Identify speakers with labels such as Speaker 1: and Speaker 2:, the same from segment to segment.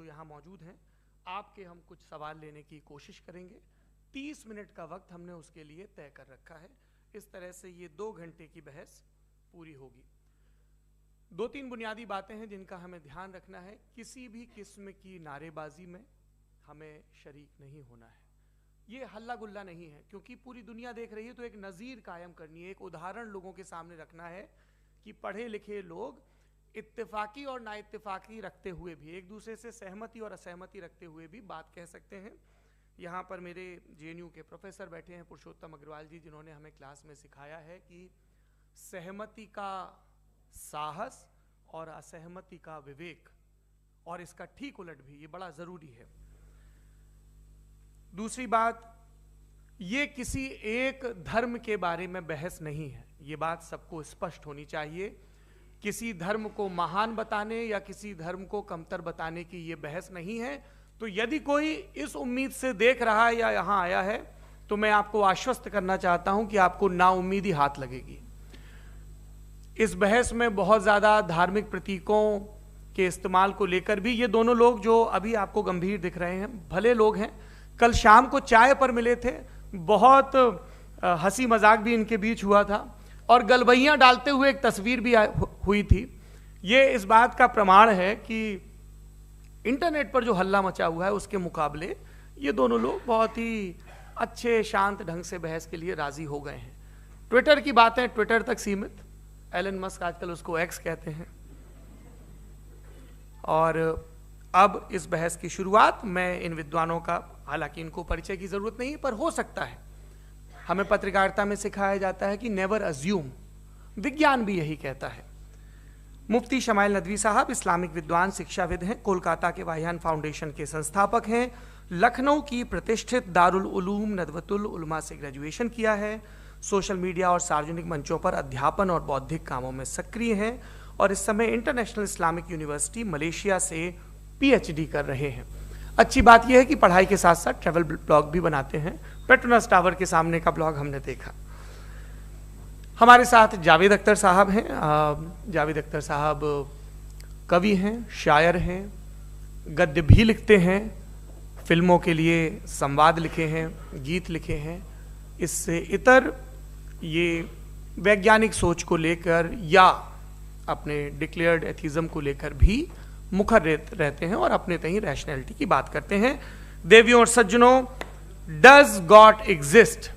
Speaker 1: यहाँ मौजूद हैं, आपके हम कुछ सवाल लेने की कोशिश करेंगे। 30 मिनट का वक्त हमने उसके लिए तय कर रखा है। इस तरह से ये 2 घंटे की बहस पूरी होगी। 2-3 बुनियादी बातें हैं जिनका हमें ध्यान रखना है। किसी भी किस्म की नारेबाजी में हमें शरीक नहीं होना है। ये हल्ला गुल्ला नहीं है, क्योंकि पूरी दुनिया देख रही है, तो एक नज़ीर कायम करनी है, एक उदाहरण लोगों के सामने रखना है कि पढ़े लिखे लोग इत्तेफाकी और नाइत्तेफाकी रखते हुए भी, एक दूसरे से सहमति और असहमति रखते हुए भी बात कह सकते हैं। यहाँ पर मेरे JNU के प्रोफेसर बैठे हैं, पुरुषोत्तम अग्रवाल जी, जिन्होंने हमें क्लास में सिखाया है कि सहमति का साहस और असहमति का विवेक, और इसका ठीक उलट भी, ये बड़ा ज़रूरी है। दूसरी बात, ये किसी एक धर्म के बारे में बहस नहीं है, ये बात सबको स्पष्ट होनी चाहिए। किसी धर्म को महान बताने या किसी धर्म को कमतर बताने की ये बहस नहीं है। तो यदि कोई इस उम्मीद से देख रहा है या यहाँ आया है, तो मैं आपको आश्वस्त करना चाहता हूं कि आपको नाउम्मीदी हाथ लगेगी। इस बहस में बहुत ज़्यादा धार्मिक प्रतीकों के इस्तेमाल को लेकर भी, ये दोनों लोग जो अभी आपको गंभीर दिख रहे हैं, भले लोग हैं, कल शाम को चाय पर मिले थे, बहुत हंसी मजाक भी इनके बीच हुआ था, और गलबैयाँ डालते हुए एक तस्वीर भी हुई थी। ये इस बात का प्रमाण है कि इंटरनेट पर जो हल्ला मचा हुआ है उसके मुकाबले ये दोनों लोग बहुत ही अच्छे शांत ढंग से बहस के लिए राजी हो गए हैं। ट्विटर की बातें ट्विटर तक सीमित, एलन मस्क आजकल उसको एक्स कहते हैं। और अब इस बहस की शुरुआत, मैं इन विद्वानों का, हालांकि इनको परिचय की जरूरत नहीं, पर हो सकता है, हमें पत्रकारिता में सिखाया जाता है कि नेवर अज्यूम, विज्ञान भी यही कहता है। मुफ्ती शमाइल नदवी साहब इस्लामिक विद्वान, शिक्षाविद हैं, कोलकाता के वाहियान फाउंडेशन के संस्थापक हैं, लखनऊ की प्रतिष्ठित दारुल उलूम नदवतुल उलमा से ग्रेजुएशन किया है, सोशल मीडिया और सार्वजनिक मंचों पर अध्यापन और बौद्धिक कामों में सक्रिय हैं, और इस समय इंटरनेशनल इस्लामिक यूनिवर्सिटी मलेशिया से PhD कर रहे हैं। अच्छी बात यह है कि पढ़ाई के साथ साथ ट्रैवल ब्लॉग भी बनाते हैं। पेट्रोनस टावर के सामने का ब्लॉग हमने देखा। हमारे साथ जावेद अख्तर साहब हैं। जावेद अख्तर साहब कवि हैं, शायर हैं, गद्य भी लिखते हैं, फिल्मों के लिए संवाद लिखे हैं, गीत लिखे हैं। इससे इतर ये वैज्ञानिक सोच को लेकर या अपने डिक्लेयर्ड एथिज्म को लेकर भी मुखर रहते हैं और अपने तहीं रैशनैलिटी की बात करते हैं। देवियों और सज्जनों, डज गॉड एग्जिस्ट?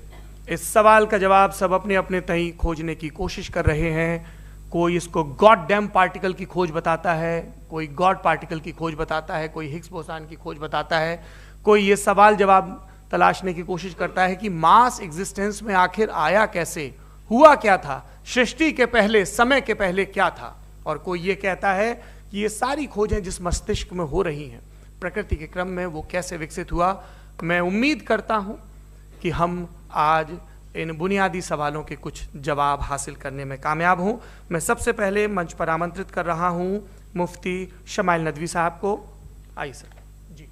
Speaker 1: इस सवाल का जवाब सब अपने अपने तहीं खोजने की कोशिश कर रहे हैं। कोई इसको गॉड डैम पार्टिकल की खोज बताता है, कोई गॉड पार्टिकल की खोज बताता है, कोई हिग्स बोसान की खोज बताता है, कोई ये सवाल जवाब तलाशने की कोशिश करता है कि मास एग्जिस्टेंस में आखिर आया कैसे, हुआ क्या था, सृष्टि के पहले, समय के पहले क्या था। और कोई ये कहता है कि ये सारी खोजें जिस मस्तिष्क में हो रही हैं प्रकृति के क्रम में, वो कैसे विकसित हुआ। मैं उम्मीद करता हूं कि हम आज इन बुनियादी सवालों के कुछ जवाब हासिल करने में कामयाब हूं। मैं सबसे पहले मंच पर आमंत्रित कर रहा हूं मुफ्ती शमाइल नदवी साहब को। आइए सर जी।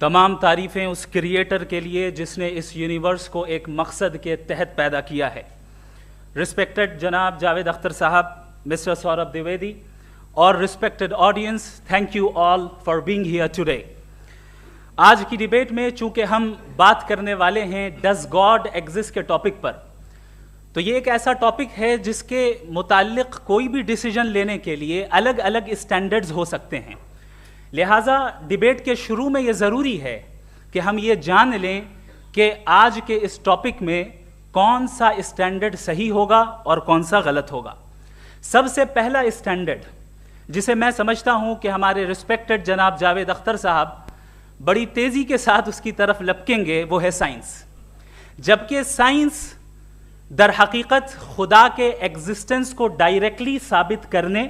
Speaker 2: तमाम तारीफ़ें उस क्रिएटर के लिए जिसने इस यूनिवर्स को एक मकसद के तहत पैदा किया है। रिस्पेक्टेड जनाब जावेद अख्तर साहब, मिस्टर सौरभ द्विवेदी और respected audience, thank you all for being here today. आज की डिबेट में चूंकि हम बात करने वाले हैं डज गॉड एग्जिस्ट के टॉपिक पर, तो ये एक ऐसा टॉपिक है जिसके मुताल्लिक कोई भी डिसीजन लेने के लिए अलग अलग स्टैंडर्ड्स हो सकते हैं। लिहाजा डिबेट के शुरू में ये ज़रूरी है कि हम ये जान लें कि आज के इस टॉपिक में कौन सा स्टैंडर्ड सही होगा और कौन सा गलत होगा। सबसे पहला स्टैंडर्ड जिसे मैं समझता हूं कि हमारे रिस्पेक्टेड जनाब जावेद अख्तर साहब बड़ी तेज़ी के साथ उसकी तरफ लपकेंगे, वो है साइंस। जबकि साइंस दर हकीकत खुदा के एग्जिस्टेंस को डायरेक्टली साबित करने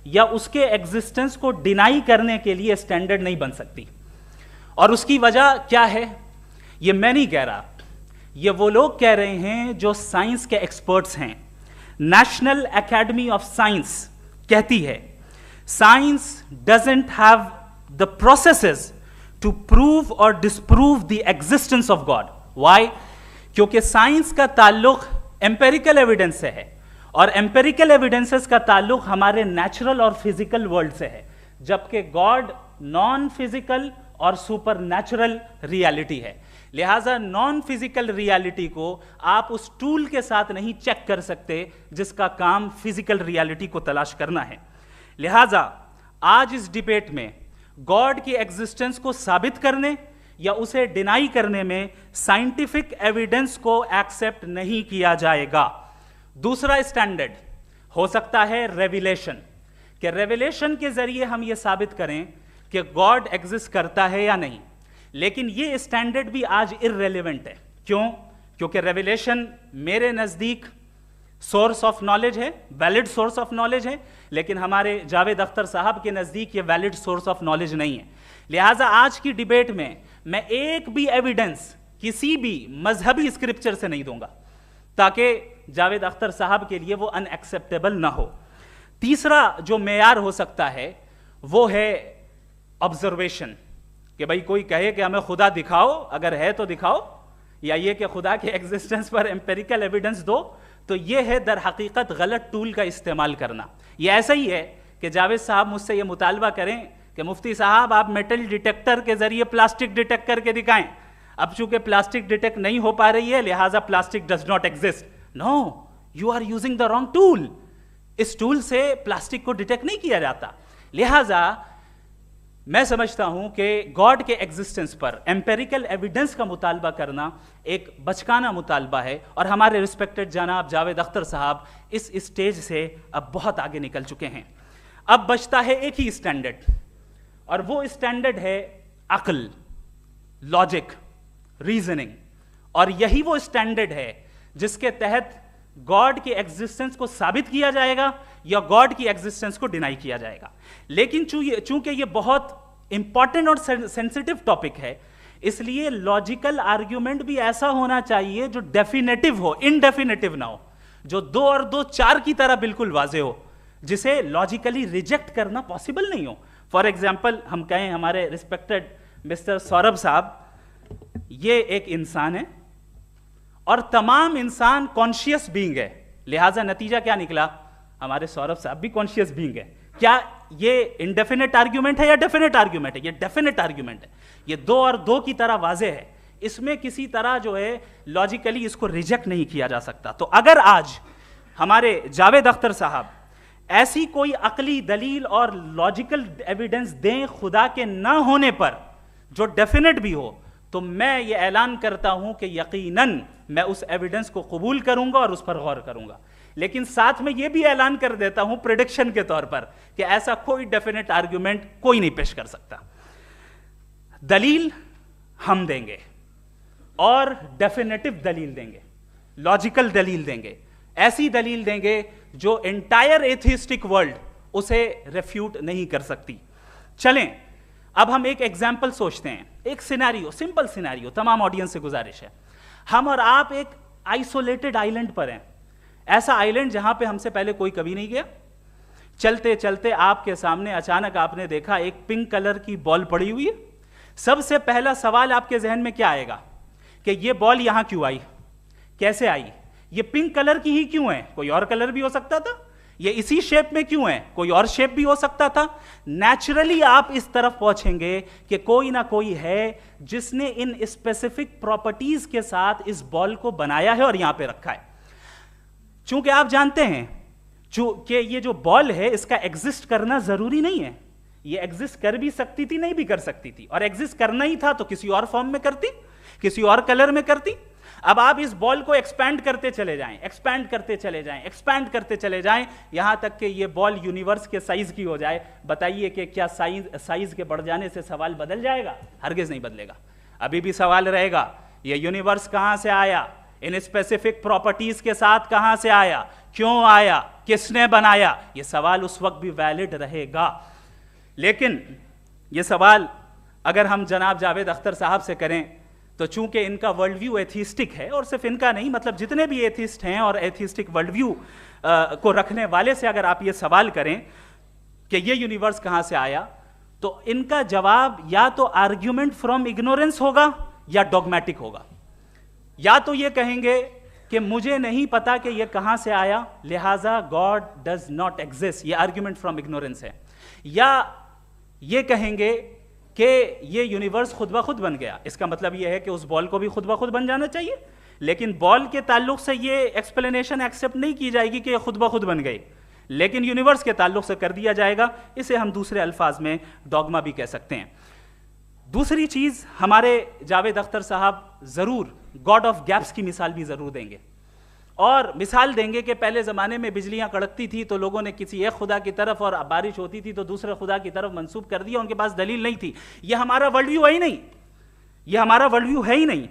Speaker 2: या उसके एग्जिस्टेंस को डिनाई करने के लिए स्टैंडर्ड नहीं बन सकती। और उसकी वजह क्या है, ये मैं नहीं कह रहा, ये वो लोग कह रहे हैं जो साइंस के एक्सपर्ट्स हैं। नेशनल एकेडमी ऑफ साइंस कहती है science doesn't have the processes to prove और disprove the existence of God. Why? क्योंकि साइंस का ताल्लुक एम्पेरिकल एविडेंस से है, और एम्पेरिकल एविडेंसेस का ताल्लुक हमारे नेचुरल और फिजिकल वर्ल्ड से है, जबकि गॉड नॉन फिजिकल और सुपर नेचुरल रियलिटी है। लिहाजा नॉन फिजिकल रियलिटी को आप उस टूल के साथ नहीं चेक कर सकते जिसका काम फिजिकल रियलिटी को तलाश करना है। लिहाजा आज इस डिबेट में गॉड की एग्जिस्टेंस को साबित करने या उसे डिनाई करने में साइंटिफिक एविडेंस को एक्सेप्ट नहीं किया जाएगा। दूसरा स्टैंडर्ड हो सकता है रेविलेशन, कि रेविलेशन के जरिए हम यह साबित करें कि गॉड एग्जिस्ट करता है या नहीं। लेकिन यह स्टैंडर्ड भी आज इररेलेवेंट है। क्यों? क्योंकि रेविलेशन मेरे नजदीक सोर्स ऑफ नॉलेज है, वैलिड सोर्स ऑफ नॉलेज है, लेकिन हमारे जावेद अख्तर साहब के नजदीक ये वैलिड सोर्स ऑफ नॉलेज नहीं है। लिहाजा आज की डिबेट में मैं एक भी एविडेंस किसी भी मजहबी स्क्रिप्चर से नहीं दूंगा, ताकि जावेद अख्तर साहब के लिए वो अनएक्सेप्टेबल ना हो। तीसरा जो मेयार हो सकता है वो है ऑब्जर्वेशन, कि भाई कोई कहे कि हमें खुदा दिखाओ, अगर है तो दिखाओ, या ये कि खुदा के एग्जिस्टेंस पर एम्पेरिकल एविडेंस दो, तो ये है दर हकीकत गलत टूल का इस्तेमाल करना। ये ऐसा ही है कि जावेद साहब मुझसे ये मुतालबा करें कि मुफ्ती साहब आप मेटल डिटेक्टर के जरिए प्लास्टिक डिटेक्ट करके दिखाएं। अब चूंकि प्लास्टिक डिटेक्ट नहीं हो पा रही है, लिहाजा plastic does not exist. No, you are using the wrong tool. इस टूल से प्लास्टिक को डिटेक्ट नहीं किया जाता। लिहाजा मैं समझता हूं कि गॉड के एग्जिस्टेंस पर एम्पेरिकल एविडेंस का मुतालबा करना एक बचकाना मुतालबा है, और हमारे रिस्पेक्टेड जनाब जावेद अख्तर साहब इस स्टेज से अब बहुत आगे निकल चुके हैं। अब बचता है एक ही स्टैंडर्ड, और वो स्टैंडर्ड है अक्ल, लॉजिक, रीजनिंग। और यही वो स्टैंडर्ड है जिसके तहत गॉड की एग्जिस्टेंस को साबित किया जाएगा या गॉड की एग्जिस्टेंस को डिनाई किया जाएगा। लेकिन चूंकि ये बहुत इंपॉर्टेंट और सेंसिटिव टॉपिक है, इसलिए लॉजिकल आर्ग्यूमेंट भी ऐसा होना चाहिए जो डेफिनेटिव हो, इनडेफिनेटिव ना हो, जो 2 और 2 4 की तरह बिल्कुल वाजे हो, जिसे लॉजिकली रिजेक्ट करना पॉसिबल नहीं हो। फॉर एग्जाम्पल हम कहें हमारे रिस्पेक्टेड मिस्टर सौरभ साहब, ये एक इंसान है और तमाम इंसान कॉन्शियस बीइंग है, लिहाजा नतीजा क्या निकला, हमारे सौरभ साहब भी कॉन्शियस बीइंग है। क्या ये इनडेफिनेट आर्ग्यूमेंट है या डेफिनेट आर्ग्यूमेंट है? ये डेफिनेट आर्ग्यूमेंट है। ये 2 और 2 की तरह वाजे है, इसमें किसी तरह जो है लॉजिकली इसको रिजेक्ट नहीं किया जा सकता। तो अगर आज हमारे जावेद अख्तर साहब ऐसी कोई अकली दलील और लॉजिकल एविडेंस दें खुदा के ना होने पर जो डेफिनेट भी हो, तो मैं ये ऐलान करता हूं कि यकीनन मैं उस एविडेंस को कबूल करूंगा और उस पर गौर करूंगा। लेकिन साथ में यह भी ऐलान कर देता हूं प्रेडिक्शन के तौर पर कि ऐसा कोई डेफिनेट आर्ग्यूमेंट कोई नहीं पेश कर सकता। दलील हम देंगे और डेफिनेटिव दलील देंगे, लॉजिकल दलील देंगे, ऐसी दलील देंगे जो एंटायर एथिस्टिक वर्ल्ड उसे रेफ्यूट नहीं कर सकती। चलें अब हम एक एग्जाम्पल सोचते हैं, एक सिनेरियो, सिंपल सिनेरियो, तमाम ऑडियंस से गुजारिश है, हम और आप एक आइसोलेटेड आइलैंड पर हैं, ऐसा आइलैंड जहां पे हमसे पहले कोई कभी नहीं गया। चलते चलते आपके सामने अचानक आपने देखा एक पिंक कलर की बॉल पड़ी हुई है। सबसे पहला सवाल आपके जहन में क्या आएगा कि ये बॉल यहां क्यों आई, कैसे आई, ये पिंक कलर की ही क्यों है, कोई और कलर भी हो सकता था, ये इसी शेप में क्यों है, कोई और शेप भी हो सकता था। नेचुरली आप इस तरफ पहुंचेंगे कि कोई ना कोई है जिसने इन स्पेसिफिक प्रॉपर्टीज के साथ इस बॉल को बनाया है और यहां पे रखा है। चूंकि आप जानते हैं कि ये जो बॉल है इसका एग्जिस्ट करना जरूरी नहीं है, ये एग्जिस्ट कर भी सकती थी, नहीं भी कर सकती थी, और एग्जिस्ट करना ही था तो किसी और फॉर्म में करती, किसी और कलर में करती। अब आप इस बॉल को एक्सपैंड करते चले जाएं, एक्सपैंड करते चले जाएं, एक्सपैंड करते चले जाएं, यहां तक कि ये बॉल यूनिवर्स के साइज की हो जाए। बताइए कि क्या साइज के बढ़ जाने से सवाल बदल जाएगा? हरगिज नहीं बदलेगा। अभी भी सवाल रहेगा ये यूनिवर्स कहां से आया, इन स्पेसिफिक प्रॉपर्टीज के साथ कहां से आया, क्यों आया, किसने बनाया, यह सवाल उस वक्त भी वैलिड रहेगा। लेकिन यह सवाल अगर हम जनाब जावेद अख्तर साहब से करें तो चूंकि इनका वर्ल्ड व्यू एथिस्टिक है, और सिर्फ इनका नहीं, मतलब जितने भी एथिस्ट हैं और एथिस्टिक वर्ल्ड व्यू को रखने वाले से अगर आप ये सवाल करें कि ये यूनिवर्स कहां से आया, तो इनका जवाब या तो आर्ग्यूमेंट फ्रॉम इग्नोरेंस होगा या डॉगमेटिक होगा। या तो ये कहेंगे कि मुझे नहीं पता कि ये कहां से आया, लिहाजा गॉड डज नॉट एग्जिस्ट, ये आर्ग्यूमेंट फ्रॉम इग्नोरेंस है। या ये कहेंगे कि ये यूनिवर्स खुद ब खुद बन गया, इसका मतलब ये है कि उस बॉल को भी खुद ब खुद बन जाना चाहिए, लेकिन बॉल के ताल्लुक से ये एक्सप्लेनेशन एक्सेप्ट नहीं की जाएगी कि ये खुद ब खुद बन गई, लेकिन यूनिवर्स के ताल्लुक से कर दिया जाएगा। इसे हम दूसरे अल्फाज में डॉगमा भी कह सकते हैं। दूसरी चीज, हमारे जावेद अख्तर साहब जरूर गॉड ऑफ गैप्स की मिसाल भी जरूर देंगे, और मिसाल देंगे कि पहले ज़माने में बिजलियां कड़कती थी तो लोगों ने किसी एक खुदा की तरफ, और बारिश होती थी तो दूसरे खुदा की तरफ मंसूब कर दिया, उनके पास दलील नहीं थी। यह हमारा वर्ल्ड व्यू है ही नहीं, यह हमारा वर्ल्ड व्यू है ही नहीं,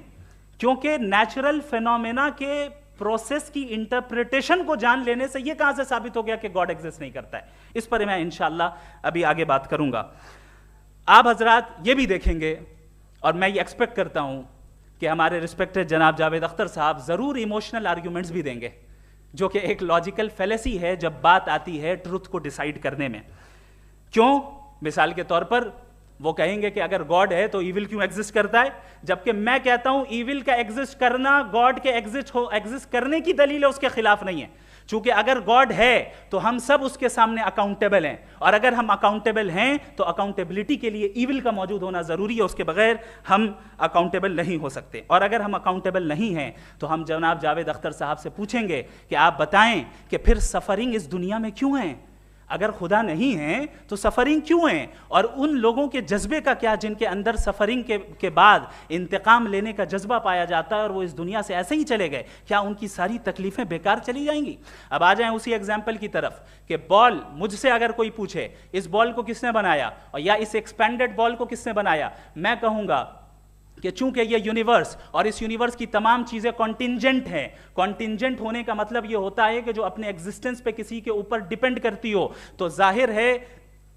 Speaker 2: क्योंकि नेचुरल फिनोमेना के प्रोसेस की इंटरप्रिटेशन को जान लेने से यह कहां से साबित हो गया कि गॉड एग्जिस्ट नहीं करता है। इस पर मैं इंशाअल्लाह अभी आगे बात करूंगा। आप हजरात ये भी देखेंगे, और मैं ये एक्सपेक्ट करता हूं कि हमारे रिस्पेक्टेड जनाब जावेद अख्तर साहब जरूर इमोशनल आर्ग्यूमेंट्स भी देंगे, जो कि एक लॉजिकल फेलेसी है जब बात आती है ट्रुथ को डिसाइड करने में। क्यों? मिसाल के तौर पर वो कहेंगे कि अगर गॉड है तो ईविल क्यों एग्जिस्ट करता है, जबकि मैं कहता हूं ईविल का एग्जिस्ट करना गॉड के एग्जिस्ट करने की दलील है, उसके खिलाफ नहीं है। चूंकि अगर गॉड है तो हम सब उसके सामने अकाउंटेबल हैं, और अगर हम अकाउंटेबल हैं तो अकाउंटेबिलिटी के लिए ईविल का मौजूद होना जरूरी है, उसके बगैर हम अकाउंटेबल नहीं हो सकते। और अगर हम अकाउंटेबल नहीं हैं तो हम जनाब जावेद अख्तर साहब से पूछेंगे कि आप बताएं कि फिर सफरिंग इस दुनिया में क्यों है? अगर खुदा नहीं है तो सफरिंग क्यों है? और उन लोगों के जज्बे का क्या जिनके अंदर सफरिंग के बाद इंतकाम लेने का जज्बा पाया जाता है और वो इस दुनिया से ऐसे ही चले गए, क्या उनकी सारी तकलीफें बेकार चली जाएंगी? अब आ जाएं उसी एग्जाम्पल की तरफ कि बॉल, मुझसे अगर कोई पूछे इस बॉल को किसने बनाया और या इस एक्सपेंडेड बॉल को किसने बनाया, मैं कहूंगा कि चूंकि ये यूनिवर्स और इस यूनिवर्स की तमाम चीजें कॉन्टिंजेंट हैं। कॉन्टिंजेंट होने का मतलब ये होता है कि जो अपने एग्जिस्टेंस पे किसी के ऊपर डिपेंड करती हो, तो जाहिर है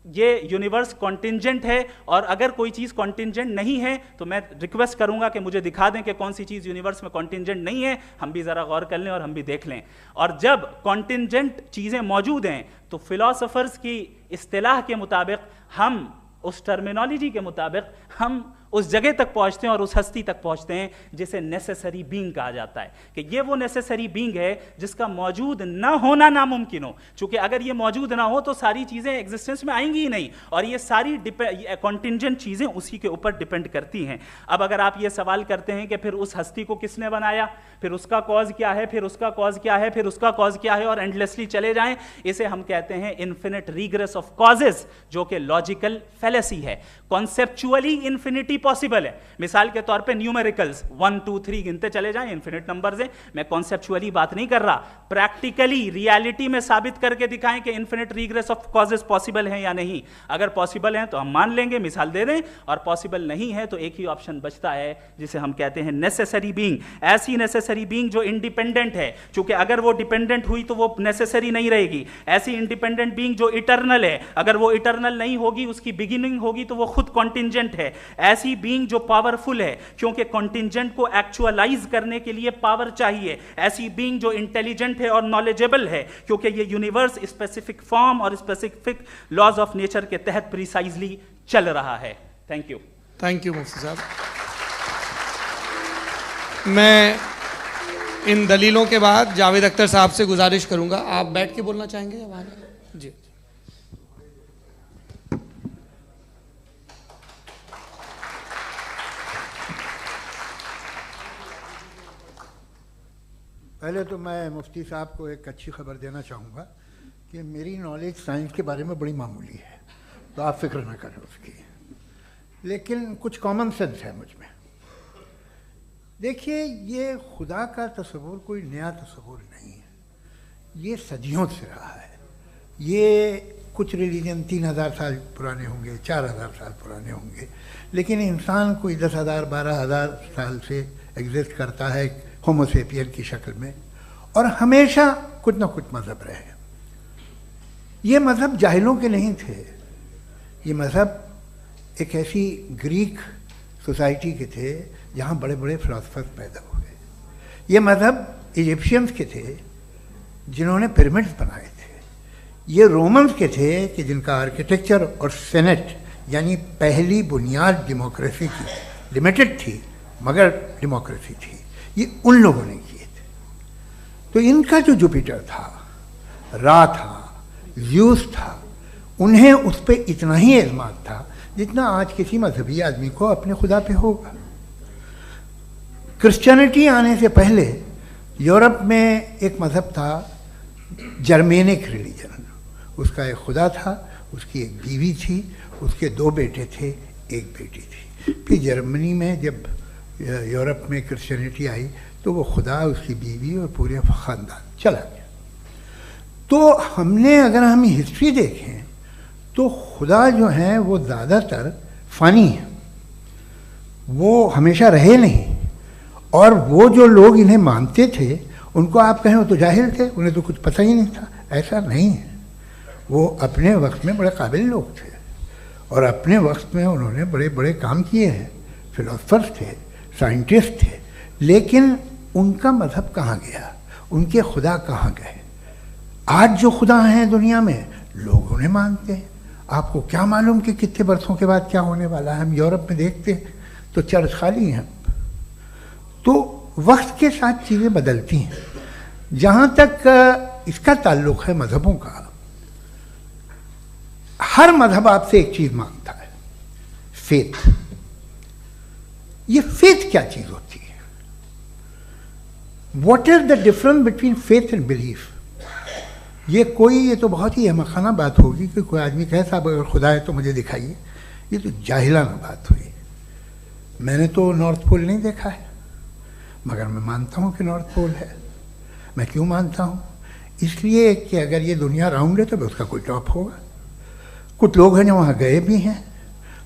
Speaker 2: ये यूनिवर्स कॉन्टिंजेंट है। और अगर कोई चीज कॉन्टिंजेंट नहीं है तो मैं रिक्वेस्ट करूंगा कि मुझे दिखा दें कि कौन सी चीज यूनिवर्स में कॉन्टिंजेंट नहीं है, हम भी जरा गौर कर लें और हम भी देख लें। और जब कॉन्टिंजेंट चीजें मौजूद हैं तो फिलोसोफर्स की इस्तिलाह के मुताबिक, हम उस टर्मिनोलॉजी के मुताबिक हम उस जगह तक पहुंचते हैं और उस हस्ती तक पहुंचते हैं जिसे नेसेसरी बीइंग कहा जाता है, कि ये वो नेसेसरी बीइंग है जिसका मौजूद ना होना नामुमकिन हो। चूंकि अगर ये मौजूद ना हो तो सारी चीजें एग्जिस्टेंस में आएंगी ही नहीं, और ये सारी कॉन्टिंजेंट चीजें उसी के ऊपर डिपेंड करती हैं। अब अगर आप ये सवाल करते हैं कि फिर उस हस्ती को किसने बनाया, फिर उसका कॉज क्या है, फिर उसका कॉज क्या है, फिर उसका कॉज क्या है, और एंडलेसली चले जाएं, इसे हम कहते हैं इन्फिनिट रिग्रेस ऑफ कॉजेज, जो कि लॉजिकल फेलेसी है। कॉन्सेप्चुअली इन्फिनिटी पॉसिबल है। मिसाल के तौर पे न्यूमेरिकल्स 1 2 3 गिनते चले जाएं, इन्फिनिट नंबर्स हैं। मैं कॉन्सेप्चुअली बात नहीं कर रहा, प्रैक्टिकली रियलिटी में साबित करके दिखाएं कि infinite regress of causes possible हैं या नहीं। अगर पॉसिबल हैं तो हम मान लेंगे, मिसाल दे दें, और पॉसिबल नहीं है तो एक ही ऑप्शन बचता है जिसे हम कहते हैं नेसेसरी बीइंग। ऐसी नेसेसरी बीइंग जो इंडिपेंडेंट है, क्योंकि अगर वो डिपेंडेंट हुई तो वो नेसेसरी नहीं रहेगी। ऐसी इंडिपेंडेंट बीइंग जो इटर्नल है, अगर वो इटर्नल नहीं होगी, उसकी बिगिनिंग होगी तो वो खुद कॉन्टिंजेंट है। ऐसी बीइंग जो पावरफुल है, क्योंकि कॉन्टिंजेंट को एक्चुअलाइज करने के लिए पावर चाहिए। ऐसी बीइंग जो इंटेलिजेंट है और नॉलेजेबल है, क्योंकि ये यूनिवर्स स्पेसिफिक फॉर्म और स्पेसिफिक लॉज ऑफ नेचर के तहत प्रिसाइजली चल रहा है। Thank you.
Speaker 1: थैंक यू मुफ्ती साहब। मैं इन दलीलों के बाद जावेद अख्तर साहब से गुजारिश करूंगा, आप बैठ के बोलना चाहेंगे या वहां? जी।
Speaker 3: पहले तो मैं मुफ्ती साहब को एक अच्छी खबर देना चाहूँगा कि मेरी नॉलेज साइंस के बारे में बड़ी मामूली है, तो आप फिक्र ना करें उसकी, लेकिन कुछ कॉमन सेंस है मुझ में। देखिए, ये खुदा का तस्वुर कोई नया तस्वुर नहीं है, ये सदियों से रहा है। ये कुछ रिलीजन 3000 साल पुराने होंगे, 4000 साल पुराने होंगे, लेकिन इंसान कोई 10,000 12,000 साल से एग्जिस्ट करता है होमो सेपियन की शक्ल में, और हमेशा कुछ ना कुछ मज़हब रहे। ये मज़हब जाहिलों के नहीं थे, ये मज़हब एक ऐसी ग्रीक सोसाइटी के थे जहाँ बड़े बड़े फिलोसफर्स पैदा हुए। ये मज़हब इजिप्शियंस के थे जिन्होंने पिरामिड्स बनाए थे। ये रोमन्स के थे कि जिनका आर्किटेक्चर और सेनेट यानी पहली बुनियाद डेमोक्रेसी की, लिमिटेड थी मगर डेमोक्रेसी थी, ये उन लोगों ने किए थे। तो इनका जो जुपिटर था, रा था, ज़्यूस था, उन्हें उस पर इतना ही एतमाद था जितना आज किसी मजहबी आदमी को अपने खुदा पे होगा। क्रिश्चियनिटी आने से पहले यूरोप में एक मज़हब था जर्मेनिक रिलीजन। उसका एक खुदा था, उसकी एक बीवी थी, उसके 2 बेटे थे, एक बेटी थी। फिर जर्मनी में जब यूरोप में क्रिश्चियनिटी आई तो वो खुदा, उसकी बीवी और पूरे ख़ानदान चला गया। तो हमने, अगर हम हिस्ट्री देखें तो खुदा जो हैं वो ज़्यादातर फ़ानी है, वो हमेशा रहे नहीं। और वो जो लोग इन्हें मानते थे उनको आप कहें वो तो जाहिल थे, उन्हें तो कुछ पता ही नहीं था, ऐसा नहीं है। वो अपने वक्त में बड़े काबिल लोग थे और अपने वक्त में उन्होंने बड़े बड़े काम किए हैं, फिलोसफर्स थे, साइंटिस्ट थे। लेकिन उनका मज़हब कहाँ गया, उनके खुदा कहाँ गए? आज जो खुदा हैं दुनिया में लोग उन्हें मानते हैं। आपको क्या मालूम कि कितने बरसों के बाद क्या होने वाला है? हम यूरोप में देखते हैं तो चर्च खाली हैं। तो वक्त के साथ चीज़ें बदलती हैं। जहाँ तक इसका ताल्लुक़ है मज़हबों का, हर मज़हब आपसे एक चीज़ मांगता है, फेथ। ये फेथ क्या चीज़ होती है? What is the difference between faith and belief? ये तो बहुत ही अहमकाना बात होगी कि कोई आदमी कहे साहब अगर खुदा है तो मुझे दिखाइए। ये तो जाहिलाना बात हुई। मैंने तो नॉर्थ पोल नहीं देखा है मगर मैं मानता हूँ कि नॉर्थ पोल है। मैं क्यों मानता हूँ? इसलिए कि अगर ये दुनिया राउंड है तो उसका कोई टॉप होगा। कुछ लोग हैं जो वहाँ गए भी हैं,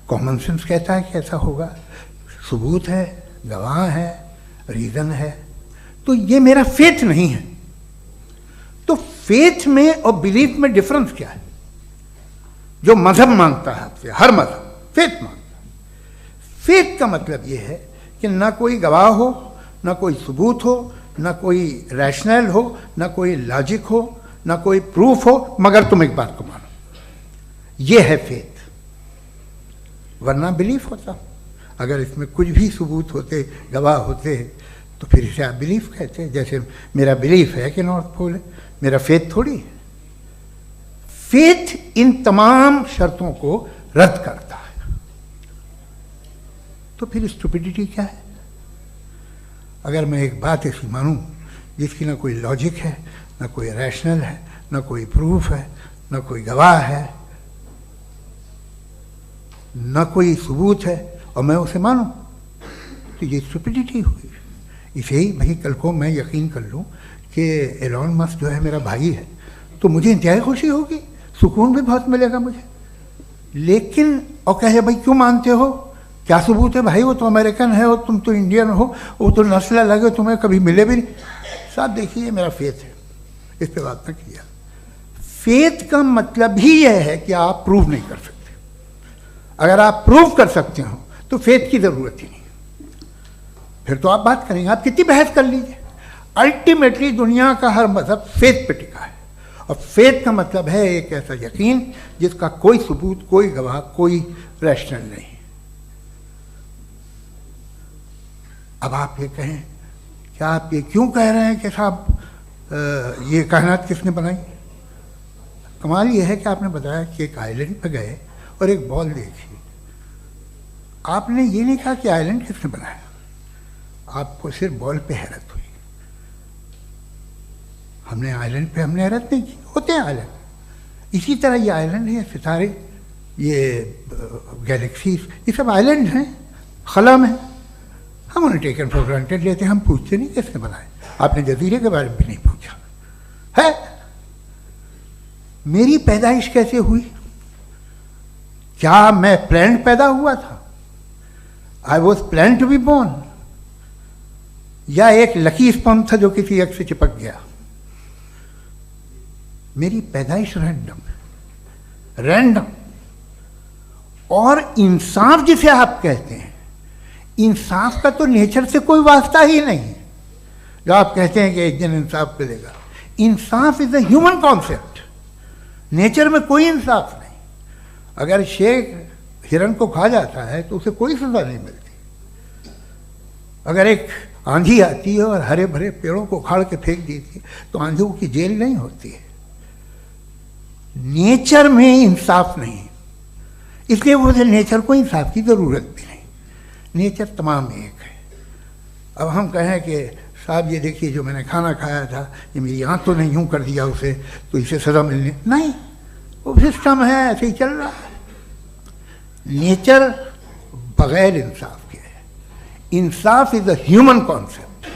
Speaker 3: कॉमन सेंस कहता है कि ऐसा होगा, सबूत है, गवाह है, रीज़न है। तो ये मेरा फेथ नहीं है। तो फेथ में और बिलीफ में डिफरेंस क्या है? जो मज़हब मांगता है आपसे, हर मज़हब फेथ मांगता है। फेथ का मतलब ये है कि ना कोई गवाह हो, ना कोई सबूत हो, ना कोई रैशनल हो, ना कोई लॉजिक हो, ना कोई प्रूफ हो, मगर तुम एक बात को मानो। ये है फेथ। वरना बिलीफ होता। अगर इसमें कुछ भी सबूत होते, गवाह होते, तो फिर इसे आप बिलीफ कहते हैं। जैसे मेरा बिलीफ है कि नॉर्थ पोल है, मेरा फेथ थोड़ी है। फेथ इन तमाम शर्तों को रद्द करता है। तो फिर स्टुपिडिटी क्या है? अगर मैं एक बात ऐसी मानूं जिसकी ना कोई लॉजिक है, ना कोई रैशनल है, ना कोई प्रूफ है, ना कोई गवाह है, ना कोई सबूत है, और मैं उसे मानूं, तो ये स्टुपिडिटी हुई। इसे ही भाई कल को मैं यकीन कर लूं कि एलॉन मस्क जो है मेरा भाई है, तो मुझे इंतहाई खुशी होगी, सुकून भी बहुत मिलेगा मुझे। लेकिन और कहे भाई क्यों मानते हो, क्या सबूत है? भाई वो तो अमेरिकन है और तुम तो इंडियन हो, वो तो नस्ल अलग है, तुम्हें कभी मिले भी नहीं। साहब देखिए मेरा फेथ है, इस पर बात न किया। फेथ का मतलब ही यह है कि आप प्रूव नहीं कर सकते। अगर आप प्रूव कर सकते हो तो फेथ की ज़रूरत ही नहीं, फिर तो आप बात करेंगे, आप कितनी बहस कर लीजिए। अल्टीमेटली दुनिया का हर मजहब फेथ पे टिका है, और फेथ का मतलब है एक ऐसा यकीन जिसका कोई सबूत, कोई गवाह, कोई रैशनल नहीं। अब आप ये कहें, क्या आप ये क्यों कह रहे हैं कि साहब ये कायनात किसने बनाई? कमाल ये है कि आपने बताया कि एक आइलैंड पे गए और एक बॉल देखी। आपने ये नहीं कहा कि आइलैंड किसने बनाया, आपको सिर्फ बॉल पे हैरत हुई। हमने आइलैंड पे हमने हैरत नहीं की, होते हैं आइलैंड। इसी तरह ये आइलैंड है, सितारे, ये गैलेक्सीज, ये सब आइलैंड हैं खला में। हम उन्हें टेकन फॉर ग्रांटेड लेते हैं, हम पूछते नहीं किसने बनाए। आपने जजीरे के बारे में भी नहीं पूछा है। मेरी पैदाइश कैसे हुई? क्या मैं प्लान्ड पैदा हुआ था? I was plan to be born, या एक लकी स्पर्म था जो किसी एग से चिपक गया? मेरी पैदाइश रैंडम है। रैंडम। और इंसाफ जिसे आप कहते हैं, इंसाफ का तो नेचर से कोई वास्ता ही नहीं है। जो आप कहते हैं कि एक दिन इंसाफ मिलेगा, इंसाफ is a human concept, nature में कोई इंसाफ नहीं। अगर शेर हिरन को खा जाता है तो उसे कोई सजा नहीं मिलती। अगर एक आंधी आती है और हरे भरे पेड़ों को उखाड़ के फेंक देती है तो आंधियों की जेल नहीं होती है। नेचर में इंसाफ नहीं, इसलिए मुझे नेचर को इंसाफ की जरूरत भी नहीं। नेचर तमाम एक है। अब हम कहें कि साहब ये देखिए जो मैंने खाना खाया था ये मेरी आंख तो नहीं यूं कर दिया उसे तो इसे सजा मिलनी नहीं, वो सिस्टम है, ऐसे ही चल रहा है। नेचर बगैर इंसाफ के है। इंसाफ इज अ ह्यूमन कॉन्सेप्ट।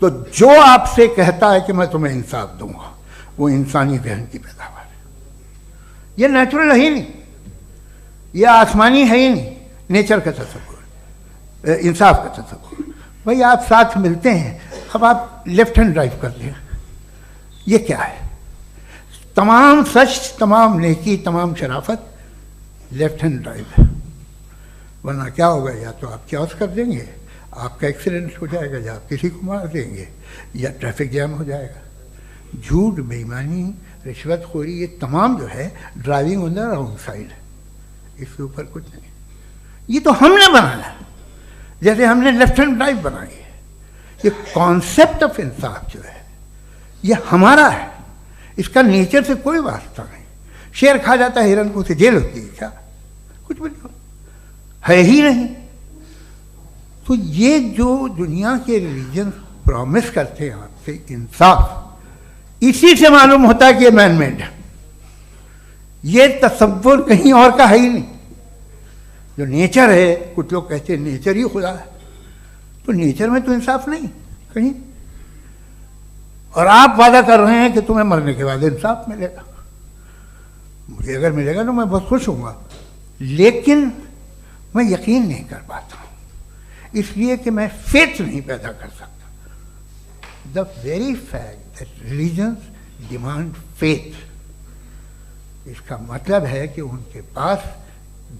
Speaker 3: तो जो आपसे कहता है कि मैं तुम्हें इंसाफ दूंगा वो इंसानी जहन की पैदावार है। ये नेचुरल है ही नहीं, ये आसमानी है ही नहीं। नेचर का तसव्वुर, इंसाफ का तसव्वुर। भाई आप साथ मिलते हैं, अब आप लेफ्ट हैंड ड्राइव कर लें, ये क्या है? तमाम सच, तमाम नेकी, तमाम शराफत लेफ्ट हैंड ड्राइव है। वरना क्या होगा, या तो आप क्रॉस कर देंगे, आपका एक्सीडेंट हो जाएगा, या आप किसी को मार देंगे, या ट्रैफिक जैम हो जाएगा। झूठ, बेईमानी, रिश्वतखोरी, ये तमाम जो है driving on the wrong side है। इसके ऊपर कुछ नहीं। ये तो हमने बनाया, जैसे हमने लेफ्ट हैंड ड्राइव बनाई है। ये कॉन्सेप्ट ऑफ इंसाफ जो है ये हमारा है, इसका नेचर से कोई वास्ता नहीं। शेर खा जाता है हिरन को, उसे जेल होती है क्या? कुछ भी नहीं, है ही नहीं। तो ये जो दुनिया के रिलीजन प्रॉमिस करते हैं आपसे इंसाफ, इसी से मालूम होता है कि ये मैन मेड है। ये तसव्वुर कहीं और का है ही नहीं। जो नेचर है, कुछ लोग कहते हैं नेचर ही खुदा है, तो नेचर में तो इंसाफ नहीं कहीं। और आप वादा कर रहे हैं कि तुम्हें मरने के बाद इंसाफ मिलेगा। मुझे अगर मिलेगा तो मैं बहुत खुश होऊंगा, लेकिन मैं यकीन नहीं कर पाता हूँ, इसलिए कि मैं फेथ नहीं पैदा कर सकता। The very fact that religions demand faith, इसका मतलब है कि उनके पास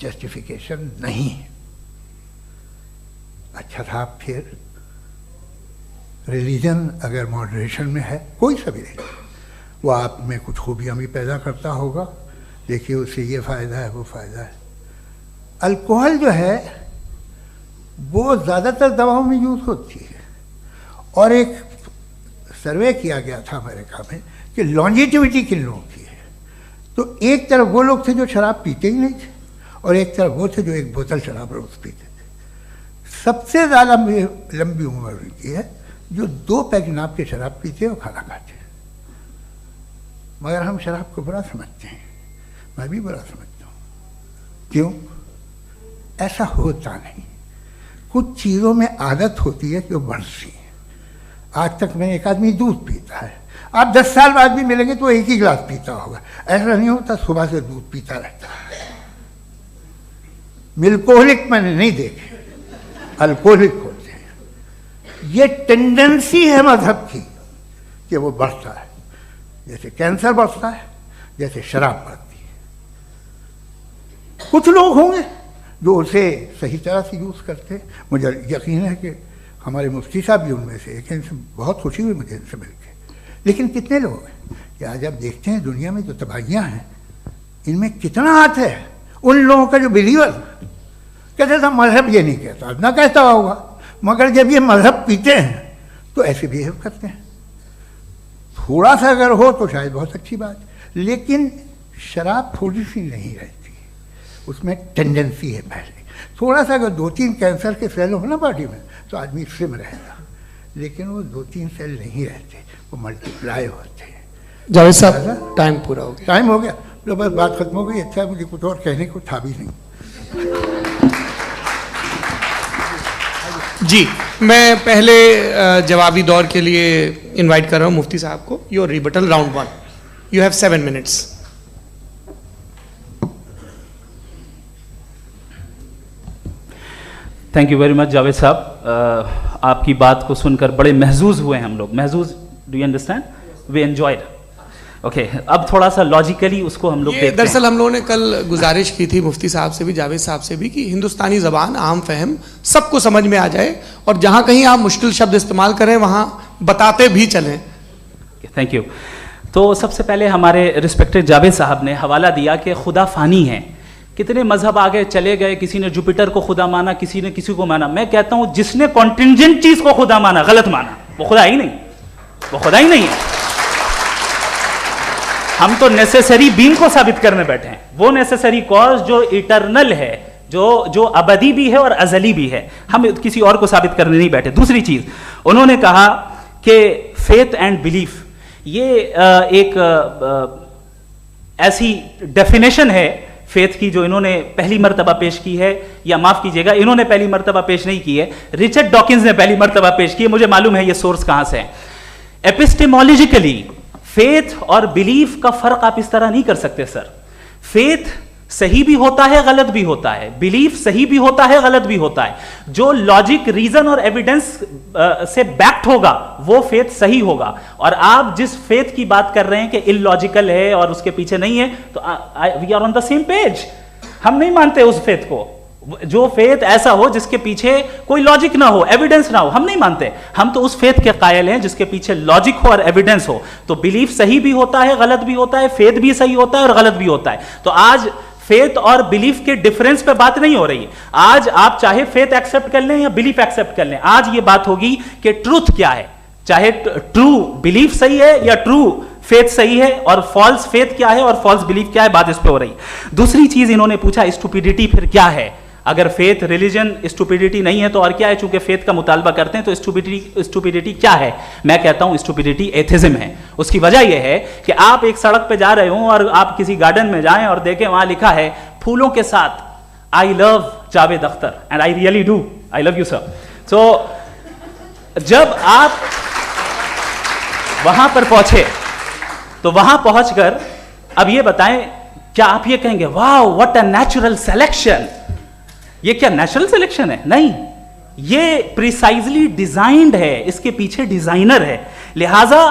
Speaker 3: जस्टिफिकेशन नहीं है। अच्छा था, फिर रिलीजन अगर मॉडरेशन में है, कोई सा भी नहीं, वो आप में कुछ खूबियाँ भी पैदा करता होगा, देखिए उससे ये फ़ायदा है, वो फ़ायदा है। अल्कोहल जो है वो ज़्यादातर दवाओं में यूज़ होती है, और एक सर्वे किया गया था अमेरिका में कि लॉन्जिटिविटी किन लोगों की है। तो एक तरफ वो लोग थे जो शराब पीते ही नहीं थे, और एक तरफ वो थे जो एक बोतल शराब रोज़ पीते थे। सबसे ज़्यादा लंबी उम्र उनकी है जो 2 पैक नाप के शराब पीते और खाना खाते हैं। मगर हम शराब को बुरा समझते हैं, मैं भी बुरा समझता हूँ। क्यों? ऐसा होता नहीं। कुछ चीज़ों में आदत होती है कि वो बढ़ती है। आज तक में एक आदमी दूध पीता है, आप 10 साल बाद भी मिलेंगे तो एक ही गिलास पीता होगा। ऐसा नहीं होता, सुबह से दूध पीता रहता है। मिल्कोहलिक मैंने नहीं देखे, अल्कोहलिक होते हैं। ये टेंडेंसी है मजहब की कि वो बढ़ता है, जैसे कैंसर बढ़ता है, जैसे शराब बढ़ती है। कुछ लोग होंगे जो उसे सही तरह से यूज़ करते हैं। मुझे यकीन है कि हमारे मुफ्ती साहब भी उनमें से एक हैं, इनसे बहुत खुशी हुई मुझे इनसे मिलकर। लेकिन कितने लोग हैं कि आज आप देखते हैं दुनिया में जो तबाहियाँ हैं, इनमें कितना हाथ है उन लोगों का जो बिलीवर कहते था मजहब ये नहीं कहता, ना कहता होगा, मगर जब ये मजहब पीते हैं तो ऐसे बिहेव करते हैं। थोड़ा सा अगर हो तो शायद बहुत अच्छी बात, लेकिन शराब थोड़ी सी नहीं रहती, उसमें टेंडेंसी है पहले। थोड़ा सा अगर 2-3 कैंसर के सेल हो ना बॉडी में तो आदमी स्लिम रहेगा, लेकिन वो 2-3 सेल नहीं रहते, वो मल्टीप्लाई होते हैं।
Speaker 1: जावेद साहब टाइम पूरा हो गया।
Speaker 3: टाइम हो गया तो बस बात खत्म हो गई। अच्छा, मुझे कुछ और कहने को था भी नहीं।
Speaker 1: जी, मैं पहले जवाबी दौर के लिए इनवाइट कर रहा हूं मुफ्ती साहब को। Your rebuttal round 1, you have 7 minutes.
Speaker 2: Thank you very much Javed साहब। आपकी बात को सुनकर बड़े महजूज हुए हम लोग। महजूज, do you understand? We enjoyed. Okay, अब थोड़ा सा लॉजिकली उसको हम लोग देखते हैं।
Speaker 1: दरअसल हम लोगों ने कल गुजारिश की थी मुफ्ती साहब से भी, जावेद साहब से भी, कि हिंदुस्तानी ज़बान आम फहम सबको समझ में आ जाए और जहाँ कहीं आप मुश्किल शब्द इस्तेमाल करें वहाँ बताते भी चलें।
Speaker 2: Thank you. तो सबसे पहले हमारे रिस्पेक्टेड जावेद साहब ने हवाला दिया कि खुदा फ़ानी है, कितने मजहब आगे चले गए, किसी ने जुपिटर को खुदा माना, किसी ने किसी को माना। मैं कहता हूँ जिसने कॉन्टिंजेंट चीज़ को खुदा माना, गलत माना, वो खुदा ही नहीं, वो खुदा ही नहीं है। हम तो नेसेसरी बीइंग को साबित करने बैठे हैं, वो नेसेसरी कॉज जो इटरनल है, जो अबदी भी है और अजली भी है, हम किसी और को साबित करने नहीं बैठे। दूसरी चीज उन्होंने कहा कि फेथ एंड बिलीफ, ये एक ऐसी डेफिनेशन है फेथ की जो इन्होंने पहली मर्तबा पेश की है, या माफ कीजिएगा इन्होंने पहली मर्तबा पेश नहीं की है, रिचर्ड डॉकिंस ने पहली मर्तबा पेश की है। मुझे मालूम है ये सोर्स कहां से है। एपिस्टेमोलॉजिकली फेथ और बिलीफ का फर्क आप इस तरह नहीं कर सकते सर। फेथ सही भी होता है, गलत भी होता है, बिलीफ सही भी होता है, गलत भी होता है। जो लॉजिक, रीजन और एविडेंस से बैक्ड होगा वो फेथ सही होगा। और आप जिस फेथ की बात कर रहे हैं कि इलॉजिकल है और उसके पीछे नहीं है, तो we are on the same page. हम नहीं मानते उस फेथ को, जो फेथ ऐसा हो जिसके पीछे कोई लॉजिक ना हो, एविडेंस ना हो, हम नहीं मानते। हम तो उस फेथ के कायल हैं जिसके पीछे लॉजिक हो और एविडेंस हो। तो बिलीफ सही भी होता है, गलत भी होता है, फेथ भी सही होता है और गलत भी होता है। तो आज फेथ और बिलीफ के डिफरेंस पे बात नहीं हो रही। आज आप चाहे फेथ एक्सेप्ट कर लें या बिलीफ एक्सेप्ट कर लें, आज ये बात होगी कि ट्रूथ क्या है, चाहे ट्रू बिलीफ सही है या ट्रू फेथ सही है, और फॉल्स फेथ क्या है और फॉल्स बिलीफ क्या है, बात इस पे हो रही। दूसरी चीज इन्होंने पूछा स्टुपिडिटी फिर क्या है। अगर फेथ रिलीजन स्टुपिडिटी नहीं है तो और क्या है? चूंकि फेथ का मुतालबा करते हैं तो स्टुपिडिटी क्या है? मैं कहता हूं स्टुपिडिटी एथिज्म है। उसकी वजह यह है कि आप एक सड़क पे जा रहे हो और आप किसी गार्डन में जाएं और देखें वहां लिखा है फूलों के साथ I love Javed Akhtar, and I really do, I love you sir. So जब आप वहां पर पहुंचे तो वहां पहुंचकर अब ये बताएं, क्या आप ये कहेंगे वाह व्हाट अ नेचुरल सिलेक्शन? ये क्या नेचुरल सिलेक्शन है? नहीं, ये प्रिसाइजली डिजाइंड है, इसके पीछे डिजाइनर है। लिहाजा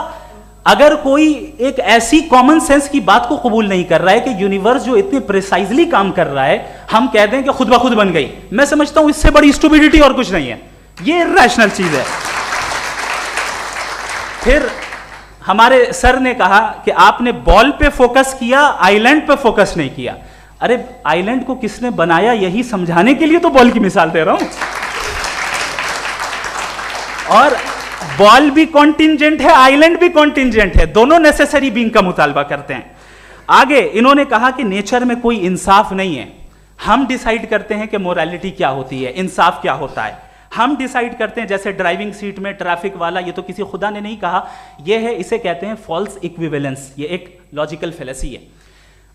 Speaker 2: अगर कोई एक ऐसी कॉमन सेंस की बात को कबूल नहीं कर रहा है कि यूनिवर्स जो इतने प्रिसाइजली काम कर रहा है, हम कह दें कि खुद ब खुद बन गई, मैं समझता हूं इससे बड़ी स्टुपिडिटी और कुछ नहीं है। ये इरैशनल चीज है। फिर हमारे सर ने कहा कि आपने बॉल पे फोकस किया, आइलैंड पे फोकस नहीं किया। अरे आइलैंड को किसने बनाया यही समझाने के लिए तो बॉल की मिसाल दे रहा हूं। और बॉल भी कॉन्टिंजेंट है, आइलैंड भी कॉन्टिंजेंट है, दोनों नेसेसरी बीइंग का मुतालबा करते हैं। आगे इन्होंने कहा कि नेचर में कोई इंसाफ नहीं है। हम डिसाइड करते हैं कि मोरालिटी क्या होती है, इंसाफ क्या होता है। हम डिसाइड करते हैं, जैसे ड्राइविंग सीट में ट्रैफिक वाला, ये तो किसी खुदा ने नहीं कहा, ये है, इसे कहते हैं फॉल्स इक्विवेलेंस। ये एक लॉजिकल फेलेसी है।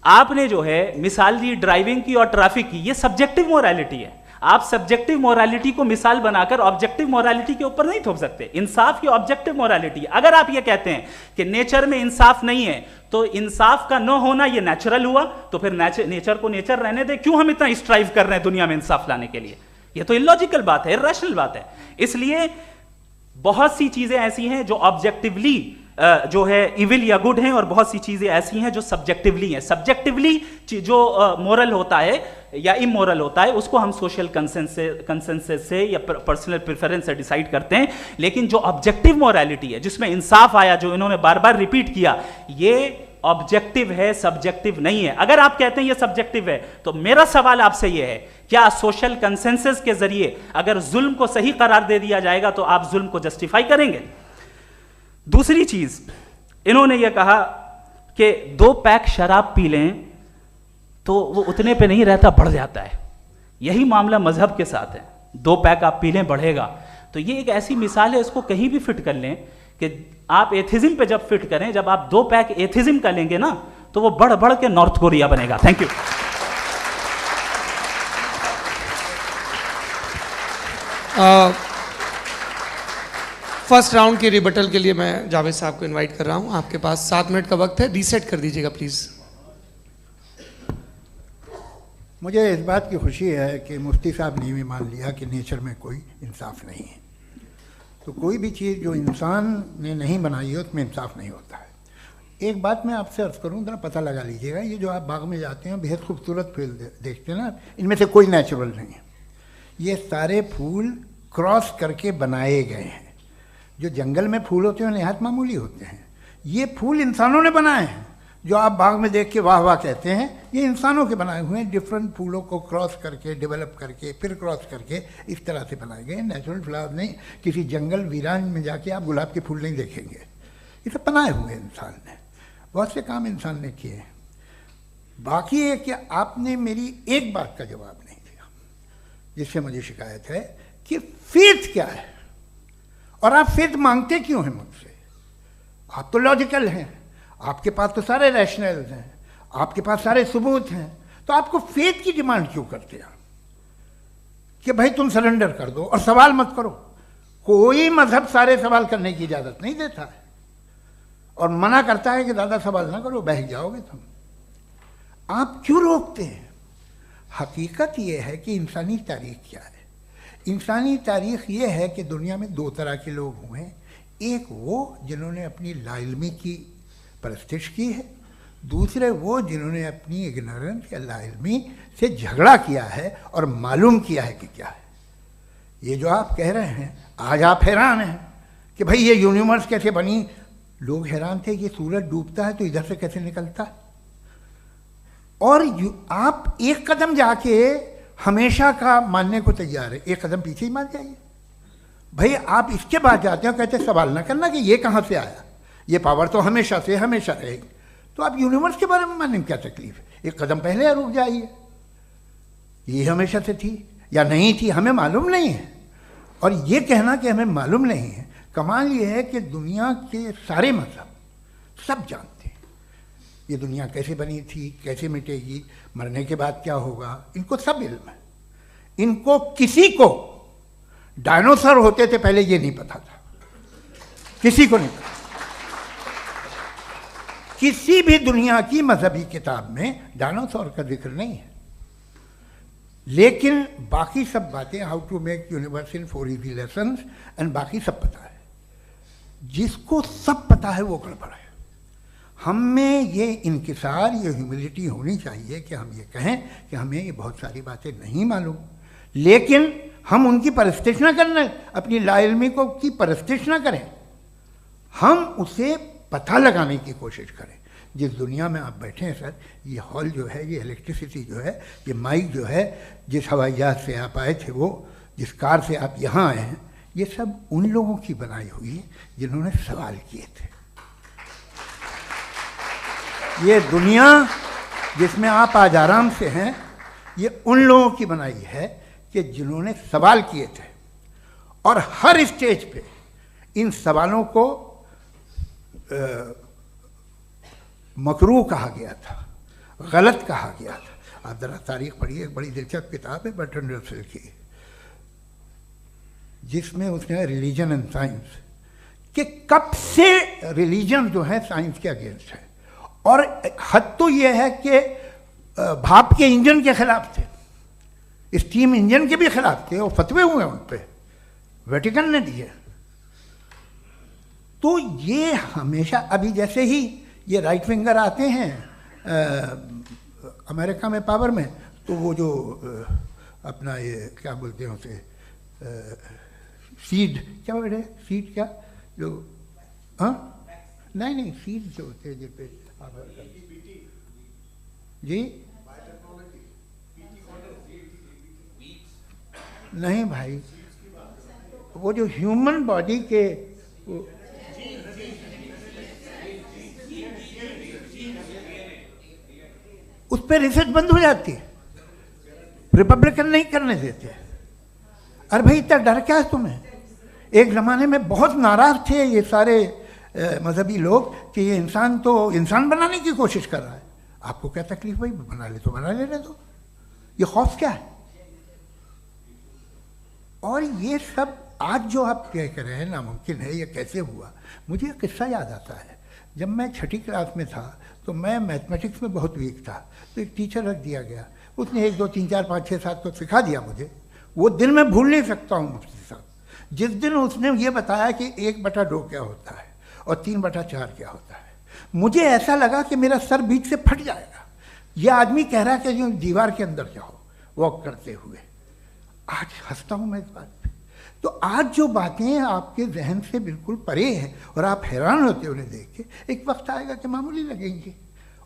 Speaker 2: आपने जो है मिसाल दी ड्राइविंग की और ट्रैफिक की, ये सब्जेक्टिव मोरालिटी है। आप सब्जेक्टिव मोरालिटी को मिसाल बनाकर ऑब्जेक्टिव मोरालिटी के ऊपर नहीं थोप सकते। इंसाफ की ऑब्जेक्टिव मोरालिटी है। अगर आप ये कहते हैं कि नेचर में इंसाफ नहीं है तो इंसाफ का न होना ये नेचुरल हुआ, तो फिर नेचर को नेचर रहने दे। क्यों हम इतना स्ट्राइव कर रहे हैं दुनिया में इंसाफ लाने के लिए? ये तो इलॉजिकल बात है, इरैशनल बात है। इसलिए बहुत सी चीजें ऐसी हैं जो ऑब्जेक्टिवली जो है इविल या गुड हैं, और बहुत सी चीजें ऐसी हैं जो सब्जेक्टिवली हैं। सब्जेक्टिवली जो मोरल होता है या इमोरल होता है उसको हम सोशल कंसेंसस से या पर्सनल प्रेफरेंस से डिसाइड करते हैं। लेकिन जो ऑब्जेक्टिव मोरालिटी है, जिसमें इंसाफ आया, जो इन्होंने बार बार रिपीट किया, ये ऑब्जेक्टिव है, सब्जेक्टिव नहीं है। अगर आप कहते हैं ये सब्जेक्टिव है तो मेरा सवाल आपसे ये है, क्या सोशल कंसेंसस के जरिए अगर जुल्म को सही करार दे दिया जाएगा तो आप जुल्म को जस्टिफाई करेंगे? दूसरी चीज इन्होंने यह कहा कि 2 पैक शराब पी लें तो वो उतने पे नहीं रहता, बढ़ जाता है। यही मामला मजहब के साथ है। 2 पैक आप पी लें बढ़ेगा, तो ये एक ऐसी मिसाल है, इसको कहीं भी फिट कर लें कि आप एथिज्म पे जब फिट करें, जब आप 2 पैक एथिज्म का लेंगे ना तो वो बढ़ बढ़ के नॉर्थ कोरिया बनेगा। Thank you.
Speaker 1: फर्स्ट राउंड के रिबटल के लिए मैं जावेद साहब को इनवाइट कर रहा हूं। आपके पास 7 मिनट का वक्त है, रीसेट कर दीजिएगा प्लीज।
Speaker 3: मुझे इस बात की खुशी है कि मुफ्ती साहब ने भी मान लिया कि नेचर में कोई इंसाफ नहीं है। तो कोई भी चीज़ जो इंसान ने नहीं बनाई है उसमें इंसाफ नहीं होता है। एक बात मैं आपसे अर्ज करूँ, जरा पता लगा लीजिएगा, ये जो आप बाग में जाते हैं बेहद खूबसूरत फूल देखते हैं ना, इनमें से कोई नेचुरल नहीं है। ये सारे फूल क्रॉस करके बनाए गए हैं। जो जंगल में फूल होते हैं निहायत मामूली होते हैं, ये फूल इंसानों ने बनाए हैं। जो आप बाग में देख के वाह वाह कहते हैं, ये इंसानों के बनाए हुए हैं। डिफरेंट फूलों को क्रॉस करके, डेवलप करके, फिर क्रॉस करके इस तरह से बनाए गए। नेचुरल फ्लावर नहीं। किसी जंगल वीरान में जाके आप गुलाब के फूल नहीं देखेंगे। ये सब बनाए हुए इंसान ने, बहुत से काम इंसान ने किए हैं। बाकी है कि आपने मेरी एक बात का जवाब नहीं दिया, जिससे मुझे शिकायत है कि फेथ क्या है और आप फेथ मांगते क्यों हैं मुझसे? आप तो लॉजिकल हैं, आपके पास तो सारे रैशनल्स हैं, आपके पास सारे सबूत हैं, तो आपको फेथ की डिमांड क्यों करते हैं कि भाई तुम सरेंडर कर दो और सवाल मत करो? कोई मजहब सारे सवाल करने की इजाजत नहीं देता है और मना करता है कि ज़्यादा सवाल ना करो, बह जाओगे तुम। आप क्यों रोकते हैं? हकीकत यह है कि इंसानी तारीख क्या है। इंसानी तारीख ये है कि दुनिया में दो तरह के लोग हुए हैं। एक वो जिन्होंने अपनी लाइल्मी की परस्तिश की है, दूसरे वो जिन्होंने अपनी इग्नोरेंस या लाइल्मी से झगड़ा किया है और मालूम किया है कि क्या है। ये जो आप कह रहे हैं, आज आप हैरान हैं कि भाई ये यूनिवर्स कैसे बनी। लोग हैरान थे कि सूरज डूबता है तो इधर से कैसे निकलता है। और आप एक कदम जाके हमेशा का मानने को तैयार है, एक कदम पीछे ही मान जाइए। भाई आप इसके बाद जाते हो, कहते सवाल ना करना कि ये कहाँ से आया, ये पावर तो हमेशा से हमेशा रहेगी। तो आप यूनिवर्स के बारे में मानने में क्या तकलीफ है? एक कदम पहले रुक जाइए। ये हमेशा से थी या नहीं थी, हमें मालूम नहीं है। और ये कहना कि हमें मालूम नहीं है, कमाल ये है कि दुनिया के सारे मजहब सब जानते हैं ये दुनिया कैसे बनी थी, कैसे मिटेगी, मरने के बाद क्या होगा, इनको सब इल्म है। इनको किसी को डायनासोर होते थे पहले ये नहीं पता था, किसी को नहीं पता। किसी भी दुनिया की मजहबी किताब में डायनासोर का जिक्र नहीं है। लेकिन बाकी सब बातें, how to make universe in 4 easy lessons and बाकी सब पता है। जिसको सब पता है वो गड़बड़ है। हम में ये इंकिसार, ये ह्यूमिलिटी होनी चाहिए कि हम ये कहें कि हमें ये बहुत सारी बातें नहीं मालूम, लेकिन हम उनकी परस्तिश ना करना, अपनी लाइल्मी को की परस्तिश ना करें, हम उसे पता लगाने की कोशिश करें। जिस दुनिया में आप बैठे हैं सर, ये हॉल जो है, ये इलेक्ट्रिसिटी जो है, ये माइक जो है, जिस हवाई जहाज से आप आए थे, वो जिस कार से आप यहाँ आए हैं, ये सब उन लोगों की बनाई हुई है जिन्होंने सवाल किए थे। ये दुनिया जिसमें आप आज आराम से हैं, ये उन लोगों की बनाई है कि जिन्होंने सवाल किए थे। और हर स्टेज पे इन सवालों को मकरूह कहा गया था, गलत कहा गया था। आप ज़रा तारीख पढ़िए, एक बड़ी दिलचस्प किताब है बर्ट्रैंड रसेल की, जिसमें उसने रिलीजन एंड साइंस कि कब से रिलीजन जो है साइंस के अगेंस्ट है। और हद तो ये है कि भाप के इंजन के खिलाफ थे, स्टीम इंजन के भी खिलाफ थे, और फतवे हुए उन पर, वेटिकन ने दिए। तो ये हमेशा, अभी जैसे ही ये राइट विंगर आते हैं अमेरिका में पावर में, तो वो जो अपना ये क्या बोलते हैं उसे, सीड क्या बोलते हैं, सीड क्या जो, हाँ नहीं सीड जो होते हैं जिन पे जी नहीं भाई, वो जो ह्यूमन बॉडी के उस पर रिसर्च बंद हो जाती है, रिपब्लिकन नहीं करने देते। अरे भाई इतना डर क्या है तुम्हें? एक ज़माने में बहुत नाराज़ थे ये सारे मजहबी लोग कि ये इंसान तो इंसान बनाने की कोशिश कर रहा है। आपको क्या तकलीफ भाई, बना ले तो बना लेने दो, ये खौफ क्या है? और ये सब आज जो आप कह रहे हैं नामुमकिन है, ये कैसे हुआ? मुझे एक किस्सा याद आता है। जब मैं 6ठी क्लास में था तो मैं मैथमेटिक्स में बहुत वीक था, तो एक टीचर रख दिया गया, उसने 1 2 3 4 5 6 7 को सिखा दिया मुझे। वो दिन मैं भूल नहीं सकता हूँ मुफ्ती साहब, जिस दिन उसने ये बताया कि 1/2 क्या होता है और 3/4 क्या होता है। मुझे ऐसा लगा कि मेरा सर बीच से फट जाएगा। यह आदमी कह रहा है कि जो दीवार के अंदर जाओ वॉक करते हुए। आज हंसता हूँ मैं इस बात पे। तो आज जो बातें आपके जहन से बिल्कुल परे हैं और आप हैरान होते उन्हें देख के, एक वक्त आएगा कि मामूली लगेंगे।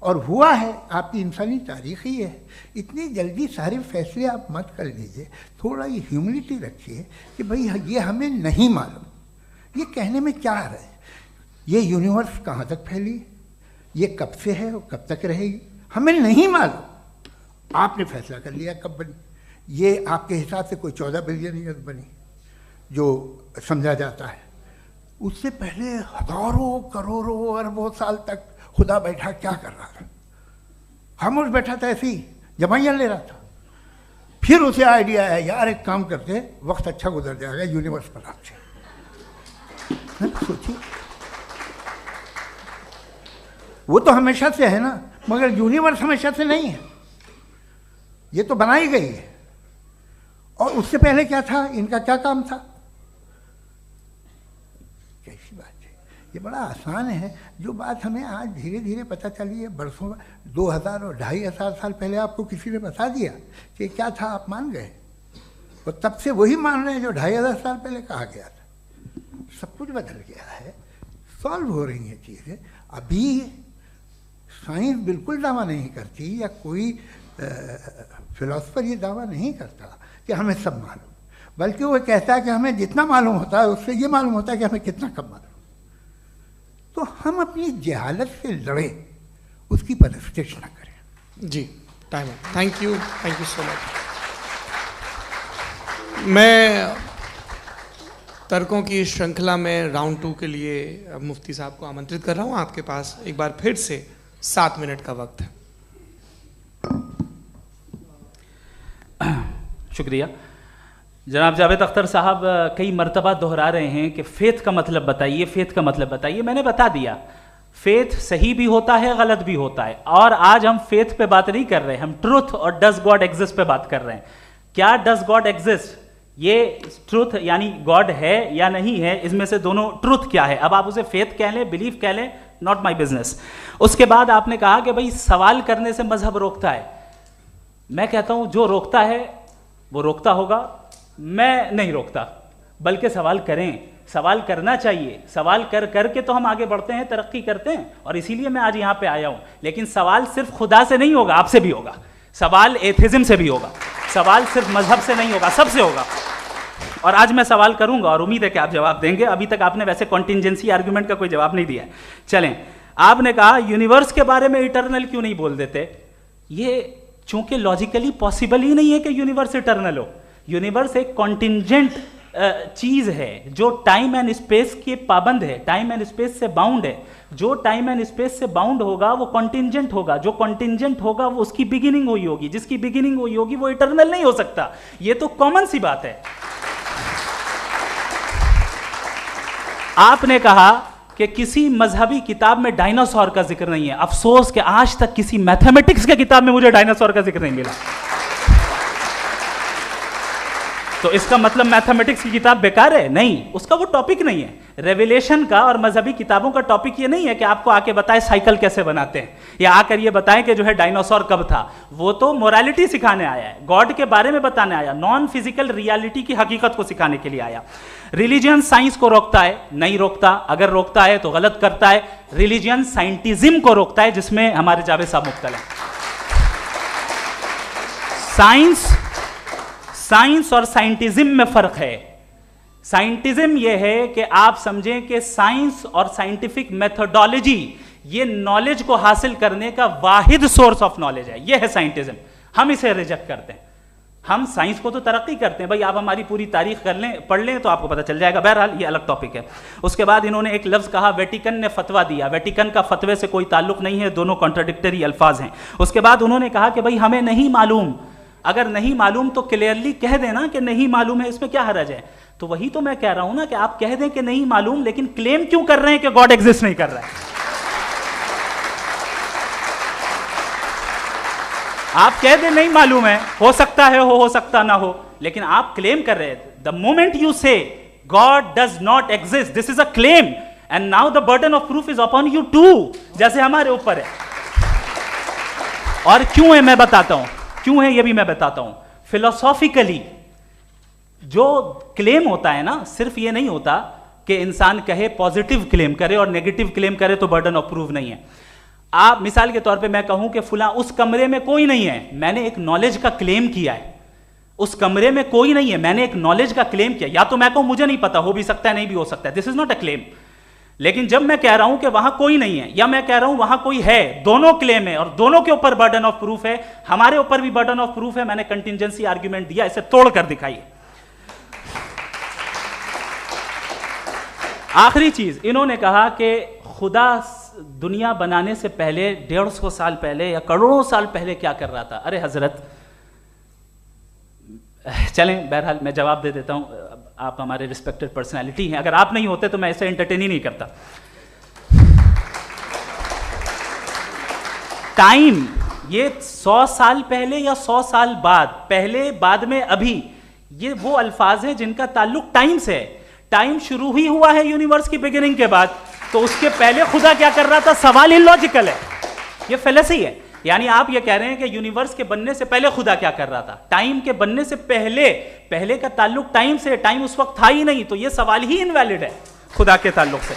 Speaker 3: और हुआ है, आपकी इंसानी तारीख ही है। इतनी जल्दी सारे फैसले आप मत कर लीजिए, थोड़ा ये ह्यूमिलिटी रखिए कि भाई ये हमें नहीं मालूम। ये कहने में क्या है, ये यूनिवर्स कहाँ तक फैली, ये कब से है और कब तक रहेगी, हमें नहीं मालूम। आपने फैसला कर लिया कब बनी। ये आपके हिसाब से कोई 14 बिलियन ईयर बनी जो समझा जाता है। उससे पहले हजारों करोड़ों अरबों साल तक खुदा बैठा क्या कर रहा था? खामोश बैठा था, ऐसे ही जमाइयाँ ले रहा था। फिर उसे आइडिया आया, यार एक काम करते, वक्त अच्छा गुजर जाएगा, यूनिवर्स बनाते। सोचिए, वो तो हमेशा से है ना, मगर यूनिवर्स हमेशा से नहीं है, ये तो बनाई गई है। और उससे पहले क्या था, इनका क्या काम था? कैसी बात है, ये बड़ा आसान है। जो बात हमें आज धीरे धीरे पता चली है, बरसों 2000 और 2500 साल पहले आपको किसी ने बता दिया कि क्या था, आप मान गए, और तब से वही मान रहे हैं जो 2500 साल पहले कहा गया था। सब कुछ बदल गया है, सॉल्व हो रही हैं चीज़ें। अभी साइंस बिल्कुल दावा नहीं करती, या कोई फिलोसफर ये दावा नहीं करता कि हमें सब मालूम, बल्कि वो कहता है कि हमें जितना मालूम होता है उससे ये मालूम होता है कि हमें कितना कम मालूम। तो हम अपनी जहालत से लड़ें, उसकी परस्तिश न करें।
Speaker 1: जी, time. Thank you so much. मैं तर्कों की श्रृंखला में राउंड 2 के लिए मुफ्ती साहब को आमंत्रित कर रहा हूँ। आपके पास एक बार फिर से 7 मिनट का वक्त है।
Speaker 2: शुक्रिया। जनाब जावेद अख्तर साहब कई मर्तबा दोहरा रहे हैं कि फेथ का मतलब बताइए, फेथ का मतलब बताइए। मैंने बता दिया, फेथ सही भी होता है, गलत भी होता है। और आज हम फेथ पे बात नहीं कर रहे, हम ट्रुथ और डज गॉड एग्जिस्ट पे बात कर रहे हैं। क्या डज गॉड एग्जिस्ट, ये ट्रुथ यानी गॉड है या नहीं है, इसमें से दोनों ट्रुथ क्या है। अब आप उसे फेथ कह लें, बिलीफ कह लें, नॉट माई बिजनेस। उसके बाद आपने कहा कि भाई सवाल करने से मजहब रोकता है। मैं कहता हूं जो रोकता है वो रोकता होगा, मैं नहीं रोकता, बल्कि सवाल करें, सवाल करना चाहिए। सवाल कर करके तो हम आगे बढ़ते हैं, तरक्की करते हैं, और इसीलिए मैं आज यहां पे आया हूं। लेकिन सवाल सिर्फ खुदा से नहीं होगा, आपसे भी होगा। सवाल एथिज्म से भी होगा, सवाल सिर्फ मजहब से नहीं होगा, सबसे होगा। और आज मैं सवाल करूंगा और उम्मीद है कि आप जवाब देंगे। अभी तक आपने वैसे कॉन्टिंजेंसी आर्गुमेंट का कोई जवाब नहीं दिया है। चलें, आपने कहा यूनिवर्स के बारे में इटर्नल क्यों नहीं बोल देते। ये चूंकि लॉजिकली पॉसिबल ही नहीं है कि यूनिवर्स इटर्नल हो। यूनिवर्स एक कॉन्टिंजेंट चीज है जो टाइम एंड स्पेस के पाबंद है, टाइम एंड स्पेस से बाउंड है। जो टाइम एंड स्पेस से बाउंड होगा वो कॉन्टिंजेंट होगा, जो कॉन्टिंजेंट होगा वो उसकी बिगिनिंग हुई होगी, जिसकी बिगिनिंग हुई होगी वो इटर्नल नहीं हो सकता। ये तो कॉमन सी बात है। आपने कहा कि किसी मजहबी किताब में डायनासोर का जिक्र नहीं है। अफसोस कि आज तक किसी मैथमेटिक्स के किताब में मुझे डायनासोर का जिक्र नहीं मिला। तो इसका मतलब मैथमेटिक्स की किताब बेकार है? नहीं, उसका वो टॉपिक नहीं है। रेवलेशन का और मजहबी किताबों का टॉपिक ये नहीं है कि आपको आके बताए साइकिल कैसे बनाते हैं, या आकर ये बताएं कि जो है डायनासोर कब था। वो तो मोरालिटी सिखाने आया है, गॉड के बारे में बताने आया, नॉन फिजिकल रियलिटी की हकीकत को सिखाने के लिए आया। रिलीजियन साइंस को रोकता है? नहीं रोकता। अगर रोकता है तो गलत करता है। रिलीजियन साइंटिज्म को रोकता है, जिसमें हमारे जावेद साहब मुब्तला हैं। साइंस और साइंटिज्म में फर्क है। साइंटिज्म यह है कि आप समझें कि साइंस और साइंटिफिक मेथोडोलॉजी ये नॉलेज को हासिल करने का वाहिद सोर्स ऑफ नॉलेज है। यह है साइंटिज्म। हम इसे रिजेक्ट करते हैं। हम साइंस को तो तरक्की करते हैं, भाई आप हमारी पूरी तारीख कर लें, पढ़ लें तो आपको पता चल जाएगा। बहरहाल ये अलग टॉपिक है। उसके बाद इन्होंने एक लफ्ज कहा, वेटिकन ने फतवा दिया। वेटिकन का फतवे से कोई ताल्लुक नहीं है, दोनों कॉन्ट्राडिक्टरी अल्फाज हैं। उसके बाद उन्होंने कहा कि भाई हमें नहीं मालूम। अगर नहीं मालूम तो क्लियरली कह देना कि नहीं मालूम है, इसमें क्या हर्ज है। तो वही तो मैं कह रहा हूं ना कि आप कह दें कि नहीं मालूम, लेकिन क्लेम क्यों कर रहे हैं कि गॉड एग्जिस्ट नहीं कर रहा है। आप कह दें नहीं मालूम है, हो सकता है हो सकता ना हो, लेकिन आप क्लेम कर रहे हैं। The moment you say God does not exist, this is a claim, and now the burden of proof is upon you too, जैसे हमारे ऊपर है। और क्यों है मैं बताता हूं, क्यों है ये भी मैं बताता हूं। फिलोसॉफिकली जो क्लेम होता है ना, सिर्फ ये नहीं होता कि इंसान कहे पॉजिटिव क्लेम करे और नेगेटिव क्लेम करे तो बर्डन ऑफ प्रूफ नहीं है। आप मिसाल के तौर पे मैं कहूं कि फुला उस कमरे में कोई नहीं है, मैंने एक नॉलेज का क्लेम किया है। उस कमरे में कोई नहीं है, मैंने एक नॉलेज का क्लेम किया। या तो मैं कहूं मुझे नहीं पता, हो भी सकता है नहीं भी हो सकता है, this is not a claim. लेकिन जब मैं कह रहा हूं कि वहां कोई नहीं है या मैं कह रहा हूं वहां कोई है, दोनों क्लेम है और दोनों के ऊपर बर्डन ऑफ प्रूफ है। हमारे ऊपर भी बर्डन ऑफ प्रूफ है, मैंने कंटिजेंसी आर्ग्यूमेंट दिया, इसे तोड़कर दिखाइए। आखिरी चीज, इन्होंने कहा कि खुदा दुनिया बनाने से पहले 150 साल पहले या करोड़ों साल पहले क्या कर रहा था। अरे हजरत, चलें बहरहाल मैं जवाब दे देता हूं, आप हमारे रिस्पेक्टेड पर्सनालिटी हैं, अगर आप नहीं होते तो मैं इसे एंटरटेन ही नहीं करता। टाइम, ये 100 साल पहले या 100 साल बाद, पहले बाद में अभी, ये वो अल्फाज हैं जिनका ताल्लुक टाइम से है। टाइम शुरू ही हुआ है यूनिवर्स की बिगिनिंग के बाद, तो उसके पहले खुदा क्या कर रहा था, सवाल इलॉजिकल है, ये फेलेसी है। यानी आप ये कह रहे हैं कि यूनिवर्स के बनने से पहले खुदा क्या कर रहा था, टाइम के बनने से पहले, पहले का ताल्लुक टाइम से, टाइम उस वक्त था ही नहीं, तो ये सवाल ही इनवैलिड है खुदा के ताल्लुक से।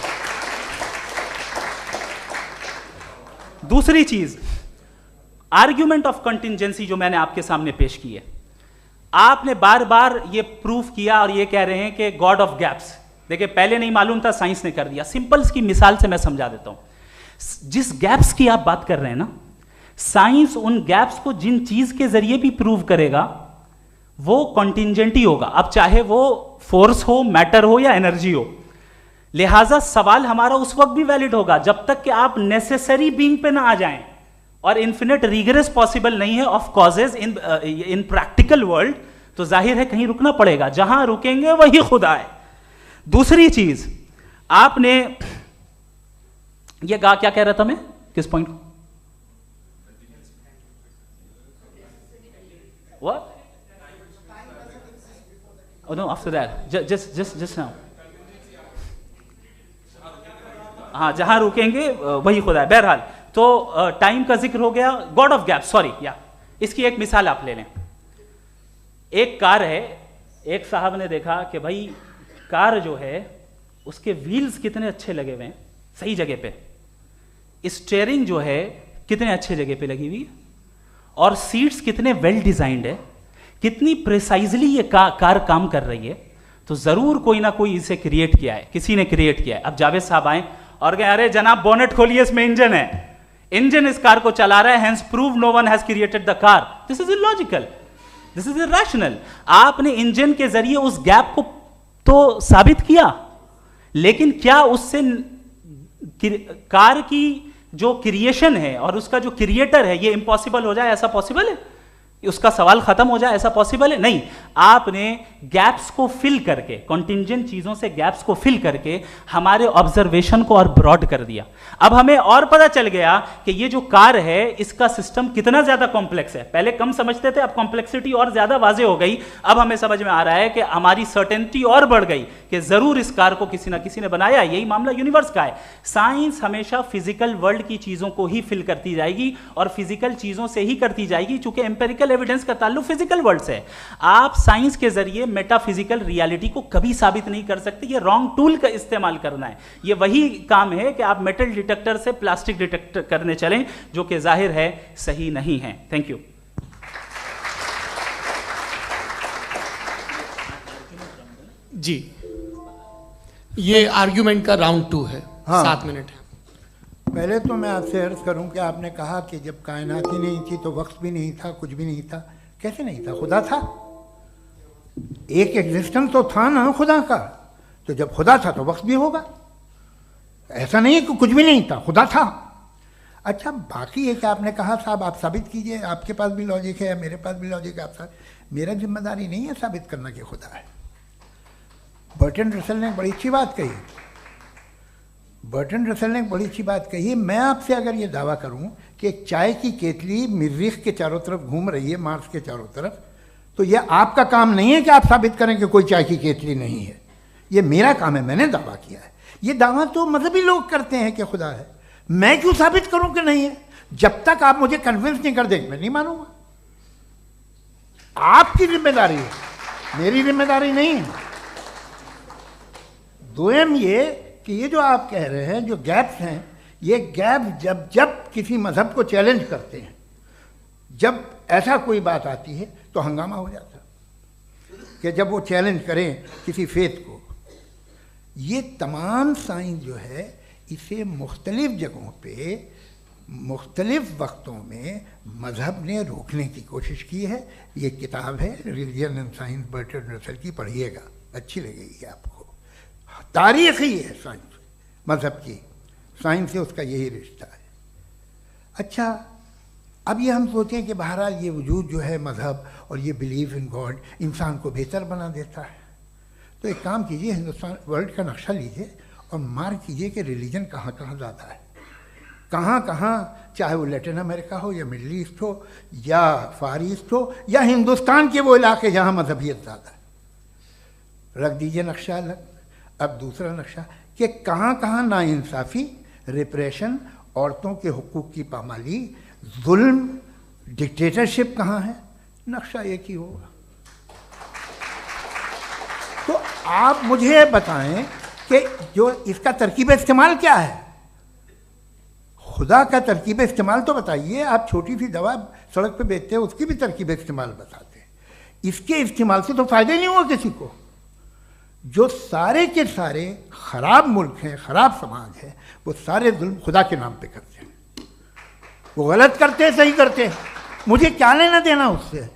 Speaker 2: दूसरी चीज, आर्ग्यूमेंट ऑफ कंटिजेंसी जो मैंने आपके सामने पेश की है, आपने बार बार ये प्रूफ किया और ये कह रहे हैं कि गॉड ऑफ गैप्स। देखिए पहले नहीं मालूम था, साइंस ने कर दिया। सिंपल की मिसाल से मैं समझा देता हूं। जिस गैप्स की आप बात कर रहे हैं ना, साइंस उन गैप्स को जिन चीज के जरिए भी प्रूव करेगा वो कॉन्टिजेंट ही होगा, अब चाहे वो फोर्स हो, मैटर हो या एनर्जी हो। लिहाजा सवाल हमारा उस वक्त भी वैलिड होगा जब तक कि आप नेसेसरी बीइंग पे ना आ जाएं, और इन्फिनिट रिगरेस पॉसिबल नहीं है of causes in practical world, तो जाहिर है कहीं रुकना पड़ेगा, जहां रुकेंगे वही खुदा है। दूसरी चीज, आपने ये कहा, क्या कह रहा था मैं, किस पॉइंट को? What? Oh no, after that. Just now. हाँ, जहां रुकेंगे वही खुदा है। बहरहाल, तो टाइम का जिक्र हो गया, गॉड ऑफ गैप, सॉरी, या इसकी एक मिसाल आप ले लें। एक कार है, एक साहब ने देखा कि भाई कार जो है उसके व्हील्स कितने अच्छे लगे हुए हैं, सही जगह पे, स्टीयरिंग जो है कितने अच्छे जगह पे लगी हुई है, और सीट्स कितने वेल डिजाइंड है, कितनी प्रिसाइजली ये कार काम कर रही है, तो जरूर कोई ना कोई इसे क्रिएट किया है, किसी ने क्रिएट किया है। अब जावेद साहब आए और कहे अरे जनाब बोनेट खोलिए, इसमें इंजन है, इंजन इस कार को चला रहा है, hence prove no one has created the car. This is illogical, this is irrational. आपने इंजन के जरिए उस गैप को तो साबित किया, लेकिन क्या उससे कार की जो क्रिएशन है और उसका जो क्रिएटर है ये इम्पॉसिबल हो जाए, ऐसा पॉसिबल है? उसका सवाल खत्म हो जाए, ऐसा पॉसिबल है? नहीं। आपने गैप्स को फिल करके, कॉन्टिंजेंट चीजों से गैप्स को फिल करके हमारे ऑब्जर्वेशन को और ब्रॉड कर दिया। अब हमें और पता चल गया कि ये जो कार है इसका सिस्टम कितना ज्यादा कॉम्प्लेक्स है। पहले कम समझते थे, अब कॉम्प्लेक्सिटी और ज्यादा वाजे हो गई। अब हमें समझ में आ रहा है कि हमारी सर्टेनिटी और बढ़ गई कि जरूर इस कार को किसी ना किसी ने बनाया। यही मामला यूनिवर्स का है। साइंस हमेशा फिजिकल वर्ल्ड की चीजों को ही फिल करती जाएगी और फिजिकल चीजों से ही करती जाएगी, चूंकि एम्पेरिकल एविडेंस का ताल्लुक फिजिकल वर्ल्ड से है। आप साइंस के जरिए मेटाफिजिकल रियलिटी को कभी साबित नहीं कर सकते। ये रॉन्ग टूल का इस्तेमाल करना है। ये वही काम है कि आप मेटल डिटेक्टर से प्लास्टिक डिटेक्टर करने चलें, जो कि जाहिर है सही नहीं है। Thank you.
Speaker 1: जी, ये आर्ग्यूमेंट का राउंड 2 है।
Speaker 3: हाँ।
Speaker 1: 7 मिनट है।
Speaker 3: पहले तो मैं आपसे अर्ज करूं कि आपने कहा कि जब कायनात ही नहीं थी तो वक्त भी नहीं था, कुछ भी नहीं था। कैसे नहीं था? खुदा था। एक एग्जिस्टेंस तो था ना खुदा का। तो जब खुदा था तो वक्त भी होगा। ऐसा नहीं है कि कुछ भी नहीं था, खुदा था। अच्छा, बाकी है कि आपने कहा साहब आप साबित कीजिए, आपके पास भी लॉजिक है, मेरे पास भी लॉजिक है। आप मेरा जिम्मेदारी नहीं है साबित करना कि खुदा है। बर्टन रसल ने बड़ी अच्छी बात कही। बर्टन रसल ने बड़ी अच्छी बात कही। मैं आपसे अगर ये दावा करूं कि एक चाय की केतली मरीख के चारों तरफ घूम रही है, मार्स के चारों तरफ, तो ये आपका काम नहीं है कि आप साबित करें कि कोई चाय की केतली नहीं है। ये मेरा काम है, मैंने दावा किया है। ये दावा तो मजहबी लोग करते हैं कि खुदा है, मैं क्यों साबित करूं कि नहीं है? जब तक आप मुझे कन्विंस नहीं कर देंगे मैं नहीं मानूंगा। आपकी जिम्मेदारी है, मेरी जिम्मेदारी नहीं है। दोयम ये कि ये जो आप कह रहे हैं जो गैप्स हैं, ये गैप जब जब किसी मजहब को चैलेंज करते हैं, जब ऐसा कोई बात आती है तो हंगामा हो जाता है कि जब वो चैलेंज करें किसी फेथ को। ये तमाम साइंस जो है इसे मुख्तलिफ जगहों पे मुख्तलिफ वक्तों में मज़हब ने रोकने की कोशिश की है। ये किताब है रिलीजन एंड साइंस बर्टरांड रसल की, पढ़िएगा, अच्छी लगेगी आपको। तारीख़ ही है साइंस, मज़हब की साइंस से उसका यही रिश्ता है। अच्छा, अब ये हम सोचें कि बहरहाल ये वजूद जो है मज़हब और ये बिलीव इन गॉड इंसान को बेहतर बना देता है, तो एक काम कीजिए, हिंदुस्तान वर्ल्ड का नक्शा लीजिए और मार्क कीजिए कि रिलीजन कहाँ कहाँ ज़्यादा है, कहाँ कहाँ, चाहे वो लैटिन अमेरिका हो या मिडल ईस्ट हो या फार ईस्ट हो या हिंदुस्तान के वो इलाके जहाँ मजहबियत ज़्यादा है। रख दीजिए नक्शा अलग। अब दूसरा नक्शा कि कहाँ कहाँ नाइंसाफ़ी, रिप्रेशन, औरतों के हुकूक की पामाली, जुल्म, डिक्टेटरशिप कहाँ है, नक्शा एक ही होगा। तो आप मुझे बताएं कि जो इसका तरकीब इस्तेमाल क्या है, खुदा का तरकीब इस्तेमाल तो बताइए। आप छोटी सी दवा सड़क पे बेचते हैं उसकी भी तरकीब इस्तेमाल बताते हैं। इसके इस्तेमाल से तो फ़ायदा नहीं हुआ किसी को। जो सारे के सारे ख़राब मुल्क हैं, ख़राब समाज है, वो सारे जुल्म खुदा के नाम पे करते हैं। वो गलत करते हैं, सही करते हैं, मुझे क्या लेना देना उससे।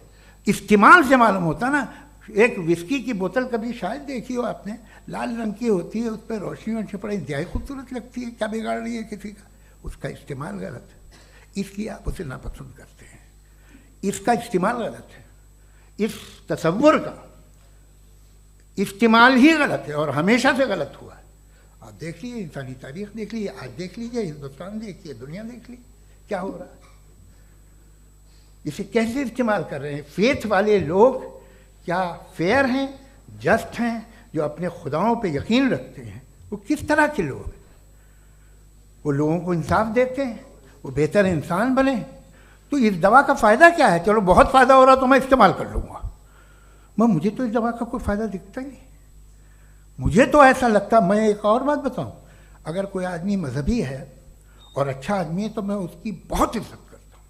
Speaker 3: इस्तेमाल से मालूम होता ना। एक विस्की की बोतल कभी शायद देखी हो आपने, लाल रंग की होती है, उस पर रोशनी और छपड़ा इंतहाई खूबसूरत लगती है, क्या बिगाड़ रही है किसी का? उसका इस्तेमाल गलत है, इसलिए आप उसे नापसंद करते हैं। इसका इस्तेमाल गलत है, इस तसव्वुर का इस्तेमाल ही गलत है और हमेशा से गलत हुआ है। आप देख लीजिए, इंसानी तारीख देख लीजिए, आज देख लीजिए, हिंदुस्तान देखिए, दुनिया देख लीजिए क्या हो रहा है। इसे कैसे इस्तेमाल कर रहे हैं फेथ वाले लोग? क्या फेयर हैं, जस्ट हैं, जो अपने खुदाओं पे यकीन रखते हैं? वो किस तरह के लोग हैं? वो लोगों को इंसाफ देते हैं, वो बेहतर इंसान बने। तो इस दवा का फ़ायदा क्या है? चलो बहुत फ़ायदा हो रहा तो मैं इस्तेमाल कर लूँगा, मैं मुझे तो इस दवा का कोई फ़ायदा दिखता ही नहीं। मुझे तो ऐसा लगता, मैं एक और बात बताऊँ, अगर कोई आदमी मजहबी है और अच्छा आदमी है तो मैं उसकी बहुत इज्जत करता हूँ,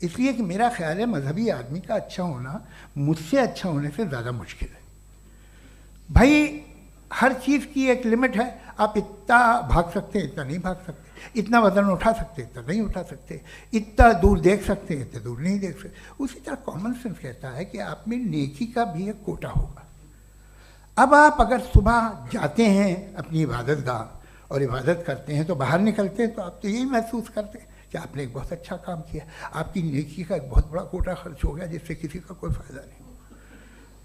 Speaker 3: इसलिए कि मेरा ख्याल है मजहबी आदमी का अच्छा होना मुझसे अच्छा होने से ज़्यादा मुश्किल है। भाई हर चीज़ की एक लिमिट है। आप इतना भाग सकते हैं, इतना नहीं भाग सकते, इतना वज़न उठा सकते, इतना नहीं उठा सकते, इतना दूर देख सकते हैं, इतना दूर नहीं देख सकते। उसी तरह कॉमन सेंस कहता है कि आप में नेकी का भी एक कोटा होगा। अब आप अगर सुबह जाते हैं अपनी इबादत गाह और इबादत करते हैं तो बाहर निकलते हैं तो आप तो यही महसूस करते हैं कि आपने एक बहुत अच्छा काम किया, आपकी नेकी का एक बहुत बड़ा कोटा खर्च हो गया जिससे किसी का कोई फ़ायदा नहीं।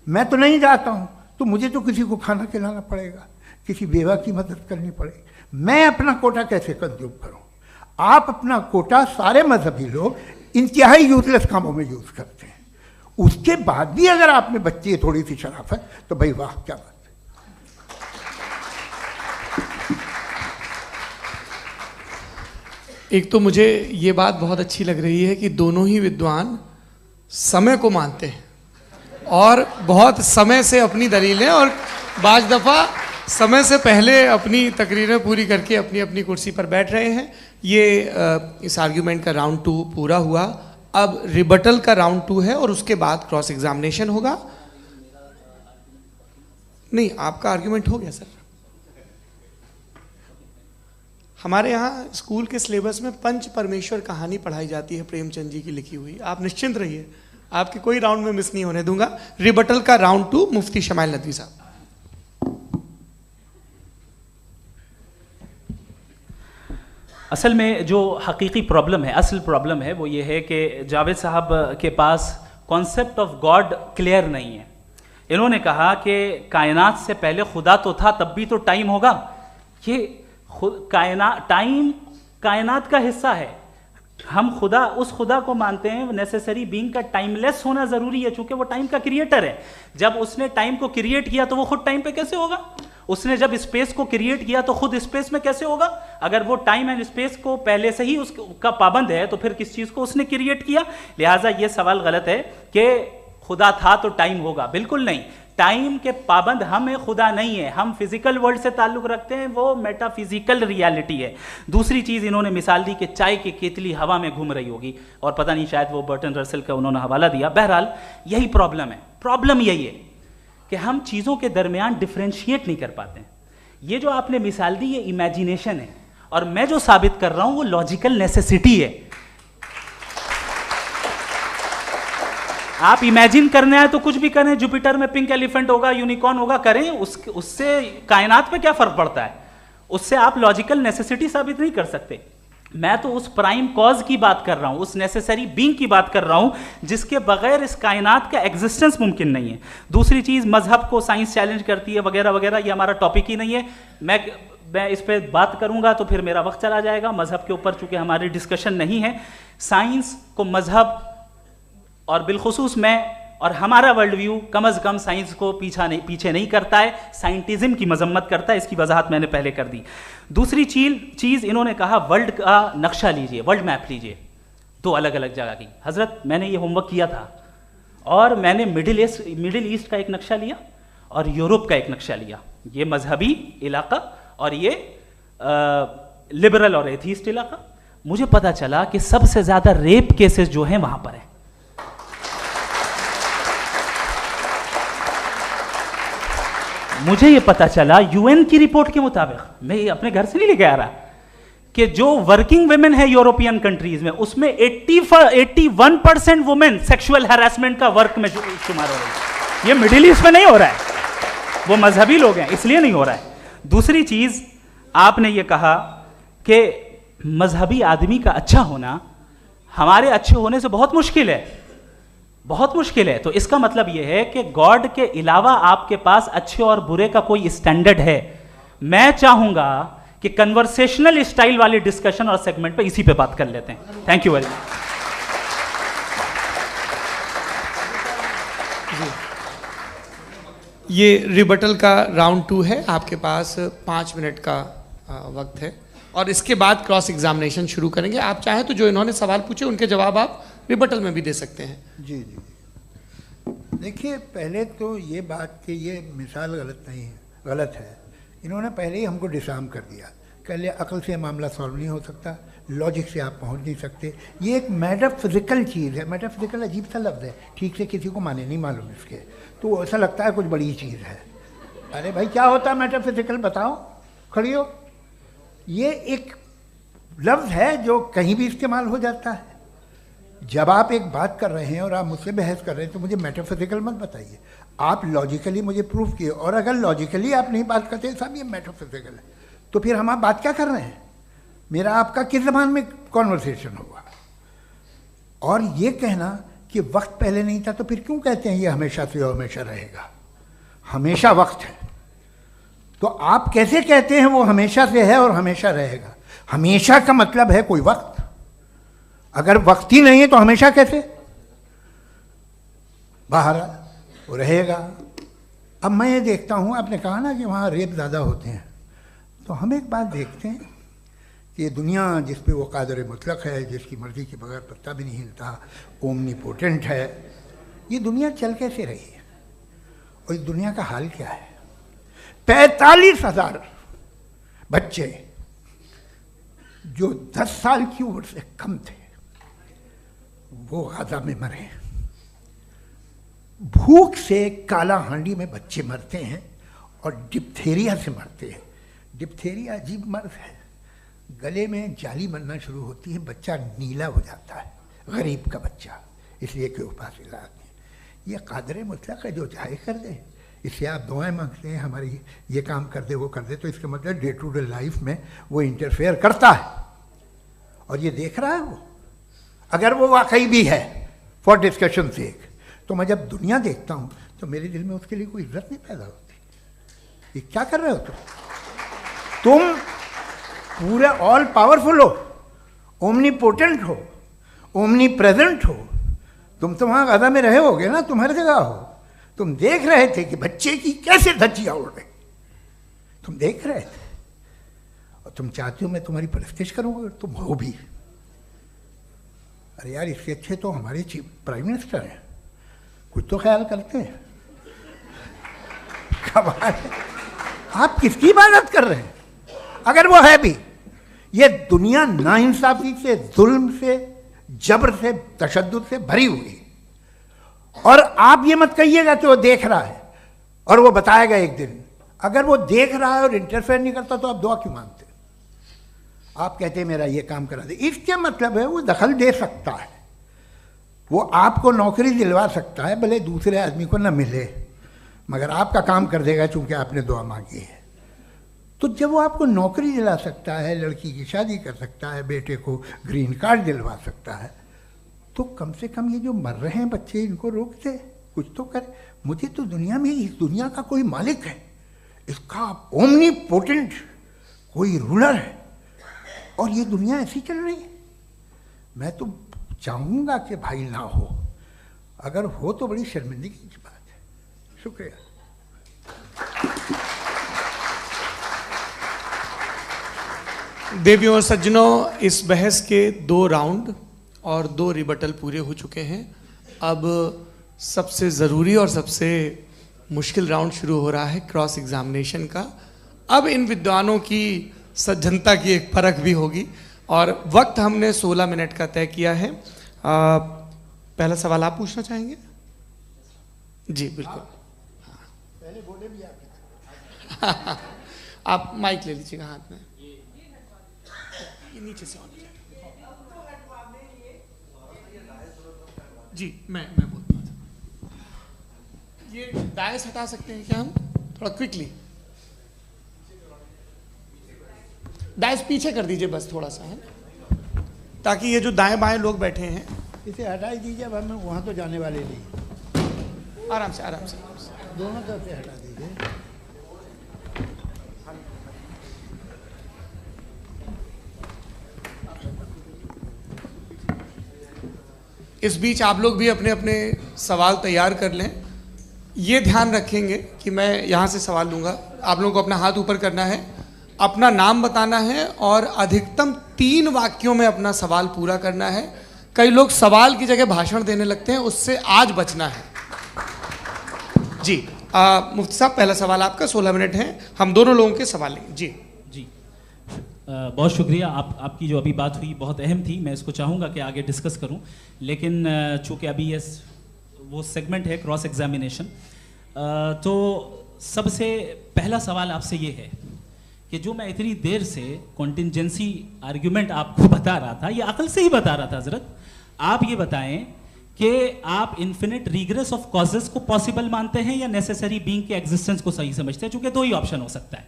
Speaker 3: मैं तो नहीं जाता हूँ तो मुझे तो किसी को खाना खिलाना पड़ेगा, किसी बेवा की मदद करनी पड़ेगी, मैं अपना कोटा कैसे कंज्यूम करूँ? आप अपना कोटा सारे मजहबी लोग इंतहाई यूजलेस कामों में यूज़ करते हैं। उसके बाद भी अगर आप में बच्ची है थोड़ी सी शराफत तो भाई वाह क्या बात है।
Speaker 1: एक तो मुझे ये बात बहुत अच्छी लग रही है कि दोनों ही विद्वान समय को मानते हैं और बहुत समय से अपनी दलीलें और बाज़ दफ़ा समय से पहले अपनी तकरीरें पूरी करके अपनी अपनी कुर्सी पर बैठ रहे हैं। ये इस आर्ग्यूमेंट का राउंड 2 पूरा हुआ। अब रिबटल का राउंड 2 है और उसके बाद क्रॉस एग्जामिनेशन होगा। नहीं, आपका आर्ग्यूमेंट हो गया सर। हमारे यहाँ स्कूल के सिलेबस में पंच परमेश्वर कहानी पढ़ाई जाती है प्रेमचंद जी की लिखी हुई। आप निश्चिंत रहिए, आपके कोई राउंड में मिस नहीं होने दूंगा। रिबटल का राउंड 2 मुफ्ती शमाइल नदवी साहब।
Speaker 2: असल में जो हकीकी प्रॉब्लम है, असल प्रॉब्लम है वो ये है कि जावेद साहब के पास कॉन्सेप्ट ऑफ गॉड क्लियर नहीं है। इन्होंने कहा कि कायनात से पहले खुदा तो था, तब भी तो टाइम होगा। ये टाइम कायनात का हिस्सा है। हम खुदा, उस खुदा को मानते हैं नेसेसरी बीइंग का टाइमलेस होना जरूरी है, चूंकि वो टाइम का क्रिएटर है। जब उसने टाइम को क्रिएट किया तो वो खुद टाइम पे कैसे होगा? उसने जब स्पेस को क्रिएट किया तो खुद स्पेस में कैसे होगा? अगर वो टाइम एंड स्पेस को पहले से ही उसका पाबंद है तो फिर किस चीज को उसने क्रिएट किया? लिहाजा ये सवाल गलत है कि खुदा था तो टाइम होगा, बिल्कुल नहीं। टाइम के पाबंद हम हैं, खुदा नहीं है। हम फिजिकल वर्ल्ड से ताल्लुक रखते हैं, वो मेटाफिजिकल रियलिटी है। दूसरी चीज इन्होंने मिसाल दी कि चाय की केतली हवा में घूम रही होगी, और पता नहीं शायद वो बर्टन रसेल का उन्होंने हवाला दिया। बहरहाल यही प्रॉब्लम है। प्रॉब्लम यही है कि हम चीजों के दरमियान डिफरेंशिएट नहीं कर पाते हैं। ये जो आपने मिसाल दी ये इमेजिनेशन है, और मैं जो साबित कर रहा हूं वो लॉजिकल नेसेसिटी है। आप इमेजिन करने आए तो कुछ भी करें, जुपिटर में पिंक एलिफेंट होगा, यूनिकॉर्न होगा, करें, उससे कायनात पे क्या फर्क पड़ता है? उससे आप लॉजिकल नेसेसिटी साबित नहीं कर सकते। मैं तो उस प्राइम कॉज की बात कर रहा हूं, उस नेसेसरी बीइंग की बात कर रहा हूं जिसके बगैर इस कायनात का एग्जिस्टेंस मुमकिन नहीं है। दूसरी चीज, मजहब को साइंस चैलेंज करती है वगैरह वगैरह, ये हमारा टॉपिक ही नहीं है। मैं इस पर बात करूंगा तो फिर मेरा वक्त चला जाएगा। मजहब के ऊपर चूंकि हमारी डिस्कशन नहीं है, साइंस को मजहब और बिलखुसूस मैं और हमारा वर्ल्ड व्यू कम अज कम साइंस को पीछे नहीं करता है, साइंटिज्म की मजम्मत करता है। इसकी वजाहत मैंने पहले कर दी। दूसरी चीज इन्होंने कहा वर्ल्ड का नक्शा लीजिए, वर्ल्ड मैप लीजिए, दो अलग अलग जगह की। हजरत, मैंने ये होमवर्क किया था और मैंने मिडिल ईस्ट का एक नक्शा लिया और यूरोप का एक नक्शा लिया, ये मजहबी इलाका और ये लिबरल और एथीस्ट इलाका। मुझे पता चला कि सबसे ज्यादा रेप केसेस जो हैं वहां पर है। मुझे ये पता चला यूएन की रिपोर्ट के मुताबिक, मैं ये अपने घर से नहीं लेके आ रहा, कि जो वर्किंग वुमेन है यूरोपियन कंट्रीज में उसमें 81% वुमेन सेक्सुअल हैरेसमेंट का वर्क में शुमार हो रही है। ये मिडिल ईस्ट में नहीं हो रहा है, वो मजहबी लोग हैं इसलिए नहीं हो रहा है। दूसरी चीज, आपने ये कहा कि मजहबी आदमी का अच्छा होना हमारे अच्छे होने से बहुत मुश्किल है, बहुत मुश्किल है। तो इसका मतलब यह है कि गॉड के अलावा आपके पास अच्छे और बुरे का कोई स्टैंडर्ड है। मैं चाहूंगा कि कन्वर्सेशनल स्टाइल वाली डिस्कशन और सेगमेंट पे इसी पे बात कर लेते हैं। Thank you very much.
Speaker 1: ये रिबटल का राउंड 2 है, आपके पास 5 मिनट का वक्त है और इसके बाद क्रॉस एग्जामिनेशन शुरू करेंगे। आप चाहें तो जो इन्होंने सवाल पूछे उनके जवाब आप रिबटल में भी दे सकते हैं।
Speaker 3: जी जी, देखिए पहले तो ये बात कि ये मिसाल गलत नहीं है, गलत है। इन्होंने पहले ही हमको डिसार्म कर दिया, कह लिया अकल से मामला सॉल्व नहीं हो सकता, लॉजिक से आप पहुंच नहीं सकते। ये एक मेटाफिजिकल चीज़ है। मेटाफिजिकल अजीब सा लफ्ज़ है, ठीक से किसी को माने नहीं मालूम इसके, तो ऐसा लगता है कुछ बड़ी चीज़ है। अरे भाई क्या होता है मेटाफिजिकल, बताओ, खड़ी हो। ये एक लफ्ज़ है जो कहीं भी इस्तेमाल हो जाता है। जब आप एक बात कर रहे हैं और आप मुझसे बहस कर रहे हैं तो मुझे मेटाफिजिकल मत बताइए, आप लॉजिकली मुझे प्रूव किए। और अगर लॉजिकली आप नहीं बात करते साहब ये मेटाफिजिकल है, तो फिर हम आप बात क्या कर रहे हैं? मेरा आपका किस ज़बान में कॉन्वर्सेशन हुआ? और ये कहना कि वक्त पहले नहीं था, तो फिर क्यों कहते हैं ये हमेशा से और हमेशा रहेगा? हमेशा वक्त है, तो आप कैसे कहते हैं वो हमेशा से है और हमेशा रहेगा? हमेशा का मतलब है कोई वक्त, अगर वक्त ही नहीं है तो हमेशा कैसे? बाहर वो रहेगा। अब मैं ये देखता हूँ, आपने कहा ना कि वहाँ रेप ज़्यादा होते हैं, तो हम एक बात देखते हैं कि दुनिया जिस पे वो कादर मुतलक है, जिसकी मर्ज़ी के बगैर पत्ता भी नहीं हिलता, ओमनीपोटेंट है, ये दुनिया चल कैसे रही है? और इस दुनिया का हाल क्या है? 45,000 बच्चे जो 10 साल की उम्र से कम थे वो गाजा में मरे। भूख से काला हांडी में बच्चे मरते हैं और डिप्थेरिया से मरते हैं। डिप्थेरिया अजीब मर्ज है, गले में जाली बनना शुरू होती है, बच्चा नीला हो जाता है, गरीब का बच्चा, इसलिए कि उपास इलाज नहीं। ये कादर मुतलक है, जो चाहे कर दे। इससे आप दुआएं मांगते हैं हमारी ये काम कर दे वो कर दे, तो इसका मतलब डे टू डे लाइफ में वो इंटरफेयर करता है और ये देख रहा है वो। अगर वो वाकई भी है फॉर डिस्कशन सेक, तो मैं जब दुनिया देखता हूँ तो मेरे दिल में उसके लिए कोई इज्जत नहीं पैदा होती। ये क्या कर रहे हो तुम पूरे ऑल पावरफुल हो, ओमनीपोटेंट हो, ओमनी प्रेजेंट हो। तुम तो वहाँ गाजा में रहे होगे ना, तुम हर जगह हो। तुम देख रहे थे कि बच्चे की कैसे धज्जियाँ उड़ रही, तुम देख रहे थे और तुम चाहती हो मैं तुम्हारी परस्तिश करूँगा, तुम हो भी। अरे यार, इससे अच्छे तो हमारे चीफ प्राइम मिनिस्टर हैं, कुछ तो ख्याल करते हैं। कमाल है, आप किसकी इबादत कर रहे हैं? अगर वो है भी, ये दुनिया नाइंसाफी से, जुल्म से, जबर से, तशद्दुद से भरी हुई। और आप ये मत कहिएगा कि वो देख रहा है और वो बताएगा एक दिन। अगर वो देख रहा है और इंटरफेयर नहीं करता तो आप दुआ क्यों मांगते? आप कहते हैं मेरा ये काम करा दे, इसके मतलब है वो दखल दे सकता है, वो आपको नौकरी दिलवा सकता है, भले दूसरे आदमी को न मिले, मगर आपका काम कर देगा चूंकि आपने दुआ मांगी है। तो जब वो आपको नौकरी दिला सकता है, लड़की की शादी कर सकता है, बेटे को ग्रीन कार्ड दिलवा सकता है, तो कम से कम ये जो मर रहे हैं बच्चे, इनको रोक दे, कुछ तो करे। मुझे तो दुनिया में, इस दुनिया का कोई मालिक है, इसका ओमनीपोटेंट कोई रूलर है, और ये दुनिया ऐसी चल रही है। मैं तो चाहूँगा कि भाई ना हो, अगर हो तो बड़ी शर्मिंदगी की बात है। शुक्रिया।
Speaker 1: देवियों और सज्जनों, इस बहस के 2 राउंड और 2 रिबटल पूरे हो चुके हैं। अब सबसे ज़रूरी और सबसे मुश्किल राउंड शुरू हो रहा है, क्रॉस एग्जामिनेशन का। अब इन विद्वानों की सज्जनता की एक परख भी होगी, और वक्त हमने 16 मिनट का तय किया है। पहला सवाल आप पूछना चाहेंगे? जी बिल्कुल।
Speaker 3: पहले बोले भी आप
Speaker 1: आप माइक ले लीजिएगा हाथ में, ये नीचे से ऑन कीजिए। जी मैं बोलता था, ये डायस हटा सकते हैं क्या हम थोड़ा क्विकली? डायस पीछे कर दीजिए बस थोड़ा सा, है, ताकि ये जो दाएं बाएं लोग बैठे हैं,
Speaker 3: इसे हटा ही दीजिए। अब हम वहाँ तो जाने वाले नहीं,
Speaker 1: आराम से आराम से आराम से।
Speaker 3: दोनों तरफ से हटा दीजिए।
Speaker 1: इस बीच आप लोग भी अपने अपने सवाल तैयार कर लें। ये ध्यान रखेंगे कि मैं यहाँ से सवाल लूँगा, आप लोगों को अपना हाथ ऊपर करना है, अपना नाम बताना है और अधिकतम 3 वाक्यों में अपना सवाल पूरा करना है। कई लोग सवाल की जगह भाषण देने लगते हैं, उससे आज बचना है। जी मुफ्ती साहब, पहला सवाल आपका, 16 मिनट हैं, हम दोनों लोगों के सवाल लेंगे। जी
Speaker 2: जी बहुत शुक्रिया। आपकी जो अभी बात हुई बहुत अहम थी, मैं इसको चाहूँगा कि आगे डिस्कस करूँ, लेकिन चूँकि अभी ये वो सेगमेंट है क्रॉस एग्जामिनेशन, तो सबसे पहला सवाल आपसे ये है कि जो मैं इतनी देर से कॉन्टिंजेंसी आर्ग्यूमेंट आपको बता रहा था, ये अकल से ही बता रहा था हजरत, आप ये बताएं कि आप इन्फिनिट रिग्रेस ऑफ कॉजेस को पॉसिबल मानते हैं या नेसेसरी बीइंग के एग्जिस्टेंस को सही समझते हैं? चूंकि 2 ही ऑप्शन हो सकता है,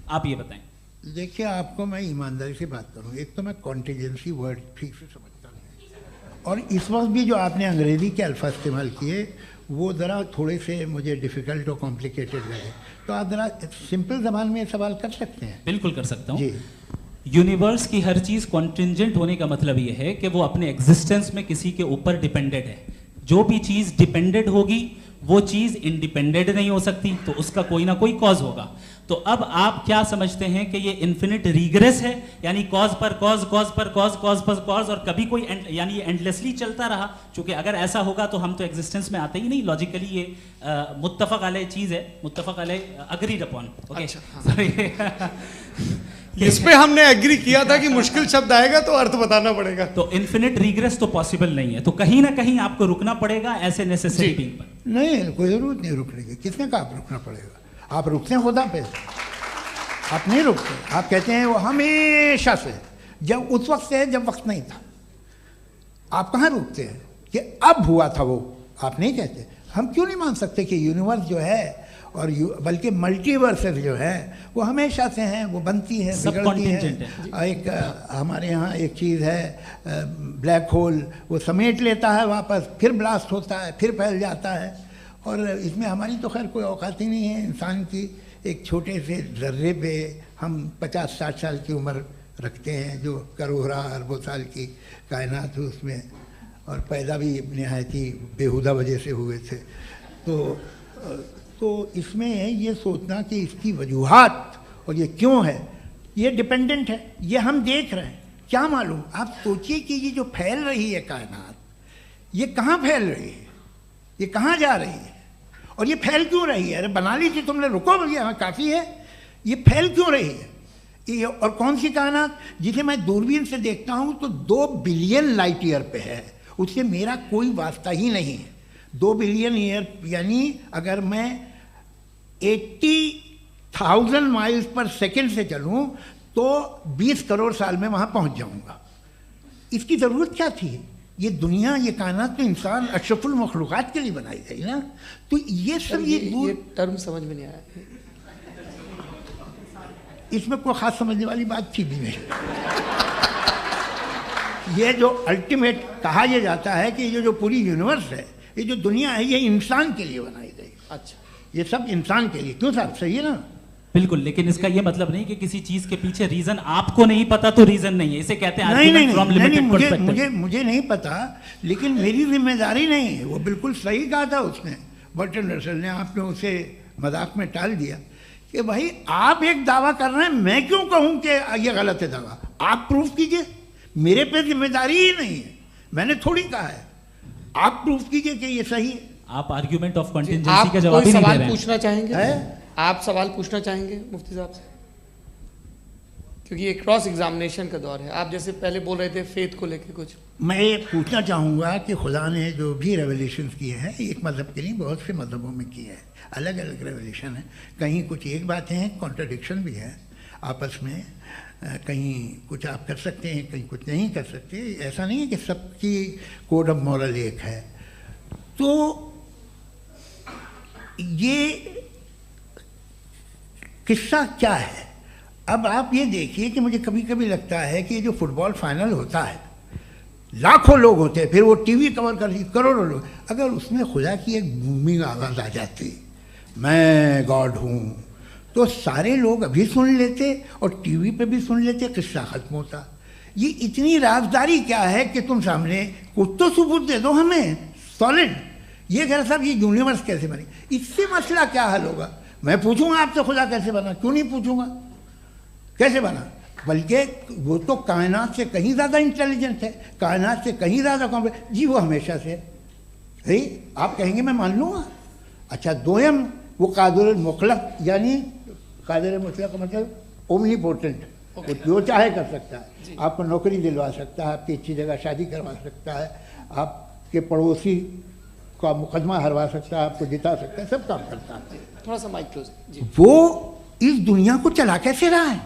Speaker 2: आप ये बताएं।
Speaker 3: देखिए, आपको मैं ईमानदारी से बात करूँ, एक तो मैं कॉन्टिजेंसी वर्ड ठीक से समझता नहीं, और इस वक्त भी जो आपने अंग्रेजी के अल्फाज इस्तेमाल किए वो ज़रा थोड़े से मुझे डिफ़िकल्ट और कॉम्प्लिकेटेड लगे, तो आप ज़रा सिंपल ज़बान में सवाल कर सकते हैं?
Speaker 2: बिल्कुल कर सकता हूँ
Speaker 3: जी।
Speaker 2: यूनिवर्स की हर चीज़ कॉन्टिंजेंट होने का मतलब ये है कि वो अपने एग्जिस्टेंस में किसी के ऊपर डिपेंडेड है। जो भी चीज़ डिपेंडेड होगी वो चीज़ इंडिपेंडेंट नहीं हो सकती, तो उसका कोई ना कोई कॉज होगा। तो अब आप क्या समझते हैं कि ये इन्फिनिट रिग्रेस है, यानी कॉज पर कॉज, कॉज पर कॉज, कॉज पर कॉज, और कभी कोई यानी ये एंडलेसली चलता रहा? क्योंकि अगर ऐसा होगा तो हम तो एग्जिस्टेंस में आते ही नहीं। लॉजिकली ये मुत्तफक अलैह चीज़ है, मुत्तफक अलैह, अग्रीड अपॉन। ओके,
Speaker 1: इस पे हमने एग्री किया था कि मुश्किल शब्द आएगा तो अर्थ बताना पड़ेगा।
Speaker 2: तो इन्फिनिट रिग्रेस तो पॉसिबल नहीं है, तो कहीं ना कहीं आपको रुकना पड़ेगा ऐसे नेसेसरी बीइंग पर।
Speaker 3: नहीं, कोई ज़रूरत नहीं रुकने की। किसने कहा आप रुकना पड़ेगा? आप रुकते हैं खुदा पे, आप नहीं रुकते। आप कहते हैं वो हमेशा से, जब उस वक्त से जब वक्त नहीं था। आप कहाँ रुकते हैं कि अब हुआ था वो? आप नहीं कहते। हम क्यों नहीं मान सकते कि यूनिवर्स जो है और बल्कि मल्टीवर्सेस जो है वो हमेशा से हैं, वो बनती है, बिगड़ती है। एक हमारे यहाँ एक चीज़ है ब्लैक होल, वो समेट लेता है वापस, फिर ब्लास्ट होता है, फिर फैल जाता है, और इसमें हमारी तो खैर कोई औकात ही नहीं है। इंसान की एक छोटे से ज़र्रे पे हम 50-60 साल की उम्र रखते हैं, जो करोड़ों अरबों साल की कायनात है उसमें, और पैदा भी नहायत ही बेहुदा वजह से हुए थे। तो इसमें ये सोचना कि इसकी वजूहात और ये क्यों है, ये डिपेंडेंट है, ये हम देख रहे हैं। क्या मालूम, आप सोचिए कि ये जो फैल रही है कायनात, ये कहाँ फैल रही है, ये कहाँ जा रही है, और ये फैल क्यों रही है? अरे बना लीजिए तुमने, रुको भैया, हाँ काफ़ी है। ये फैल क्यों रही है? ये और कौन सी कायनात जिसे मैं दूरबीन से देखता हूँ तो 2 बिलियन लाइट ईयर पे है, उससे मेरा कोई वास्ता ही नहीं है। 2 बिलियन ईयर यानी अगर मैं 80,000 माइल्स पर सेकेंड से चलूँ तो 20 करोड़ साल में वहाँ पहुँच जाऊँगा। इसकी ज़रूरत क्या थी? ये दुनिया, ये कायनात तो इंसान अशरफुल मखलूक़ात के लिए बनाई गई ना। तो ये सब ये
Speaker 1: टर्म समझ में नहीं आया,
Speaker 3: इसमें कोई ख़ास समझने वाली बात थी भी नहीं। ये जो अल्टीमेट कहा यह जाता है कि ये जो पूरी यूनिवर्स है, ये जो दुनिया है, ये इंसान के लिए बनाई गई।
Speaker 1: अच्छा,
Speaker 3: ये सब इंसान के लिए। क्यों साहब, सही है ना?
Speaker 2: बिल्कुल, लेकिन इसका ये मतलब नहीं कि किसी चीज के पीछे रीजन आपको नहीं पता तो रीजन नहीं है, इसे कहते हैं
Speaker 3: नहीं, मुझे नहीं पता, लेकिन मेरी जिम्मेदारी नहीं है। वो बिल्कुल सही कहा था उसने, बर्टन रसल ने, आपने उसे मजाक में टाल दिया कि भाई आप एक दावा कर रहे हैं, मैं क्यों कहूं कि ये गलत है दावा? आप प्रूफ कीजिए, मेरे पे जिम्मेदारी ही नहीं है, मैंने थोड़ी कहा है। आप प्रूफ कीजिए कि ये सही है।
Speaker 2: आप आर्ग्यूमेंट ऑफ कंटिजेंसी का जवाब ही नहीं दे रहे हैं।
Speaker 1: पूछना चाहेंगे? आप सवाल पूछना चाहेंगे मुफ्ती साहब से? क्योंकि ये क्रॉस एग्जामिनेशन का दौर है। आप जैसे पहले बोल रहे थे फेथ को लेके कुछ,
Speaker 3: मैं ये पूछना चाहूँगा कि खुदा ने जो भी रेवलेशन किए हैं, एक मज़हब के नहीं बहुत से मज़हबों में किए हैं, अलग अलग रेवलेशन है। कहीं कुछ एक बातें हैं, कॉन्ट्रडिक्शन भी है आपस में, कहीं कुछ आप कर सकते हैं, कहीं कुछ नहीं कर सकते। ऐसा नहीं है कि सबकी कोड ऑफ मॉरल एक है। तो ये किस्सा क्या है? अब आप ये देखिए कि मुझे कभी कभी लगता है कि ये जो फुटबॉल फाइनल होता है, लाखों लोग होते हैं, फिर वो टीवी कवर करती, करोड़ों लोग, अगर उसमें खुदा की एक बूमिंग आवाज़ आ जाती, मैं गॉड हूँ, तो सारे लोग अभी सुन लेते और टीवी पे भी सुन लेते, किस्सा ख़त्म होता। ये इतनी राजदारी क्या है कि तुम सामने कुछ तो सबूत दे दो हमें सॉलिड। ये कह साहब ये यूनिवर्स कैसे बनी, इससे मसला क्या हल होगा? मैं पूछूंगा आपसे खुदा कैसे बना? क्यों नहीं पूछूंगा कैसे बना? बल्कि वो तो कायनात से कहीं ज़्यादा इंटेलिजेंट है, कायनात से कहीं ज़्यादा कॉम्प्लेक्स। जी वो हमेशा से है, आप कहेंगे मैं मान लूँगा। अच्छा, दोयम वो कादिर मुतलक, यानी कादिर मुतलक का मतलब ओमनीपोटेंट, वो जो चाहे कर सकता है। आपको नौकरी दिलवा सकता है, आपकी अच्छी जगह शादी करवा सकता है, आपके पड़ोसी का मुकदमा हरवा सकता है, आपको जिता सकता है, सब काम करता है।
Speaker 1: थोड़ा सा माइक क्लोज जी।
Speaker 3: वो इस दुनिया को चला कैसे रहा है?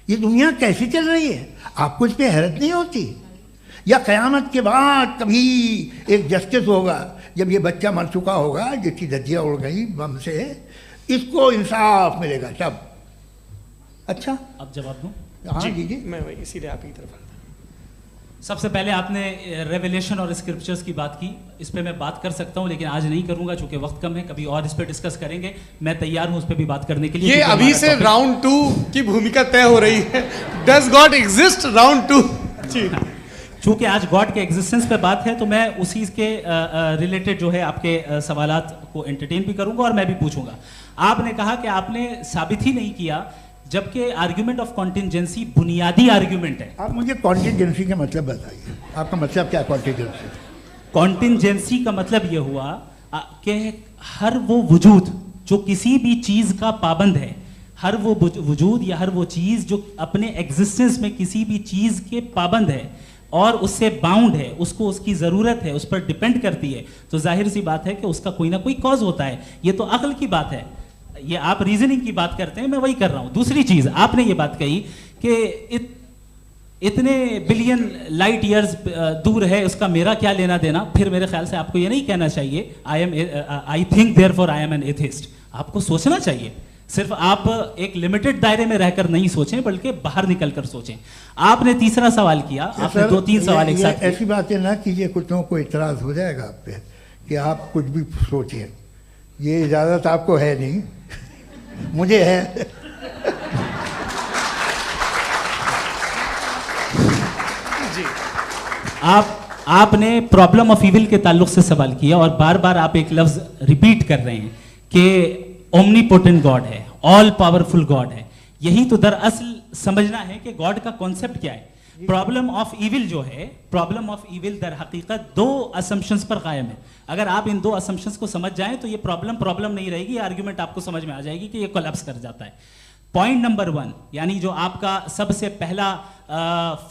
Speaker 3: ये दुनिया कैसे चल रही है? आपको इस पर हैरत नहीं होती? या क़यामत के बाद कभी एक जस्टिस होगा, जब ये बच्चा मर चुका होगा, जिसकी धज्जियाँ उड़ गई बम से, इसको इंसाफ मिलेगा तब? अच्छा,
Speaker 2: अब जवाब दूं?
Speaker 3: हाँ जी जी,
Speaker 1: मैं इसीलिए आप ही की तरफ।
Speaker 2: सबसे पहले आपने रेवलेशन और स्क्रिप्चर्स की बात की, इस पे मैं बात कर सकता हूं, लेकिन आज नहीं करूंगा चूंकि वक्त कम है, कभी और इस पे डिस्कस करेंगे। मैं तैयार हूं उस पे भी बात करने के लिए।
Speaker 1: ये अभी से राउंड 2 की भूमिका तय हो रही है। Does God exist round 2? जी,
Speaker 2: चूंकि आज गॉड के एग्जिस्टेंस पे बात है तो मैं उसी के रिलेटेड जो है आपके सवालात को एंटरटेन भी करूंगा और मैं भी पूछूंगा। आपने कहा कि आपने साबित ही नहीं किया, जबकि आर्ग्यूमेंट ऑफ कॉन्टिजेंसी बुनियादी आर्ग्यूमेंट है।
Speaker 3: आप मुझे कॉन्टिजेंसी का मतलब बताइए, आपका मतलब क्या? कॉन्टिजेंसी
Speaker 2: कॉन्टिजेंसी का मतलब यह हुआ कि हर वो वजूद जो किसी भी चीज का पाबंद है, हर वो वजूद या हर वो चीज जो अपने एग्जिस्टेंस में किसी भी चीज के पाबंद है और उससे बाउंड है, उसको उसकी ज़रूरत है, उस पर डिपेंड करती है, तो जाहिर सी बात है कि उसका कोई ना कोई कॉज होता है। ये तो अक्ल की बात है, ये आप रीजनिंग की बात करते हैं, मैं वही कर रहा हूं। दूसरी चीज आपने ये बात कही कि इतने बिलियन लाइट ईयर्स दूर है, उसका मेरा क्या लेना देना। फिर मेरे ख्याल से आपको ये नहीं कहना चाहिए I think therefore I am an atheist. आपको सोचना चाहिए, सिर्फ आप एक लिमिटेड दायरे में रहकर नहीं सोचें, बल्कि बाहर निकलकर सोचें। आपने तीसरा सवाल किया, आपने 2-3 सवाल एक साथ।
Speaker 3: ऐसी बातें ना कीजिए, कुछ को इतराज हो जाएगा आप पे कि आप कुछ भी सोचिए। ये इजाज़त आपको है नहीं, मुझे है।
Speaker 1: जी,
Speaker 2: आपने प्रॉब्लम ऑफ इविल के ताल्लुक से सवाल किया और बार बार आप एक लफ्ज रिपीट कर रहे हैं कि ओमनीपोटेंट गॉड है, ऑल पावरफुल गॉड है।
Speaker 4: यही तो दरअसल समझना है कि गॉड का कॉन्सेप्ट क्या है। प्रॉब्लम ऑफ इविल जो है, प्रॉब्लम ऑफ इविल दर हकीकत दो असम्पशंस पर कायम है। अगर आप इन दो असम्पशंस को समझ जाएं तो ये प्रॉब्लम नहीं रहेगी, आर्ग्यूमेंट आपको समझ में आ जाएगी कि ये कोलैप्स कर जाता है। पॉइंट नंबर 1, यानी जो आपका सबसे पहला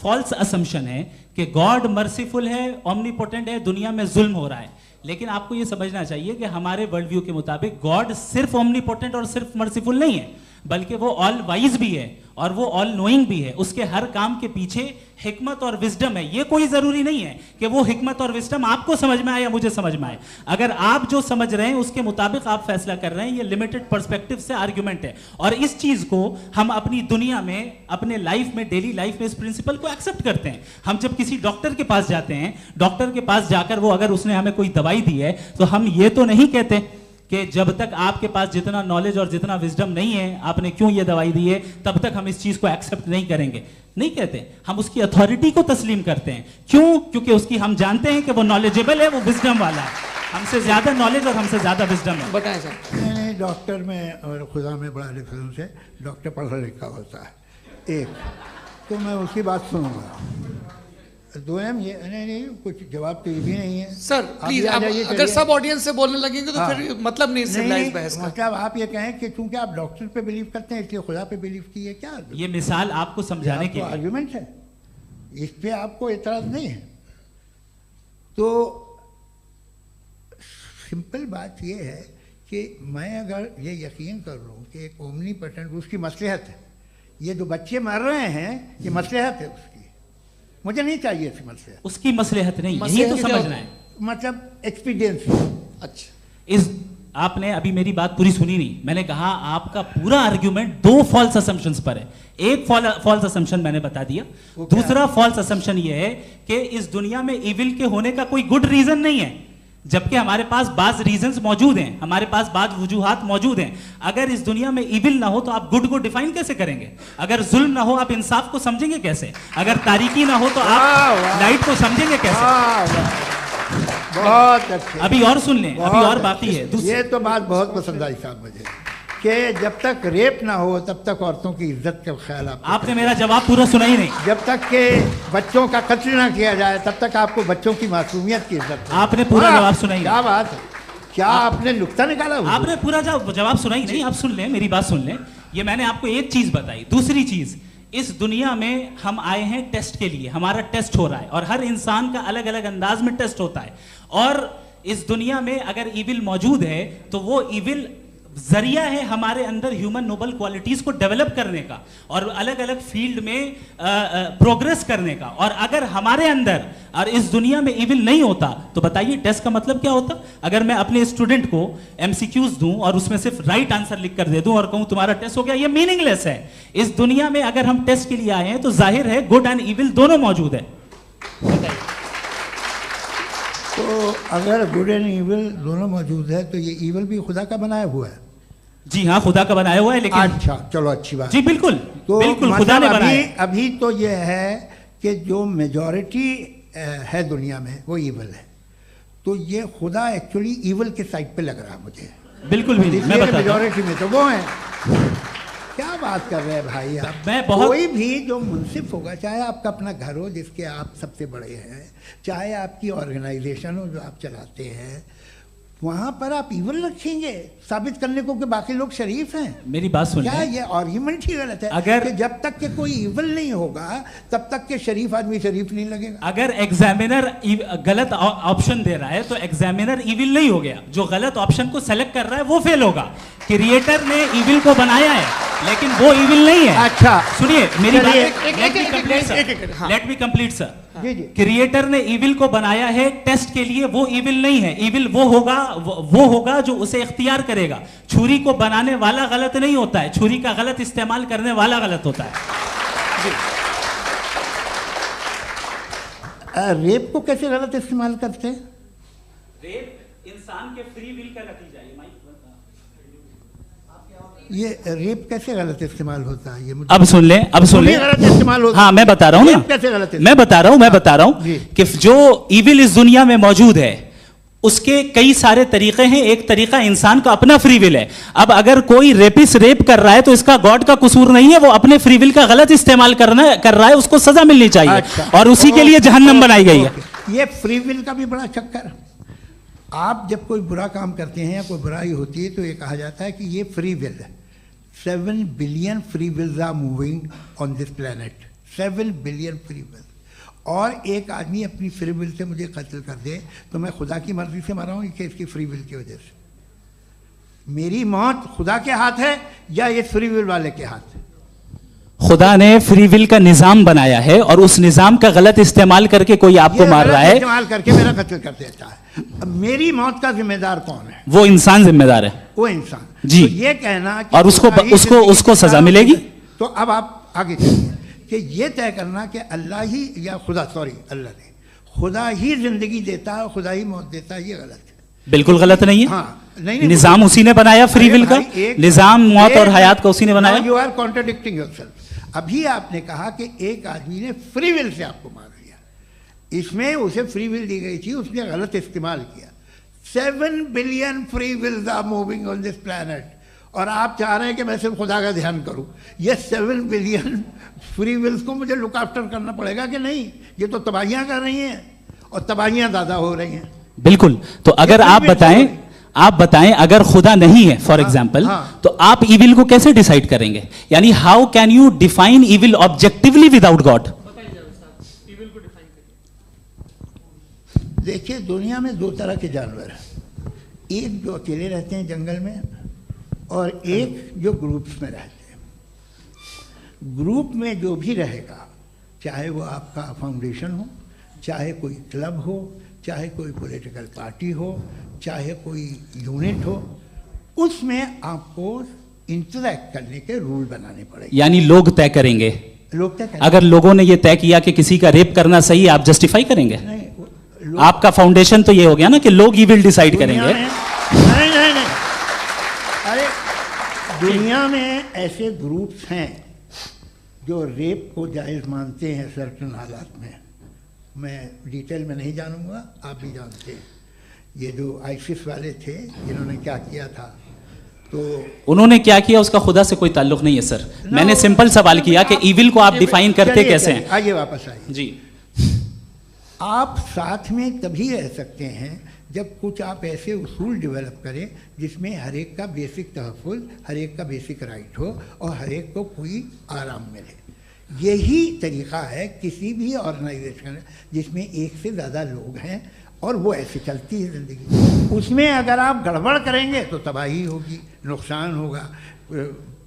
Speaker 4: फॉल्स असम्पशन है कि गॉड मर्सीफुल है, ओमनीपोटेंट है, दुनिया में जुल्म हो रहा है। लेकिन आपको ये समझना चाहिए कि हमारे वर्ल्ड व्यू के मुताबिक गॉड सिर्फ ओमनीपोटेंट और सिर्फ मर्सीफुल नहीं है, बल्कि वो ऑल वाइज भी है और वो ऑल नोइंग भी है। उसके हर काम के पीछे हिकमत और विजडम है। ये कोई जरूरी नहीं है कि वो हिकमत और विजडम आपको समझ में आए या मुझे समझ में आए। अगर आप जो समझ रहे हैं उसके मुताबिक आप फैसला कर रहे हैं, ये लिमिटेड पर्सपेक्टिव से आर्ग्यूमेंट है। और इस चीज को हम अपनी दुनिया में, अपने लाइफ में, डेली लाइफ में इस प्रिंसिपल को एक्सेप्ट करते हैं। हम जब किसी डॉक्टर के पास जाते हैं, डॉक्टर के पास जाकर वो अगर उसने हमें कोई दवाई दी है तो हम ये तो नहीं कहते कि जब तक आपके पास जितना नॉलेज और जितना विजडम नहीं है, आपने क्यों ये दवाई दी है, तब तक हम इस चीज को एक्सेप्ट नहीं करेंगे। नहीं कहते, हम उसकी अथॉरिटी को तस्लीम करते हैं। क्यों? क्योंकि उसकी हम जानते हैं कि वो नॉलेजेबल है, वो विजडम वाला है, हमसे ज्यादा नॉलेज और हमसे ज्यादा विजडम है।
Speaker 1: बताएं सर।
Speaker 3: नहीं, डॉक्टर में और खुदा में बड़ा डिफरेंस है। डॉक्टर पढ़ा लिखा होता है एक, तो मैं उसकी बात सुनूंगा। दो ये नहीं, कुछ जवाब तो ये भी नहीं है
Speaker 1: सर। प्लीज, अगर सब ऑडियंस से बोलने लगेंगे तो फिर मतलब नहीं सिविलाइज्ड बहस का।
Speaker 3: मतलब आप ये कहें कि चूंकि आप डॉक्टर पे बिलीव करते हैं इसलिए खुदा पे बिलीव किए, क्या
Speaker 4: ये मिसाल आपको समझाने के लिए
Speaker 3: आर्गुमेंट है, इस पे आपको एतराज नहीं है। तो सिंपल बात ये है कि मैं अगर ये यकीन कर लूँ कि एक ओमनीपोटेंट, उसकी मसलहत है, ये जो बच्चे मर रहे हैं ये मसलहत है उसकी, मुझे नहीं चाहिए इसकी मसलहत।
Speaker 4: उसकी मसलहत नहीं, यही तो समझना है,
Speaker 3: मतलब एक्सपीरियंस।
Speaker 1: अच्छा,
Speaker 4: इस आपने अभी मेरी बात पूरी सुनी नहीं। मैंने कहा आपका पूरा आर्ग्यूमेंट दो फॉल्स असम्पशंस पर है। एक फॉल्स असम्पशन मैंने बता दिया, दूसरा फॉल्स असम्पशन ये है कि इस दुनिया में इविल के होने का कोई गुड रीजन नहीं है, जबकि हमारे पास बाज रीजंस मौजूद हैं, हमारे पास बाज वजूहात मौजूद हैं। अगर इस दुनिया में इविल ना हो तो आप गुड को डिफाइन कैसे करेंगे? अगर जुल्म ना हो आप इंसाफ को समझेंगे कैसे? अगर तारीकी ना हो तो आप लाइट को समझेंगे कैसे?
Speaker 3: बहुत अच्छे।
Speaker 4: अभी और सुन लें, अभी और बाकी है।
Speaker 3: ये तो बात बहुत पसंद आई साहब मुझे, कि जब तक रेप ना हो तब तक औरतों की इज्जत का ख्याल
Speaker 4: आपने मेरा जवाब पूरा सुना ही नहीं।
Speaker 3: जब तक के बच्चों का कत्ल ना किया जाए तब तक आपको बच्चों की मासूमियत की इज्जत।
Speaker 4: आपने पूरा जवाब सुना ही नहीं।
Speaker 3: क्या बात है, क्या आपने नुक्ता निकाला?
Speaker 4: आपने पूरा जवाब सुना ही नहीं। आप सुन लें, मेरी बात सुन लें। ये मैंने आपको एक चीज बताई। दूसरी चीज, इस दुनिया में हम आए हैं टेस्ट के लिए, हमारा टेस्ट हो रहा है और हर इंसान का अलग अलग अंदाज में टेस्ट होता है। और इस दुनिया में अगर इविल मौजूद है तो वो इविल जरिया है हमारे अंदर ह्यूमन नोबल क्वालिटीज को डेवलप करने का और अलग अलग फील्ड में प्रोग्रेस करने का। और अगर हमारे अंदर और इस दुनिया में इविल नहीं होता तो बताइए टेस्ट का मतलब क्या होता? अगर मैं अपने स्टूडेंट को एमसीक्यूज दूं और उसमें सिर्फ राइट आंसर लिख कर दे दूं और कहूं तुम्हारा टेस्ट हो गया, ये मीनिंगलेस है। इस दुनिया में अगर हम टेस्ट के लिए आए हैं तो जाहिर है गुड एंड इविल दोनों मौजूद है।
Speaker 3: तो अगर गुड एंड इविल दोनों मौजूद है तो ये इविल भी खुदा का बनाया हुआ है।
Speaker 4: जी हाँ, खुदा का बनाया हुआ है। लेकिन
Speaker 3: अच्छा, चलो अच्छी बात।
Speaker 4: जी बिल्कुल,
Speaker 3: तो
Speaker 4: बिल्कुल खुदा ने बनाया।
Speaker 3: अभी तो ये है कि जो मेजॉरिटी है दुनिया में वो इविल है, तो ये खुदा एक्चुअली इविल के साइड पे लग रहा है मुझे।
Speaker 4: बिल्कुल भी नहीं, मैं बताता हूं।
Speaker 3: मेजॉरिटी में तो वो है। क्या बात कर रहे हैं भाई आप? कोई भी जो मुंसिफ होगा, चाहे आपका अपना घर हो जिसके आप सबसे बड़े हैं, चाहे आपकी ऑर्गेनाइजेशन हो जो आप चलाते हैं, वहां पर आप इविल रखेंगे साबित करने को कि बाकी लोग शरीफ हैं।
Speaker 4: मेरी बात सुन,
Speaker 3: क्या ये आर्ग्यूमेंट ही गलत है?
Speaker 4: अगर
Speaker 3: कि जब तक के कोई इविल नहीं होगा तब तक के शरीफ आदमी शरीफ नहीं लगेगा।
Speaker 4: अगर एग्जामिनर गलत ऑप्शन दे रहा है तो एग्जामिनर इविल नहीं हो गया, जो गलत ऑप्शन को सेलेक्ट कर रहा है वो फेल होगा। क्रिएटर ने इविल को बनाया है लेकिन वो इविल नहीं है। अच्छा सुनिए मेरी बात, let me complete sir. Creator ने इविल को बनाया है टेस्ट के लिए, वो इविल नहीं है। इविल वो होगा जो उसे इख्तियार करेगा। छुरी को बनाने वाला गलत नहीं होता है, छुरी का गलत इस्तेमाल करने वाला गलत होता है।
Speaker 3: रेप को कैसे गलत इस्तेमाल करते हैं?
Speaker 4: रेप इंसान के फ्री विल का नतीजा है।
Speaker 3: ये रेप कैसे गलत इस्तेमाल होता है? ये मुझे
Speaker 4: अब सुन ले,
Speaker 3: गलत इस्तेमाल होता है।
Speaker 4: हाँ मैं बता रहा हूँ ना,
Speaker 3: कैसे गलत?
Speaker 4: मैं बता रहा हूँ कि जो इविल इस दुनिया में मौजूद है उसके कई सारे तरीके हैं। एक तरीका इंसान का अपना फ्री विल है। अब अगर कोई रेपिस्ट रेप कर रहा है तो इसका गॉड का कसूर नहीं है, वो अपने फ्री विल का गलत इस्तेमाल कर रहा है, उसको सजा मिलनी चाहिए।
Speaker 3: अच्छा,
Speaker 4: और उसी के लिए जहन्नम बनाई गई है।
Speaker 3: ये फ्री विल का भी बड़ा चक्कर। आप जब कोई बुरा काम करते हैं या कोई बुराई होती है तो ये कहा जाता है कि ये फ्री विल है। 7 billion free wills are moving on this planet. 7 billion free will. और एक आदमी अपनी फ्री विल से मुझे कत्ल कर दे तो मैं खुदा की मर्जी से मरा हूँ कि इसकी फ्री विल की वजह से। मेरी मौत खुदा के हाथ है या ये फ्री विल वाले के हाथ है?
Speaker 4: खुदा ने फ्री विल का निजाम बनाया है और उस निजाम का गलत इस्तेमाल करके कोई आपको मार रहा है,
Speaker 3: इस्तेमाल करके मेरा कत्ल कर देता है। अब मेरी मौत का जिम्मेदार कौन है?
Speaker 4: वो इंसान जिम्मेदार है।
Speaker 3: वो इंसान
Speaker 4: जी।
Speaker 3: तो ये कहना कि
Speaker 4: और उसको सजा मिलेगी।
Speaker 3: तो अब आप आगे चलिए कि ये तय करना कि अल्लाह ही या खुदा, सॉरी अल्लाह ने, खुदा ही जिंदगी देता है, खुदा ही मौत देता है, ये गलत है।
Speaker 4: बिल्कुल गलत नहीं है।
Speaker 3: हाँ, नहीं,
Speaker 4: निजाम उसी ने बनाया फ्री विल का। निजाम मौत और हयात का उसी ने बनाया।
Speaker 3: You are contradicting yourself. अभी आपने कहा कि एक आदमी ने फ्री विल से आपको मार दिया, इसमें उसे फ्री विल दी गई थी, उसने गलत इस्तेमाल किया। 7 billion free wills are moving on this planet और आप चाह रहे हैं कि मैं सिर्फ खुदा का ध्यान करूं। ये 7 बिलियन फ्री विल्स को मुझे लुक आफ्टर करना पड़ेगा कि नहीं? ये तो तबाहियां कर रही हैं और तबाहियां ज़्यादा हो रही हैं।
Speaker 4: बिल्कुल। तो अगर आप बताएं अगर खुदा नहीं है फॉर एग्जाम्पल, तो आप इविल को कैसे डिसाइड करेंगे? यानी how can you define evil objectively without God?
Speaker 3: देखिए, दुनिया में 2 तरह के जानवर हैं। एक जो अकेले रहते हैं जंगल में और एक जो ग्रुप्स में रहते हैं। ग्रुप में जो भी रहेगा, चाहे वो आपका फाउंडेशन हो, चाहे कोई क्लब हो, चाहे कोई पॉलिटिकल पार्टी हो, चाहे कोई यूनिट हो, उसमें आपको इंटरैक्ट करने के रूल बनाने पड़ेंगे।
Speaker 4: यानी लोग तय करेंगे।
Speaker 3: लोग तय करेंगे।
Speaker 4: अगर लोगों ने ये तय किया कि किसी का रेप करना सही है, आप जस्टिफाई करेंगे?
Speaker 3: नहीं,
Speaker 4: आपका फाउंडेशन तो ये हो गया ना कि लोग इविल डिसाइड करेंगे।
Speaker 3: नहीं, अरे दुनिया में ऐसे ग्रुप्स हैं जो रेप को जायज़ मानते हैं सर्टेन हालात में। मैं डिटेल में नहीं जानूंगा, आप भी जानते हैं। ये जो आईसिस वाले थे, इन्होंने क्या किया था, तो
Speaker 4: उन्होंने क्या किया उसका खुदा से कोई ताल्लुक नहीं है सर। मैंने सिंपल सवाल किया कि इविल को आप डिफाइन करते कैसे हैं?
Speaker 3: आइए वापस आइए
Speaker 4: जी।
Speaker 3: आप साथ में तभी रह सकते हैं जब कुछ आप ऐसे उसूल डेवलप करें जिसमें हर एक का बेसिक तहफ़्फ़ुज़, हर एक का बेसिक राइट हो और हर एक को कोई आराम मिले। यही तरीक़ा है किसी भी ऑर्गेनाइजेशन जिसमें एक से ज़्यादा लोग हैं और वो ऐसे चलती है ज़िंदगी। उसमें अगर आप गड़बड़ करेंगे तो तबाही होगी, नुकसान होगा,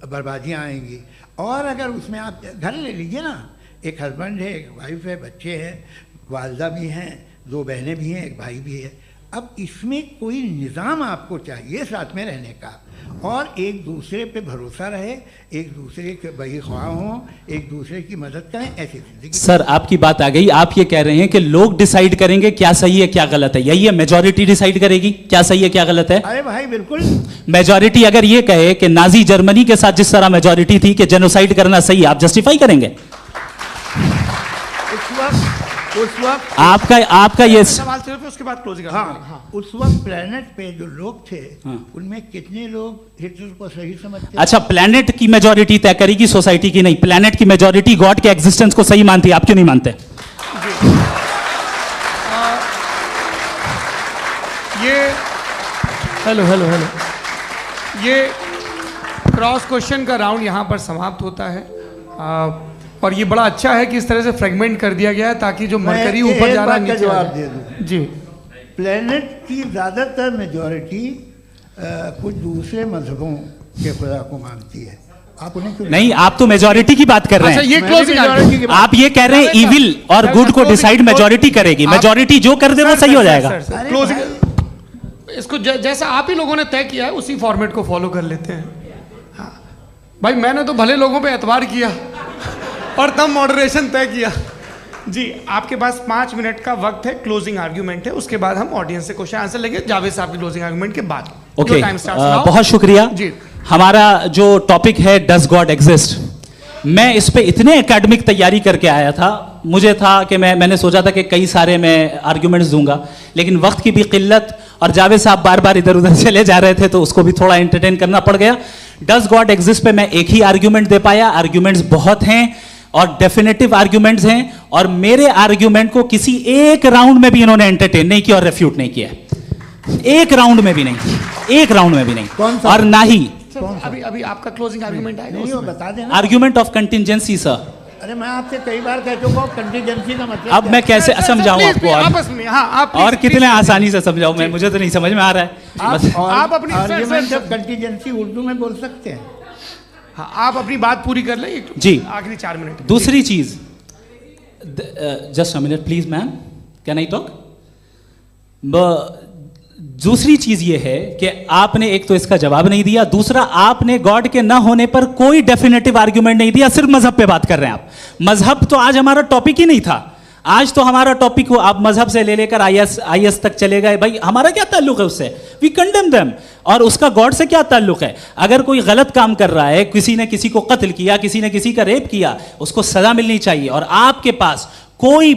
Speaker 3: बर्बादियाँ आएंगी। और अगर उसमें आप घर ले लीजिए ना, एक हस्बैंड है, एक वाइफ है, बच्चे हैं, वालदा भी हैं, 2 बहनें भी हैं, एक भाई भी है। अब इसमें कोई निज़ाम आपको चाहिए साथ में रहने का और एक दूसरे पे भरोसा रहे, एक दूसरे के बहीख्वाह हों, एक दूसरे की मदद करें, ऐसी जिंदगी।
Speaker 4: सर आपकी बात आ गई। आप ये कह रहे हैं कि लोग डिसाइड करेंगे क्या सही है क्या गलत है, यही है? मेजॉरिटी डिसाइड करेगी क्या सही है क्या गलत है?
Speaker 3: अरे भाई बिल्कुल।
Speaker 4: मेजॉरिटी अगर ये कहे कि नाजी जर्मनी के साथ जिस तरह मेजॉरिटी थी कि जेनोसाइड करना सही, आप जस्टिफाई करेंगे?
Speaker 3: उस वक्त
Speaker 4: आपका ये
Speaker 1: सवाल सिर्फ उसके बाद क्लोजिंग।
Speaker 3: हाँ, उस वक्त प्लेनेट पे जो लोग थे उनमें कितने लोग हिटलर को सही समझते?
Speaker 4: अच्छा, प्लेनेट की मेजॉरिटी तय करेगी, सोसाइटी की नहीं। प्लेनेट की मेजॉरिटी गॉड के एग्जिस्टेंस को सही मानती है, आप क्यों नहीं मानते?
Speaker 1: हेलो ये क्रॉस क्वेश्चन का राउंड यहाँ पर समाप्त होता है। और ये बड़ा अच्छा है कि इस तरह से फ्रेगमेंट कर दिया गया है ताकि जो मरकरी ऊपर जा रहा है नीचे
Speaker 3: जवाब दे दूं
Speaker 1: जी।
Speaker 3: प्लेनेट की ज़्यादातर मेजॉरिटी कुछ दूसरे मजहबों के खुदा को मानती है। आप उन्हें क्यों
Speaker 4: नहीं? आप तो मेजॉरिटी की बात कर रहे हैं।
Speaker 1: ये क्लोजिंग
Speaker 4: आप ये कह रहे हैं इविल और गुड को डिसाइड मेजॉरिटी करेगी। मेजॉरिटी जो कर दे वो सही हो जाएगा।
Speaker 1: क्लोजिंग इसको जैसा आप ही लोगों ने तय किया है उसी फॉर्मेट को फॉलो कर लेते हैं। हाँ भाई, मैंने तो भले लोगों पे एतबार किया और तब मॉडरेशन तय किया। जी, आपके पास 5 मिनट का वक्त है, क्लोजिंग आर्ग्यूमेंट है, उसके बाद हम ऑडियंस से क्वेश्चन आंसर लेंगे जावेद साहब की क्लोजिंग आर्ग्यूमेंट के बाद।
Speaker 4: ओके, बहुत शुक्रिया जी। हमारा जो टॉपिक है डज गॉड एग्जिस्ट, मैं इस पे इतने एकेडमिक तैयारी करके आया था मुझे था कि मैंने सोचा था कि कई सारे मैं आर्ग्यूमेंट्स दूंगा, लेकिन वक्त की भी किल्लत और जावेद साहब बार बार इधर उधर चले जा रहे थे तो उसको भी थोड़ा एंटरटेन करना पड़ गया। डज गॉड एग्जिस्ट पे मैं एक ही आर्ग्यूमेंट दे पाया। आर्ग्यूमेंट्स बहुत हैं और डेफिनेटिव आर्ग्यूमेंट्स हैं, और मेरे आर्ग्यूमेंट को किसी एक राउंड में भी इन्होंने एंटरटेन नहीं किया और रेफ्यूट नहीं किया, एक राउंड में भी नहीं, एक राउंड में भी नहीं। और ना ही
Speaker 1: अभी अभी आपका क्लोजिंग आर्गुमेंट आएगा,
Speaker 3: नहीं वो बता देना।
Speaker 4: Argument of contingency sir.
Speaker 3: अरे मैं आपसे कई बार कह चुका हूं कंटीजेंसी का मतलब
Speaker 4: अब मैं कैसे समझाऊं आपको
Speaker 1: आपस में? हाँ, आप
Speaker 4: और कितने आसानी से समझाऊं मैं, मुझे तो नहीं समझ में आ रहा है।
Speaker 1: आप अपनी
Speaker 3: आर्ग्यूमेंट ऑफ कंटीजेंसी उर्दू में बोल सकते हैं।
Speaker 1: हाँ, आप अपनी बात पूरी कर लें
Speaker 4: जी,
Speaker 1: आखिरी 4 मिनट।
Speaker 4: दूसरी चीज, just a minute please ma'am, can I talk? दूसरी चीज ये है कि आपने एक तो इसका जवाब नहीं दिया, दूसरा आपने गॉड के ना होने पर कोई डेफिनेटिव आर्ग्यूमेंट नहीं दिया, सिर्फ मजहब पे बात कर रहे हैं आप। मजहब तो आज हमारा टॉपिक ही नहीं था, आज तो हमारा टॉपिक हो आप मजहब से ले लेकर आईएस तक चले गए। भाई हमारा क्या ताल्लुक है उससे? We condemn them. और उसका गॉड से क्या ताल्लुक है? अगर कोई गलत काम कर रहा है, किसी ने किसी को कत्ल किया, किसी ने किसी का रेप किया, उसको सजा मिलनी चाहिए। और आपके पास कोई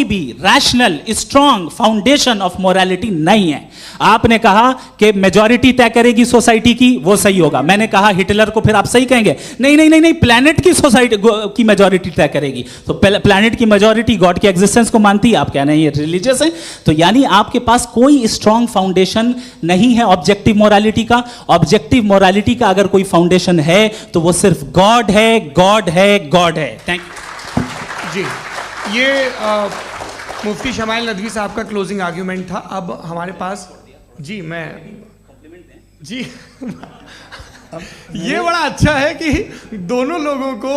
Speaker 4: भी rational strong foundation of morality नहीं है। आपने कहा कि मेजॉरिटी तय करेगी सोसाइटी की, वो सही होगा। मैंने कहा हिटलर को, फिर आप सही कहेंगे नहीं नहीं नहीं नहीं, प्लैनेट की सोसाइटी की मेजॉरिटी तय करेगी। तो प्लैनेट की मेजॉरिटी गॉड के एग्जिस्टेंस को मानती है, आप कह रहे हैं ये रिलीजियस है। तो यानी आपके पास कोई स्ट्रॉन्ग फाउंडेशन नहीं है ऑब्जेक्टिव मोरालिटी का। ऑब्जेक्टिव मोरालिटी का अगर कोई फाउंडेशन है तो वो सिर्फ गॉड है, गॉड है, गॉड है। थैंक यू
Speaker 1: जी। ये मुफ्ती शमाइल नदवी साहब का क्लोजिंग आर्ग्यूमेंट था। अब हमारे पास जी ये बड़ा अच्छा है कि दोनों लोगों को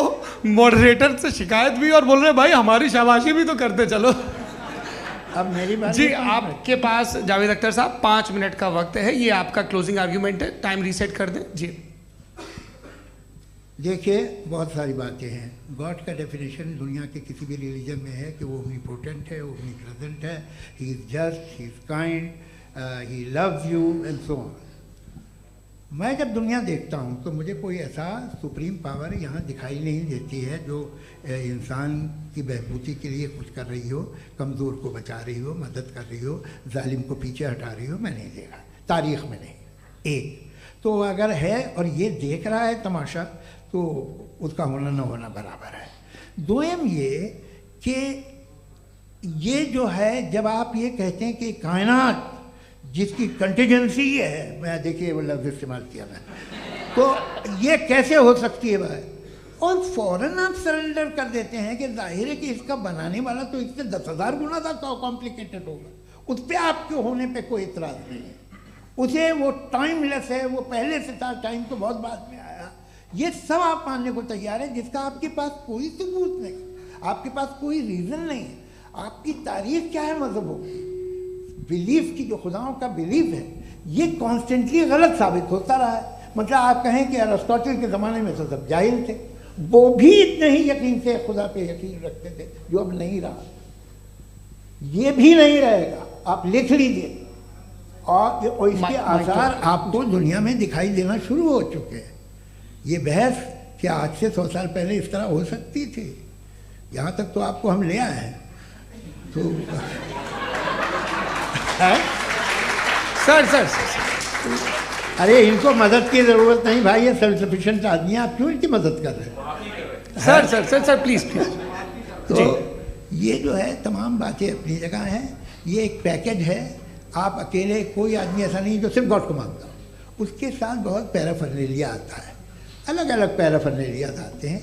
Speaker 1: मॉडरेटर से शिकायत भी और बोल रहे भाई हमारी शाबाशी भी तो करते चलो।
Speaker 3: अब मेरी बात
Speaker 1: जी, आपके पास जावेद अख्तर साहब 5 मिनट का वक्त है, ये आपका क्लोजिंग आर्ग्यूमेंट है, टाइम रीसेट कर दें जी।
Speaker 3: देखिए बहुत सारी बातें हैं। गॉड का डेफिनेशन दुनिया के किसी भी रिलीजन में है कि वो ओमनीपोटेंट है, ओमनीप्रेजेंट है, he is just, he is kind, he loves you and so on. मैं जब दुनिया देखता हूँ तो मुझे कोई ऐसा सुप्रीम पावर यहाँ दिखाई नहीं देती है जो इंसान की बहबूदी के लिए कुछ कर रही हो, कमज़ोर को बचा रही हो, मदद कर रही हो, जालिम को पीछे हटा रही हो। मैं नहीं देखा, तारीख़ में नहीं। एक तो अगर है और ये देख रहा है तमाशा, तो उसका होना न होना बराबर है। दोयम ये कि ये जो है, जब आप ये कहते हैं कि कायनात जिसकी कंटीजेंसी है, मैं देखिए वो लफ्ज़ इस्तेमाल किया मैं, तो ये कैसे हो सकती है भाई? और फ़ौरन आप सरेंडर कर देते हैं कि जाहिर है कि इसका बनाने वाला तो इससे 10,000 गुना था कॉम्प्लिकेटेड होगा। उस पर आपके होने पे कोई इतराज़ नहीं है। उसे वो टाइमलेस है, वो पहले से था, टाइम तो बहुत बाद में आया। ये सब आप मानने को तैयार है जिसका आपके पास कोई सबूत नहीं, आपके पास कोई रीज़न नहीं है। आपकी तारीख क्या है मज़हब होगी? बिलीफ की, जो खुदाओं का बिलीफ है, ये कॉन्स्टेंटली गलत साबित होता रहा है। मतलब आप कहें कि अरिस्टोटल के ज़माने में तो सब जाहिल थे, वो भी इतने ही यकीन से खुदा पे यकीन रखते थे, जो अब नहीं रहा, ये भी नहीं रहेगा। आप लिख लीजिए, और इसके आसार आपको दुनिया में दिखाई देना शुरू हो चुके हैं। ये बहस क्या आज से 100 साल पहले इस तरह हो सकती थी? यहाँ तक तो आपको हम ले आए हैं। तो
Speaker 1: सर
Speaker 3: अरे इनको मदद की ज़रूरत नहीं भाई, ये सेल्फ सफिशिएंट आदमी है, आप क्यों इनकी मदद कर रहे हैं?
Speaker 1: Sir please.
Speaker 3: तो ये जो है तमाम बातें अपनी जगह हैं। ये एक पैकेज है। आप अकेले, कोई आदमी ऐसा नहीं जो सिर्फ गॉड को मानता हो, उसके साथ बहुत पैराफर्नेलिया आता है, अलग अलग पैराफर्नेलिया आते हैं।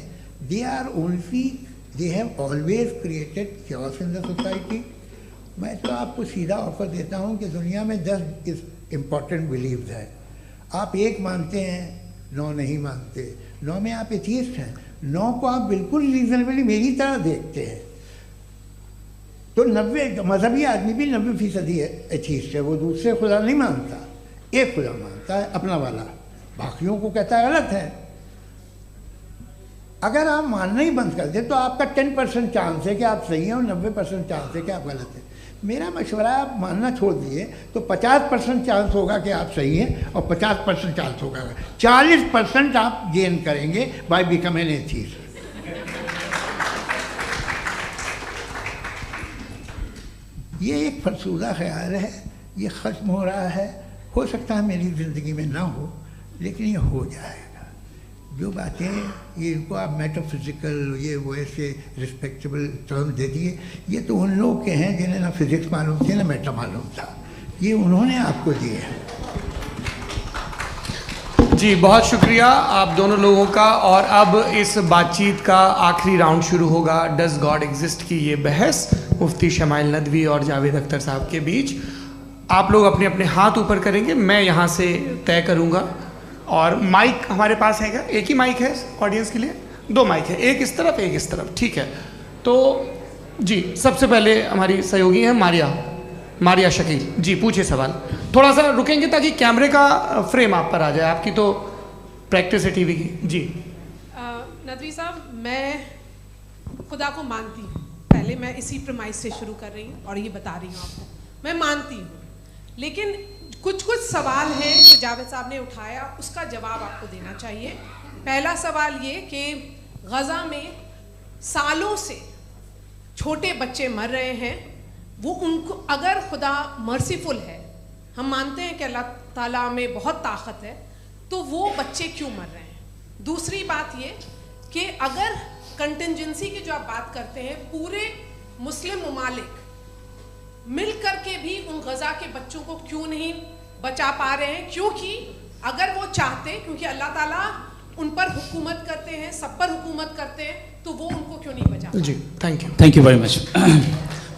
Speaker 3: They have always created chaos in the society. मैं तो आपको सीधा ऑफर देता हूँ कि दुनिया में 10 इम्पॉर्टेंट बिलीव्स हैं। आप एक मानते हैं, 9 नहीं मानते, 9 में आप एथीस्ट हैं, 9 को आप बिल्कुल रीजनेबली मेरी तरह देखते हैं। तो 90 मजहबी आदमी भी 90% एथीस्ट है, वो दूसरे खुदा नहीं मानता, एक खुदा मानता है अपना वाला, बाकियों को कहता है गलत है। अगर आप मानना ही बंद कर दें तो आपका 10% चांस है कि आप सही हैं और 90% चांस है कि आप गलत हैं। मेरा मशवरा है आप मानना छोड़ दिए तो 50% चांस होगा कि आप सही हैं और 50% चांस होगा, 40% आप गेन करेंगे बाय बिकमिंग एन एथीस्ट। ये एक फरसूदा ख्याल है, ये ख़त्म हो रहा है। हो सकता है मेरी ज़िंदगी में ना हो, लेकिन ये हो जाएगा। जो बातें ये इनको आप मेटाफिज़िकल ये वो ऐसे रिस्पेक्टेबल टर्म दे दिए, ये तो उन लोग के हैं जिन्हें ना फिज़िक्स मालूम थी ना मेटा मालूम था, ये उन्होंने आपको दिए हैं।
Speaker 1: जी बहुत शुक्रिया आप दोनों लोगों का। और अब इस बातचीत का आखिरी राउंड शुरू होगा, डज गॉड एग्जिस्ट की ये बहस मुफ्ती शमाइल नदवी और जावेद अख्तर साहब के बीच। आप लोग अपने अपने हाथ ऊपर करेंगे, मैं यहाँ से तय करूँगा। और माइक हमारे पास है क्या? एक ही माइक है ऑडियंस के लिए? 2 माइक है, एक इस तरफ एक इस तरफ, ठीक है। तो जी सबसे पहले हमारी सहयोगी है मारिया शकील जी, पूछिए सवाल। थोड़ा सा रुकेंगे ताकि कैमरे का फ्रेम आप पर आ जाए, आपकी तो प्रैक्टिस है टीवी की। जी
Speaker 5: नदवी साहब, मैं खुदा को मानती हूँ, पहले मैं इसी प्रमाइस से शुरू कर रही हूँ और ये बता रही हूँ आपको, मैं मानती हूँ। लेकिन कुछ सवाल हैं जो जावेद साहब ने उठाया, उसका जवाब आपको देना चाहिए। पहला सवाल ये कि गज़ा में सालों से छोटे बच्चे मर रहे हैं, वो उनको अगर खुदा मर्सीफुल है, हम मानते हैं कि अल्लाह ताला में बहुत ताकत है, तो वो बच्चे क्यों मर रहे हैं? दूसरी बात ये कि अगर कंटिजेंसी की जो आप बात करते हैं, पूरे मुस्लिम ममालिक मिल करके भी उन गज़ा के बच्चों को क्यों नहीं बचा पा रहे हैं? क्योंकि अगर वो चाहते, क्योंकि अल्लाह ताला उन पर हुकूमत करते हैं, सब पर हुकूमत करते हैं, तो वो उनको क्यों नहीं बचा?
Speaker 1: जी थैंक यू
Speaker 4: वेरी मच।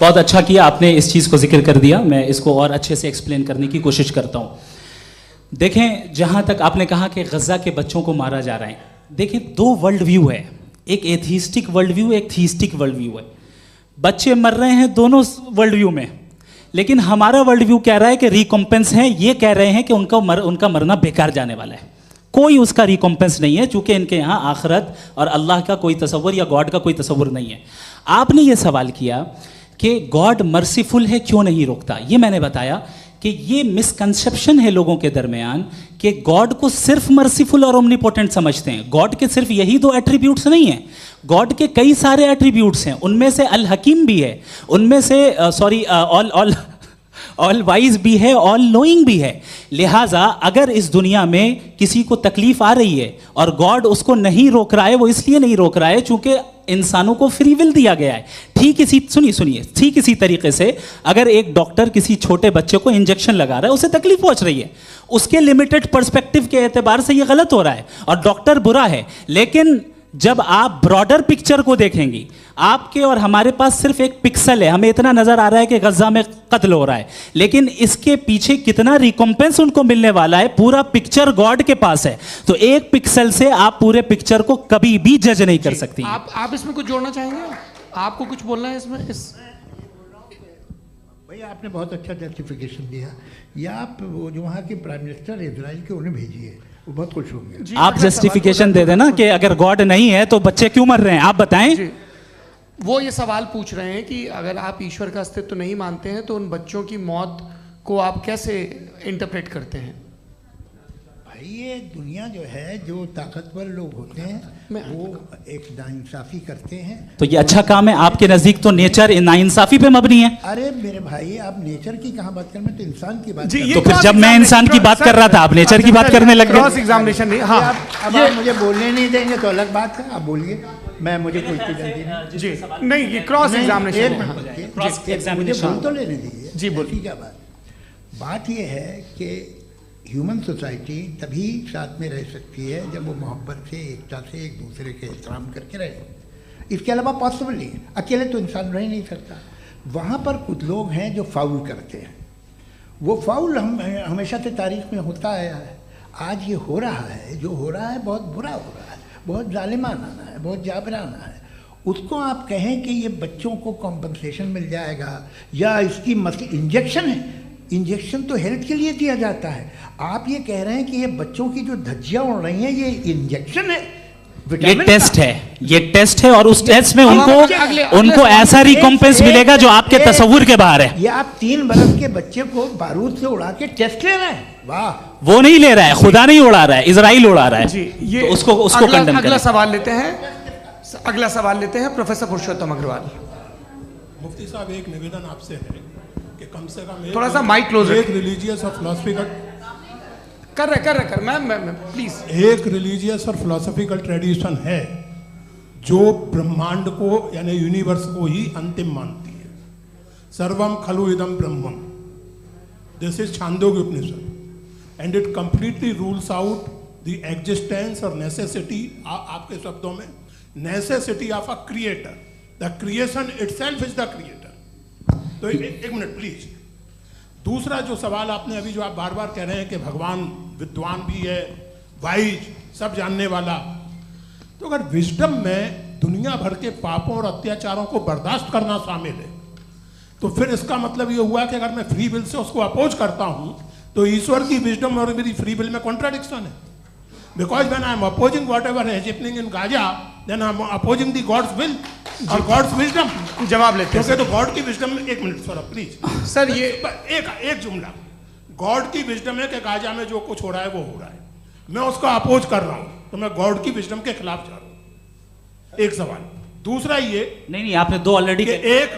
Speaker 4: बहुत अच्छा किया आपने इस चीज़ को जिक्र कर दिया, मैं इसको और अच्छे से एक्सप्लेन करने की कोशिश करता हूँ। देखें, जहाँ तक आपने कहा कि गज़ा के बच्चों को मारा जा रहा है, देखिए 2 वर्ल्ड व्यू है, एक एथीस्टिक वर्ल्ड व्यू, एक थीस्टिक वर्ल्ड व्यू है। बच्चे मर रहे हैं दोनों वर्ल्ड व्यू में, लेकिन हमारा वर्ल्ड व्यू कह रहा है कि रिकॉम्पेंस है, ये कह रहे हैं कि उनका मरना बेकार जाने वाला है, कोई उसका रिकॉम्पेंस नहीं है, चूंकि इनके यहाँ आखिरत और अल्लाह का कोई तसव्वुर या गॉड का कोई तसव्वुर नहीं है। आपने ये सवाल किया कि गॉड मर्सीफुल है, क्यों नहीं रोकता? ये मैंने बताया कि ये मिसकंसेप्शन है लोगों के दरमियान कि गॉड को सिर्फ मर्सीफुल और ओमनीपोटेंट समझते हैं। गॉड के सिर्फ यही 2 एट्रीब्यूट्स नहीं हैं, गॉड के कई सारे एट्रीब्यूट्स हैं, उनमें से अल हकीम भी है, उनमें से ऑल वाइज भी है, ऑल नोइंग भी है। लिहाजा अगर इस दुनिया में किसी को तकलीफ आ रही है और गॉड उसको नहीं रोक रहा है, वो इसलिए नहीं रोक रहा है चूंकि इंसानों को फ्री विल दिया गया है। ठीक इसी तरीके से अगर एक डॉक्टर किसी छोटे बच्चे को इंजेक्शन लगा रहा है, उसे तकलीफ पहुंच रही है, उसके लिमिटेड पर्सपेक्टिव के एतबार से ये गलत हो रहा है और डॉक्टर बुरा है। लेकिन जब आप ब्रॉडर पिक्चर को देखेंगी, आपके और हमारे पास सिर्फ एक पिक्सल है, हमें इतना नजर आ रहा है कि गज़ा में कत्ल हो रहा है, लेकिन इसके पीछे कितना रिकॉम्पेंस उनको मिलने वाला है, पूरा पिक्चर गॉड के पास है। तो एक पिक्सल से आप पूरे पिक्चर को कभी भी जज नहीं कर सकती।
Speaker 1: आप इसमें कुछ जोड़ना चाहेंगे? आपको कुछ बोलना है इसमें?
Speaker 3: भैया आपने बहुत अच्छा जस्टिफिकेशन दिया, या आप वो जो वहाँ के प्राइम मिनिस्टर इजराइल के उन्हें भेजिए, वो बहुत खुश होंगे।
Speaker 4: आप जस्टिफिकेशन दे देना कि अगर गॉड नहीं है तो बच्चे क्यों मर रहे हैं, आप बताएं।
Speaker 1: वो ये सवाल पूछ रहे हैं कि अगर आप ईश्वर का अस्तित्व नहीं मानते हैं तो उन बच्चों की मौत को आप कैसे इंटरप्रेट करते हैं?
Speaker 3: भाई ये दुनिया जो है, जो ताकतवर लोग होते हैं वो एक नाइंसाफ़ी करते हैं।
Speaker 4: तो ये अच्छा काम है आपके नज़दीक, तो नेचर नाइंसाफ़ी पे मबनी है।
Speaker 3: अरे मेरे भाई, आप नेचर की कहाँ बात कर रहे हैं, तो इंसान की बात।
Speaker 4: तो फिर जब मैं इंसान की बात कर रहा था, आप नेचर की बात करने लग गए।
Speaker 1: क्रॉस एग्जामिनेशन नहीं। हाँ,
Speaker 3: अब आप मुझे बोलने नहीं देंगे तो अलग बात है, आप बोलिए, मैं मुझे कोई जल्दी नहीं।
Speaker 1: जी नहीं, ये क्रॉस एग्जामिनेशन
Speaker 3: मुझे बोल तो लेने दीजिए।
Speaker 1: जी बोलिए।
Speaker 3: क्या बात ये है कि ह्यूमन सोसाइटी तभी साथ में रह सकती है जब वो मोहब्बत से, एकता से, एक दूसरे के एहतराम करके रहे। इसके अलावा पॉसिबल नहीं है, अकेले तो इंसान रह ही नहीं सकता। वहाँ पर कुछ लोग हैं जो फाउल करते हैं, वो फाउल हमेशा से तारीख में होता आया है। आज ये हो रहा है, जो हो रहा है बहुत बुरा हो रहा है, बहुत जालिमाना है, बहुत जाबराना है। उसको आप कहें कि ये बच्चों को कॉम्पनसेशन मिल जाएगा या इसकी इंजेक्शन है, इंजेक्शन तो हेल्थ के लिए दिया जाता है। आप ये कह रहे हैं कि ये बच्चों की जो धज्जियां उड़ रही हैं ये इंजेक्शन है,
Speaker 4: ये टेस्ट है, ये टेस्ट है, और उस टेस्ट में उनको ऐसा रिकॉम्पेंस मिलेगा जो आपके तसव्वुर के बाहर है।
Speaker 3: ये आप 3 बरस के बच्चे को बारूद से उड़ा के टेस्ट ले रहे हैं। वाह,
Speaker 4: वो नहीं ले रहा है, खुदा नहीं उड़ा रहा है, इजराइल उड़ा रहा है।
Speaker 1: जी, ये
Speaker 4: तो उसको कंडेम करें।
Speaker 1: अगला सवाल लेते हैं प्रोफेसर पुरुषोत्तम अग्रवाल।
Speaker 6: मुफ्ती साहब, एक निवेदन आपसे है कम से कम
Speaker 1: थोड़ा सा माइक क्लोज
Speaker 6: एक रिलीजियस और फिलोसफिकल
Speaker 1: कर मैम प्लीज।
Speaker 6: एक रिलीजियस और फिलोसफिकल ट्रेडिशन है जो ब्रह्मांड को यानी यूनिवर्स को ही अंतिम मानती है। सर्वम खलु इदम ब्रह्मम, this is Chandogya Upanishad, and it completely rules out the existence और नेसेसिटी, आपके शब्दों में necessity of a creator. The creation itself is the creator. तो एक मिनट प्लीज। दूसरा जो सवाल आपने अभी, जो आप बार बार कह रहे हैं कि भगवान विद्वान भी है, वाइज, सब जानने वाला, तो अगर विजडम में दुनिया भर के पापों और अत्याचारों को बर्दाश्त करना शामिल है, तो फिर इसका मतलब ये हुआ कि अगर मैं फ्री विल से उसको अपोज करता हूं तो ईश्वर की विजडम और मेरी फ्री विल में कॉन्ट्राडिक्शन है। Because when I am opposing whatever is happening in Gaza, then I am opposing the God's will और गॉड्स विजडम।
Speaker 1: जवाब लेते हैं
Speaker 6: क्योंकि तो गॉड की विजडम में, एक मिनट सर प्लीज
Speaker 1: सर, ये
Speaker 6: एक जुमला, गॉड की विजडम है कि गाजा में जो कुछ हो रहा है वो हो रहा है, मैं उसका अपोज कर रहा हूं, तो मैं गॉड की विजडम के खिलाफ जा रहा हूं। एक सवाल। दूसरा ये
Speaker 4: नहीं आपने दो ऑलरेडी।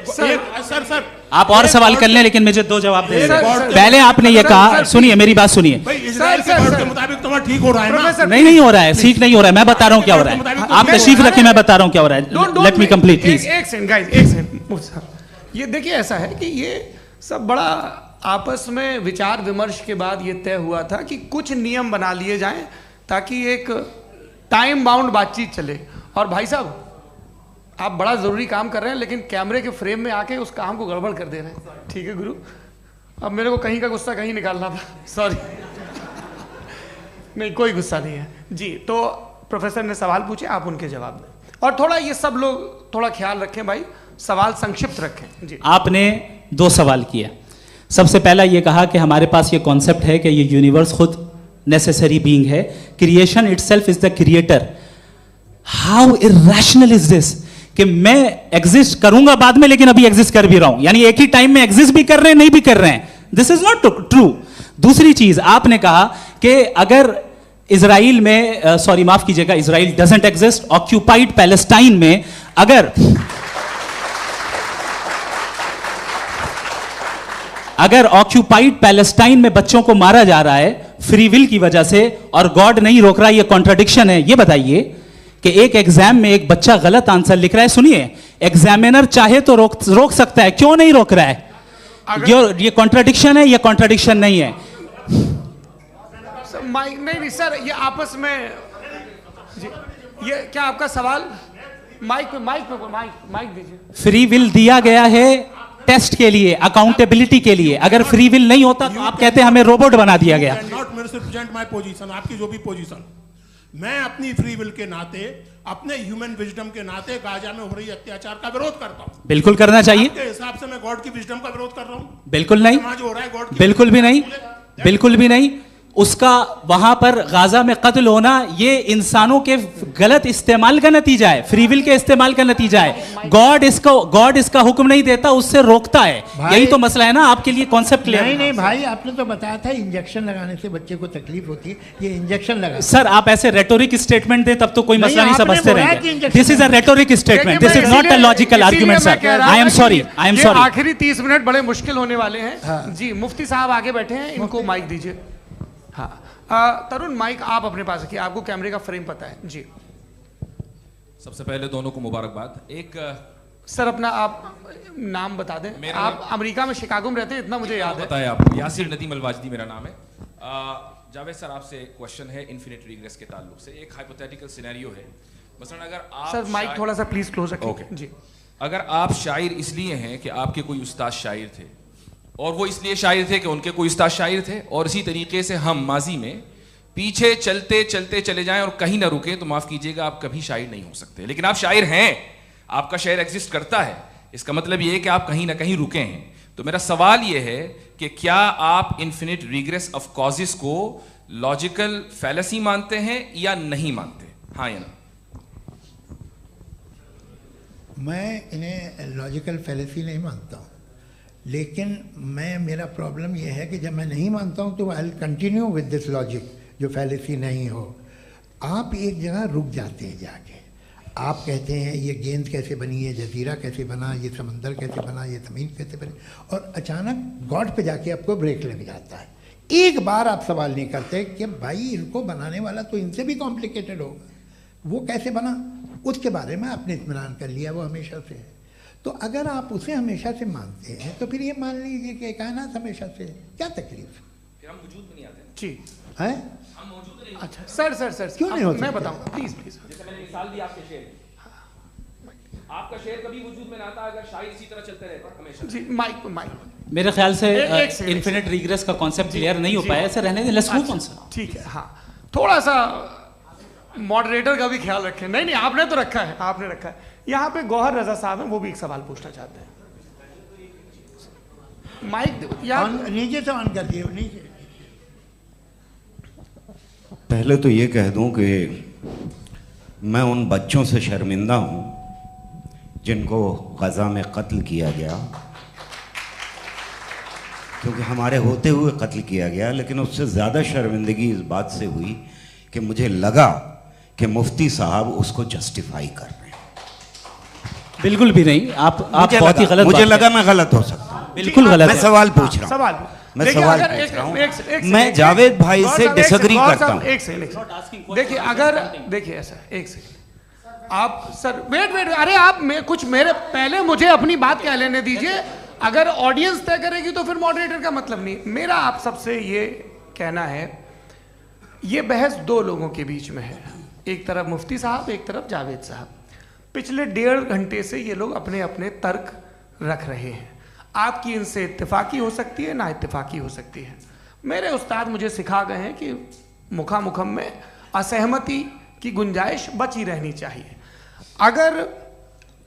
Speaker 6: सर
Speaker 4: आप और सवाल कर लें, लेकिन मुझे दो जवाब दे।
Speaker 6: पहले
Speaker 4: आपने ये कहा, सुनिए मेरी बात सुनिए।
Speaker 6: इजराइल के गॉड के मुताबिक तुम्हारा ठीक हो रहा है ना?
Speaker 4: नहीं हो रहा है, ठीक नहीं हो रहा है। मैं बता रहा हूँ क्या हो रहा है। आप तशरीफ रखिए, मैं बता रहा हूँ क्या हो रहा है। Let me complete please.
Speaker 1: एक सेकंड गाइस, एक सेकंड। ये देखिए, ऐसा है कि ये सब बड़ा आपस में विचार विमर्श के बाद ये तय हुआ था कि कुछ नियम बना लिए जाएं ताकि एक टाइम बाउंड बातचीत चले। और भाई साहब, आप बड़ा जरूरी काम कर रहे हैं, लेकिन कैमरे के फ्रेम में आके उस काम को गड़बड़ कर दे रहे हैं। ठीक है गुरु, अब मेरे को कहीं का गुस्सा कहीं निकालना था, सॉरी। नहीं, कोई गुस्सा नहीं है जी। तो प्रोफेसर ने सवाल पूछे, आप उनके जवाब दें, और थोड़ा ये सब लोग थोड़ा ख्याल रखें भाई, सवाल संक्षिप्त रखें जी।
Speaker 4: आपने दो सवाल किया। सबसे पहला ये कहा कि हमारे पास ये कॉन्सेप्ट है कि ये यूनिवर्स खुद नेसेसरी बीइंग है, creation itself is the creator. How irrational is this कि मैं एग्जिस्ट करूंगा बाद में, लेकिन अभी एग्जिस्ट कर भी रहा हूं, यानी एक ही टाइम में एग्जिस्ट भी कर रहे हैं, नहीं भी कर रहे हैं। This is not true. दूसरी चीज, आपने कहा कि अगर इजराइल में, सॉरी माफ कीजिएगा, Israel doesn't exist, occupied Palestine में अगर ऑक्यूपाइड पैलेस्टाइन में बच्चों को मारा जा रहा है फ्री विल की वजह से और गॉड नहीं रोक रहा, ये कॉन्ट्रडिक्शन है। ये बताइए कि एक एग्जाम में एक बच्चा गलत आंसर लिख रहा है, सुनिए, एग्जामिनर चाहे तो रोक सकता है, क्यों नहीं रोक रहा है? ये कॉन्ट्रडिक्शन है, ये कॉन्ट्रडिक्शन नहीं है।
Speaker 1: माइक नहीं सर, ये आपस में जी, ये क्या आपका सवाल? माइक दीजिए।
Speaker 4: फ्री विल दिया गया है टेस्ट के लिए, अकाउंटेबिलिटी के लिए। अगर फ्री विल नहीं होता तो आप कहते हैं हमें रोबोट बना दिया गया।
Speaker 6: नॉट मिसरिप्रेजेंट माय पोजीशन, आपकी जो भी पोजीशन, मैं अपनी फ्री विल के नाते, अपने ह्यूमन विजडम के नाते गाजा में हो रही अत्याचार का विरोध करता हूं।
Speaker 4: बिल्कुल करना चाहिए।
Speaker 6: आपके हिसाब से मैं गॉड की विजडम का विरोध कर रहा हूं?
Speaker 4: बिल्कुल नहीं,
Speaker 6: जो हो रहा है गॉड की,
Speaker 4: बिल्कुल भी नहीं, बिल्कुल भी नहीं। उसका वहां पर गाजा में कत्ल होना ये इंसानों के गलत इस्तेमाल का नतीजा है, फ्री विल के इस्तेमाल का नतीजा है। गॉड इसका हुक्म नहीं देता, उससे रोकता है। यही तो मसला है ना, आपके लिए कॉन्सेप्ट क्लियर
Speaker 3: नहीं भाई, आपने तो बताया था इंजेक्शन लगाने से बच्चे को तकलीफ होती है, ये इंजेक्शन लगा।
Speaker 4: सर आप ऐसे रेटोरिक स्टेटमेंट दे तब तो कोई मसला नहीं समझते रहेंगे। This is a rhetoric statement, this is not a logical argument sir. I am sorry, I am sorry.
Speaker 1: आखिरी 30 मिनट बड़े मुश्किल होने वाले हैं जी। मुफ्ती साहब आगे बैठे हैं, इनको माइक दीजिए। हाँ तरुण, माइक आप अपने पास रखिए, आपको कैमरे का फ्रेम पता है जी।
Speaker 7: सबसे पहले दोनों को मुबारकबाद। एक
Speaker 1: सर अपना आप नाम बता दें। आप अमेरिका में शिकागो में रहते हैं, इतना मुझे याद है।
Speaker 7: बताया आपको, यासिर नदीम अलवाजदी मेरा नाम है। जावेद सर, आपसे एक क्वेश्चन है इन्फिनिट रिग्रेस के ताल्लुक से। एक हाइपोथेटिकल सिनेरियो है, मसलन अगर आप
Speaker 1: सर माइक थोड़ा सा प्लीज क्लोज रखिए।
Speaker 7: ओके
Speaker 1: जी।
Speaker 7: अगर आप शायर इसलिए हैं कि आपके कोई उस्ताद शायर थे, और वो इसलिए शायर थे कि उनके कोई उस्ताद शायर थे, और इसी तरीके से हम माजी में पीछे चलते चलते चले जाएं और कहीं ना रुके, तो माफ कीजिएगा आप कभी शायर नहीं हो सकते। लेकिन आप शायर हैं, आपका शायर एग्जिस्ट करता है, इसका मतलब ये है कि आप कहीं ना कहीं रुके हैं। तो मेरा सवाल ये है कि क्या आप इन्फिनिट रिग्रेस ऑफ कॉजेस को लॉजिकल फैलेसी मानते हैं या नहीं मानते? हाँ या ना?
Speaker 3: मैं इन्हें लॉजिकल फैलेसी नहीं मानता हूँ, लेकिन मेरा प्रॉब्लम यह है कि जब मैं नहीं मानता हूँ तो I will continue with this logic जो फैलेसी नहीं हो। आप एक जगह रुक जाते हैं जाके, आप कहते हैं ये गेंद कैसे बनी, ये जजीरा कैसे बना, ये समंदर कैसे बना, ये ज़मीन कैसे बनी, और अचानक गॉड पे जाके आपको ब्रेक लग जाता है। एक बार आप सवाल नहीं करते कि भाई इनको बनाने वाला तो इनसे भी कॉम्प्लिकेटेड होगा, वो कैसे बना, उसके बारे में आपने इत्मीनान कर लिया, वो हमेशा से है। तो अगर आप उसे हमेशा से मानते हैं तो फिर ये मान लीजिए कि कायनात हमेशा से है, क्या तकलीफ
Speaker 7: फिर हम वजूद में नहीं आते
Speaker 1: जी
Speaker 3: है?
Speaker 7: हम मौजूद नहीं।
Speaker 1: अच्छा सर
Speaker 3: क्यों नहीं हो
Speaker 1: मैं
Speaker 3: सकते?
Speaker 1: बताऊं प्लीज प्लीज।
Speaker 7: जैसे मैंने मिसाल दी आपके शेर, आपका शेर कभी वजूद में ना आता अगर शायर इसी तरह चलते रहते हमेशा।
Speaker 1: जी माइक
Speaker 4: मेरे ख्याल से
Speaker 1: एक सेकंड,
Speaker 4: इन्फिनिट रिग्रेस का कॉन्सेप्ट क्लियर नहीं हो पाया, ऐसे रहने दें, लेट्स मूव ऑन सर।
Speaker 1: ठीक है। हाँ, थोड़ा सा मॉडरेटर का भी ख्याल रखें। नहीं आपने तो रखा है, आपने रखा है। यहाँ पे गौहर रजा साहब हैं, वो भी एक सवाल पूछना चाहते हैं। माइक यार
Speaker 3: नीचे से ऑन कर दिए नीचे।
Speaker 8: पहले तो ये कह दूं कि मैं उन बच्चों से शर्मिंदा हूं जिनको गज़ा में कत्ल किया गया, क्योंकि हमारे होते हुए कत्ल किया गया। लेकिन उससे ज़्यादा शर्मिंदगी इस बात से हुई कि मुझे लगा कि मुफ्ती साहब उसको जस्टिफाई कर रहे हैं।
Speaker 4: बिल्कुल भी नहीं, आप बहुत ही गलत,
Speaker 8: मुझे लगा मैं गलत हो सकता हूं।
Speaker 4: बिल्कुल गलत
Speaker 8: मैं
Speaker 4: है।
Speaker 8: सवाल पूछ रहा हूं,
Speaker 1: सवाल
Speaker 8: मैं
Speaker 1: देखिए,
Speaker 8: सवाल
Speaker 1: अगर
Speaker 8: पूछ रहा हूं।
Speaker 1: एक
Speaker 8: मैं जावेद भाई से डिसएग्री करता हूं।
Speaker 1: एक सेकंड देखिए, अगर देखिए ऐसा एक सेकंड आप सर वेट अरे आप कुछ मेरे पहले मुझे अपनी बात कह लेने दीजिए। अगर ऑडियंस तय करेगी तो फिर मॉडरेटर का मतलब नहीं। मेरा आप सबसे ये कहना है, ये बहस दो लोगों के बीच में है, एक तरफ मुफ्ती साहब, एक तरफ जावेद साहब। पिछले 1.5 घंटे से ये लोग अपने अपने तर्क रख रहे हैं। आपकी इनसे इत्तेफाकी हो सकती है, ना इत्तेफाकी हो सकती है। मेरे उस्ताद मुझे सिखा गए हैं कि मुखामुखम में असहमति की गुंजाइश बची रहनी चाहिए। अगर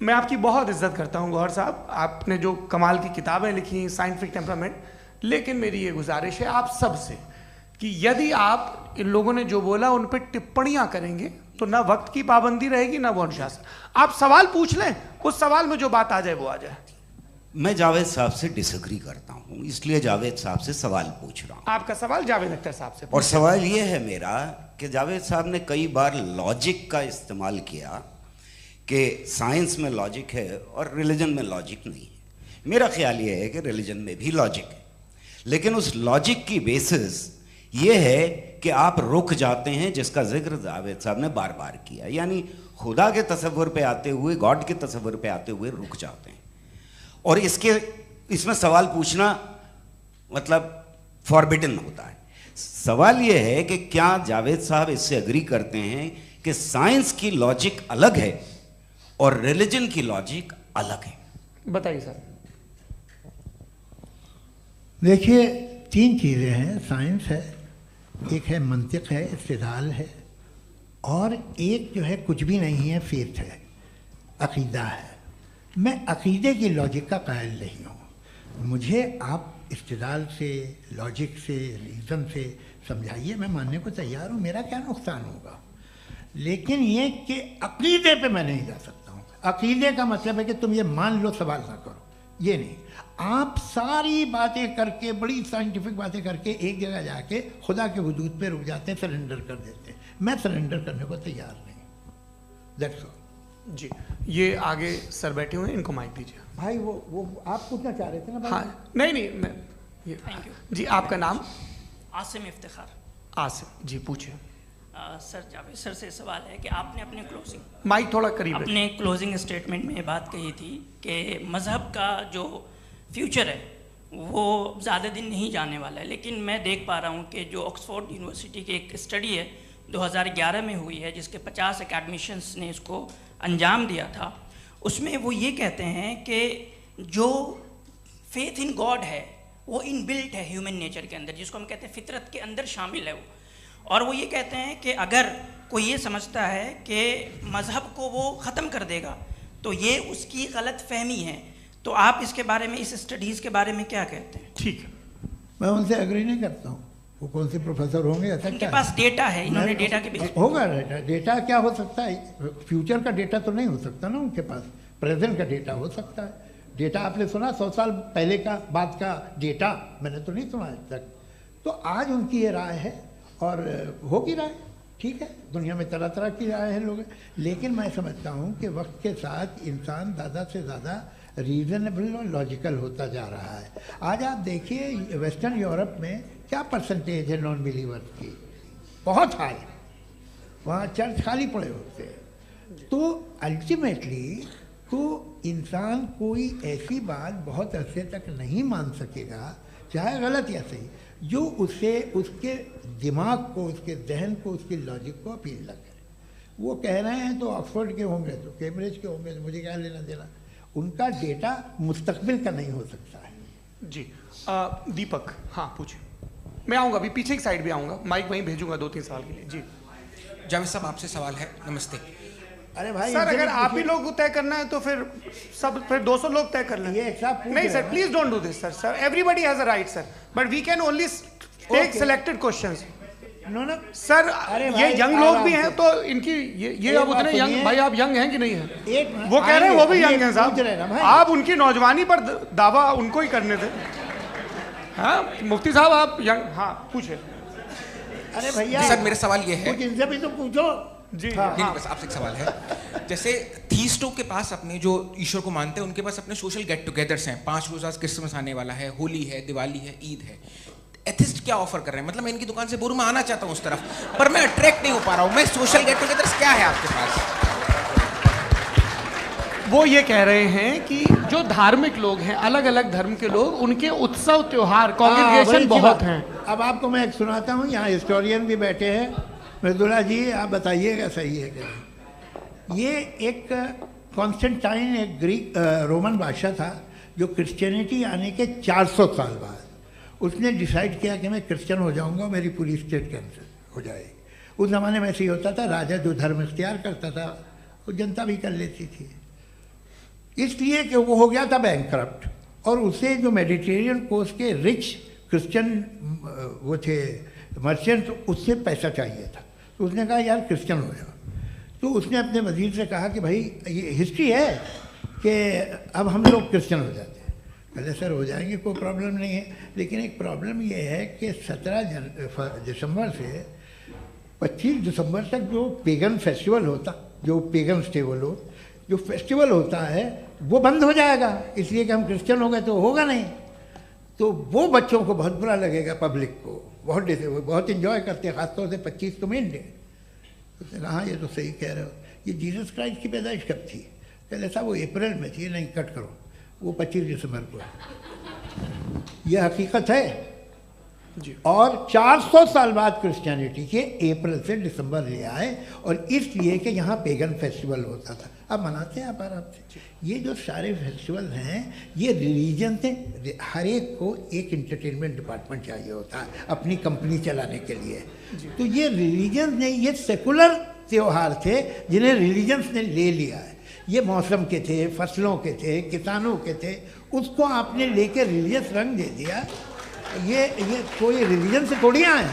Speaker 1: मैं आपकी बहुत इज्जत करता हूं गौहर साहब, आपने जो कमाल की किताबें लिखी, साइंटिफिक टेम्परामेंट, लेकिन मेरी ये गुजारिश है आप सबसे कि यदि आप इन लोगों ने जो बोला उन पर टिप्पणियां करेंगे तो ना वक्त की पाबंदी रहेगी, ना वो अनुशासन। आप सवाल पूछ लें, उस सवाल में जो बात आ जाए वो आ जाए।
Speaker 8: मैं जावेद साहब से डिसएग्री करता हूं, इसलिए जावेद साहब से सवाल पूछ रहा हूं।
Speaker 1: आपका सवाल जावेद अख्तर साहब से।
Speaker 8: और सवाल ये है मेरा कि जावेद साहब ने कई बार लॉजिक का इस्तेमाल किया कि साइंस में लॉजिक है और रिलीजन में लॉजिक नहीं है। मेरा ख्याल ये है कि रिलीजन में भी लॉजिक है, लेकिन उस लॉजिक की बेसिस ये है कि आप रुक जाते हैं, जिसका जिक्र जावेद साहब ने बार बार किया, यानी खुदा के तसव्वुर पे आते हुए, गॉड के तसव्वुर पे आते हुए रुक जाते हैं। और इसमें सवाल पूछना मतलब फॉरबिडन होता है। सवाल यह है कि क्या जावेद साहब इससे एग्री करते हैं कि साइंस की लॉजिक अलग है और रिलीजन की लॉजिक अलग है?
Speaker 1: बताइए सर।
Speaker 3: देखिए, 3 चीज़ें हैं, साइंस है, एक है मंतिक है, इस्तिदलाल है, और एक जो है कुछ भी नहीं है, फेथ है, अकीदा है। मैं अकीदे की लॉजिक का कायल नहीं हूँ। मुझे आप इस्तिदलाल से, लॉजिक से, रीज़न से समझाइए, मैं मानने को तैयार हूँ, मेरा क्या नुकसान होगा। लेकिन ये कि अकीदे पे मैं नहीं जा सकता हूँ। अकीदे का मतलब है कि तुम ये मान लो, सवाल ना करो, ये नहीं। आप सारी बातें करके, बड़ी साइंटिफिक बातें करके एक जगह जाके खुदा के वजूद पे रुक जाते हैं, सरेंडर कर देते हैं। मैं सरेंडर करने को तैयार नहीं। दैट्स ऑल
Speaker 1: जी। ये आगे सर बैठे हुए हैं, इनको माइक दीजिए।
Speaker 3: भाई। वो आप पूछना चाह रहे थे ना भाई?
Speaker 1: हाँ, नहीं मैं
Speaker 9: थैंक यू
Speaker 1: जी। आपका नाम?
Speaker 9: आसिम इफ्तिखार।
Speaker 1: आसिम जी, पूछिए।
Speaker 9: सर, जावेद सर से सवाल है कि आपने अपने क्लोजिंग
Speaker 1: माइक थोड़ा करीब रखिए।
Speaker 9: अपने क्लोजिंग स्टेटमेंट में बात कही थी कि मज़हब का जो फ्यूचर है वो ज़्यादा दिन नहीं जाने वाला है। लेकिन मैं देख पा रहा हूँ कि जो ऑक्सफोर्ड यूनिवर्सिटी की एक स्टडी है 2011 में हुई है, जिसके 50 एकेडमिशियंस ने इसको अंजाम दिया था, उसमें वो ये कहते हैं कि जो फेथ इन गॉड है वो इनबिल्ट है ह्यूमन नेचर के अंदर, जिसको हम कहते हैं फितरत के अंदर शामिल है वो। और वो ये कहते हैं कि अगर कोई ये समझता है कि मज़हब को वो ख़त्म कर देगा तो ये उसकी गलत फहमी है। तो आप इसके बारे में, इस स्टडीज़ के बारे में क्या कहते हैं?
Speaker 1: ठीक है,
Speaker 3: मैं उनसे एग्री नहीं करता हूँ। वो कौन से प्रोफेसर होंगे? ऐसा
Speaker 9: उनके
Speaker 3: क्या
Speaker 9: पास डेटा है, इन्होंने डेटा के बेस
Speaker 3: होगा। डेटा क्या हो सकता है? फ्यूचर का डेटा तो नहीं हो सकता ना उनके पास, प्रेजेंट का डेटा हो सकता है। डेटा आपने सुना 100 साल पहले का बाद का डेटा? मैंने तो नहीं सुना आज तक। तो आज उनकी ये राय है और होगी राय। ठीक है, दुनिया में तरह तरह की राय है लोग, लेकिन मैं समझता हूँ कि वक्त के साथ इंसान ज़्यादा से ज़्यादा रीज़नेबल और लॉजिकल होता जा रहा है। आज आप देखिए वेस्टर्न यूरोप में क्या परसेंटेज है नॉन बिलीवर्स की, बहुत हाई, वहाँ चर्च खाली पड़े होते हैं। तो अल्टीमेटली तो इंसान कोई ऐसी बात बहुत अरसे तक नहीं मान सकेगा, चाहे गलत या सही, जो उसे उसके दिमाग को, उसके जहन को, उसके लॉजिक को अपील न करे। वो कह रहे हैं तो ऑक्सफोर्ड के होंगे तो कैम्ब्रिज के होंगे तो मुझे क्या लेना देना, उनका डेटा मुस्तकबिल का नहीं हो सकता है।
Speaker 1: जी दीपक, हाँ पूछिए। मैं आऊँगा अभी, पीछे की साइड भी आऊँगा, माइक वहीं भेजूंगा 2-3 साल के लिए। जी
Speaker 10: जावेद साहब आपसे सवाल है। नमस्ते।
Speaker 3: अरे भाई
Speaker 1: सर, अगर आप ही लोग तय करना है तो फिर 200 लोग तय कर लें।
Speaker 3: ये सब
Speaker 1: नहीं sir, please don't do this sir. Everybody has a right sir, but we can only take selected questions.
Speaker 3: No
Speaker 1: sir, ये यंग लोग भी हैं तो इनकी ये अब उतने यंग, भाई आप यंग हैं कि नहीं है? वो कह रहे हैं वो भी यंग हैं साहब, आप उनकी नौजवानी पर दावा उनको ही करने थे। हाँ मुफ्ती साहब आप यंग, हाँ पूछे।
Speaker 3: अरे भैया
Speaker 10: सर मेरा सवाल ये है,
Speaker 3: कुछ इनसे भी तो पूछो।
Speaker 1: जी
Speaker 10: नहीं, बस आपसे एक सवाल है। जैसे थीस्टों के पास अपने जो ईश्वर को मानते हैं उनके पास अपने सोशल गेट टुगेदर्स हैं, 5 रोज़ा क्रिसमस आने वाला है, होली है, दिवाली है, ईद है। एथिस्ट क्या ऑफर कर रहे हैं? मतलब मैं इनकी दुकान से बोलूं मैं आना चाहता हूं उस तरफ, पर मैं अट्रैक्ट नहीं हो पा रहा हूं। मैं सोशल गेट टुगेदर्स क्या है आपके पास?
Speaker 1: वो ये कह रहे हैं कि जो धार्मिक लोग हैं, अलग अलग धर्म के लोग, उनके उत्सव त्योहार कॉन्ग्रीगेशन बहुत हैं।
Speaker 3: अब आपको मैं एक सुनाता हूँ, यहाँ हिस्टोरियन भी बैठे हैं। मृदुला जी आप बताइएगा सही है क्या? ये एक कॉन्स्टेंटाइन एक ग्रीक रोमन बादशाह था जो क्रिश्चियनिटी आने के 400 साल बाद उसने डिसाइड किया कि मैं क्रिश्चियन हो जाऊंगा, मेरी पूरी स्टेट कैंसिल हो जाएगी। उस ज़माने में ऐसे ही होता था, राजा जो धर्म इख्तियार करता था वो जनता भी कर लेती थी, इसलिए कि वो हो गया था बैंकरप्ट। और उसे जो मेडिटेरियन कोस्ट के रिच क्रिश्चियन वो थे मर्चेंट, उससे पैसा चाहिए था। तो उसने कहा यार क्रिश्चियन हो जाओ। तो उसने अपने वजीर से कहा कि भाई ये हिस्ट्री है कि अब हम लोग क्रिश्चियन हो जाते हैं। कहते सर हो जाएंगे, कोई प्रॉब्लम नहीं है, लेकिन एक प्रॉब्लम ये है कि 17 दिसंबर से 25 दिसंबर तक जो पेगन फेस्टिवल होता, जो पेगन जो फेस्टिवल होता है वो बंद हो जाएगा, इसलिए कि हम क्रिश्चियन हो गए तो होगा नहीं। तो वो बच्चों को बहुत बुरा लगेगा, पब्लिक को बहुत इन्जॉय करते हैं, ख़ासतौर से 25 को मेन डे। उसने कहा हाँ ये तो सही कह रहे हो, ये जीसस क्राइस्ट की पैदाइश कब थी? पहले साहब वो अप्रैल में थी। नहीं कट करो, वो 25 दिसंबर को है, ये हकीकत है जी। और 400 साल बाद क्रिश्चियनिटी के अप्रैल से दिसंबर ले आए, और इसलिए कि यहाँ पेगन फेस्टिवल होता था। अब मनाते हैं आप आराम से। ये जो सारे फेस्टिवल हैं ये रिलीजन से, हर एक को एक इंटरटेनमेंट डिपार्टमेंट चाहिए होता है अपनी कंपनी चलाने के लिए। तो ये रिलीजन ने, ये सेकुलर त्यौहार थे जिन्हें रिलीजन्स ने ले लिया है। ये मौसम के थे, फसलों के थे, किसानों के थे, उसको आपने लेके रिलीजियस रंग दे दिया। ये कोई रिलीजन से थोड़ी आए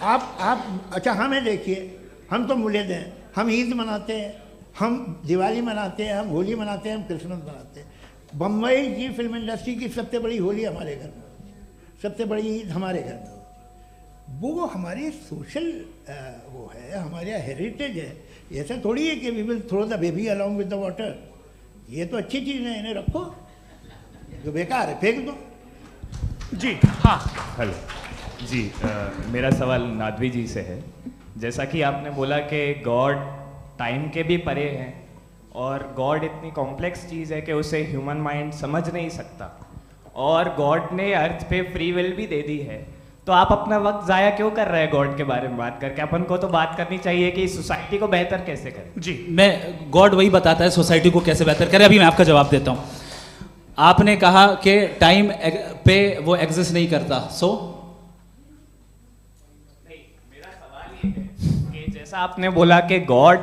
Speaker 3: आप। अच्छा हमें देखिए, हम तो मुल्द हैं, हम ईद मनाते हैं, हम दिवाली मनाते हैं, हम होली मनाते हैं, हम क्रिसमस मनाते हैं। बम्बई की फिल्म इंडस्ट्री की सबसे बड़ी होली हमारे घर में होती है, सबसे बड़ी ईद हमारे घर में होती है। वो हमारी सोशल वो है, हमारा हेरिटेज है। ऐसा थोड़ी है कि we will throw the baby along with the water. ये तो अच्छी चीज़ है, इन्हें रखो, जो बेकार है फेंक दो।
Speaker 1: जी हाँ
Speaker 11: हेलो जी, मेरा सवाल नादवी जी से है। जैसा कि आपने बोला कि गॉड टाइम के भी परे हैं और गॉड इतनी कॉम्प्लेक्स चीज़ है कि उसे ह्यूमन माइंड समझ नहीं सकता, और गॉड ने अर्थ पे फ्री विल भी दे दी है, तो आप अपना वक्त ज़ाया क्यों कर रहे हैं गॉड के बारे में बात करके? अपन को तो बात करनी चाहिए कि सोसाइटी को बेहतर कैसे करें।
Speaker 1: जी
Speaker 4: मैं गॉड वही बताता है सोसाइटी को कैसे बेहतर करें। अभी मैं आपका जवाब देता हूँ। आपने कहा कि टाइम पे वो एग्जिस्ट नहीं करता, सो
Speaker 11: मेरा सवाल ये है कि जैसा आपने बोला कि गॉड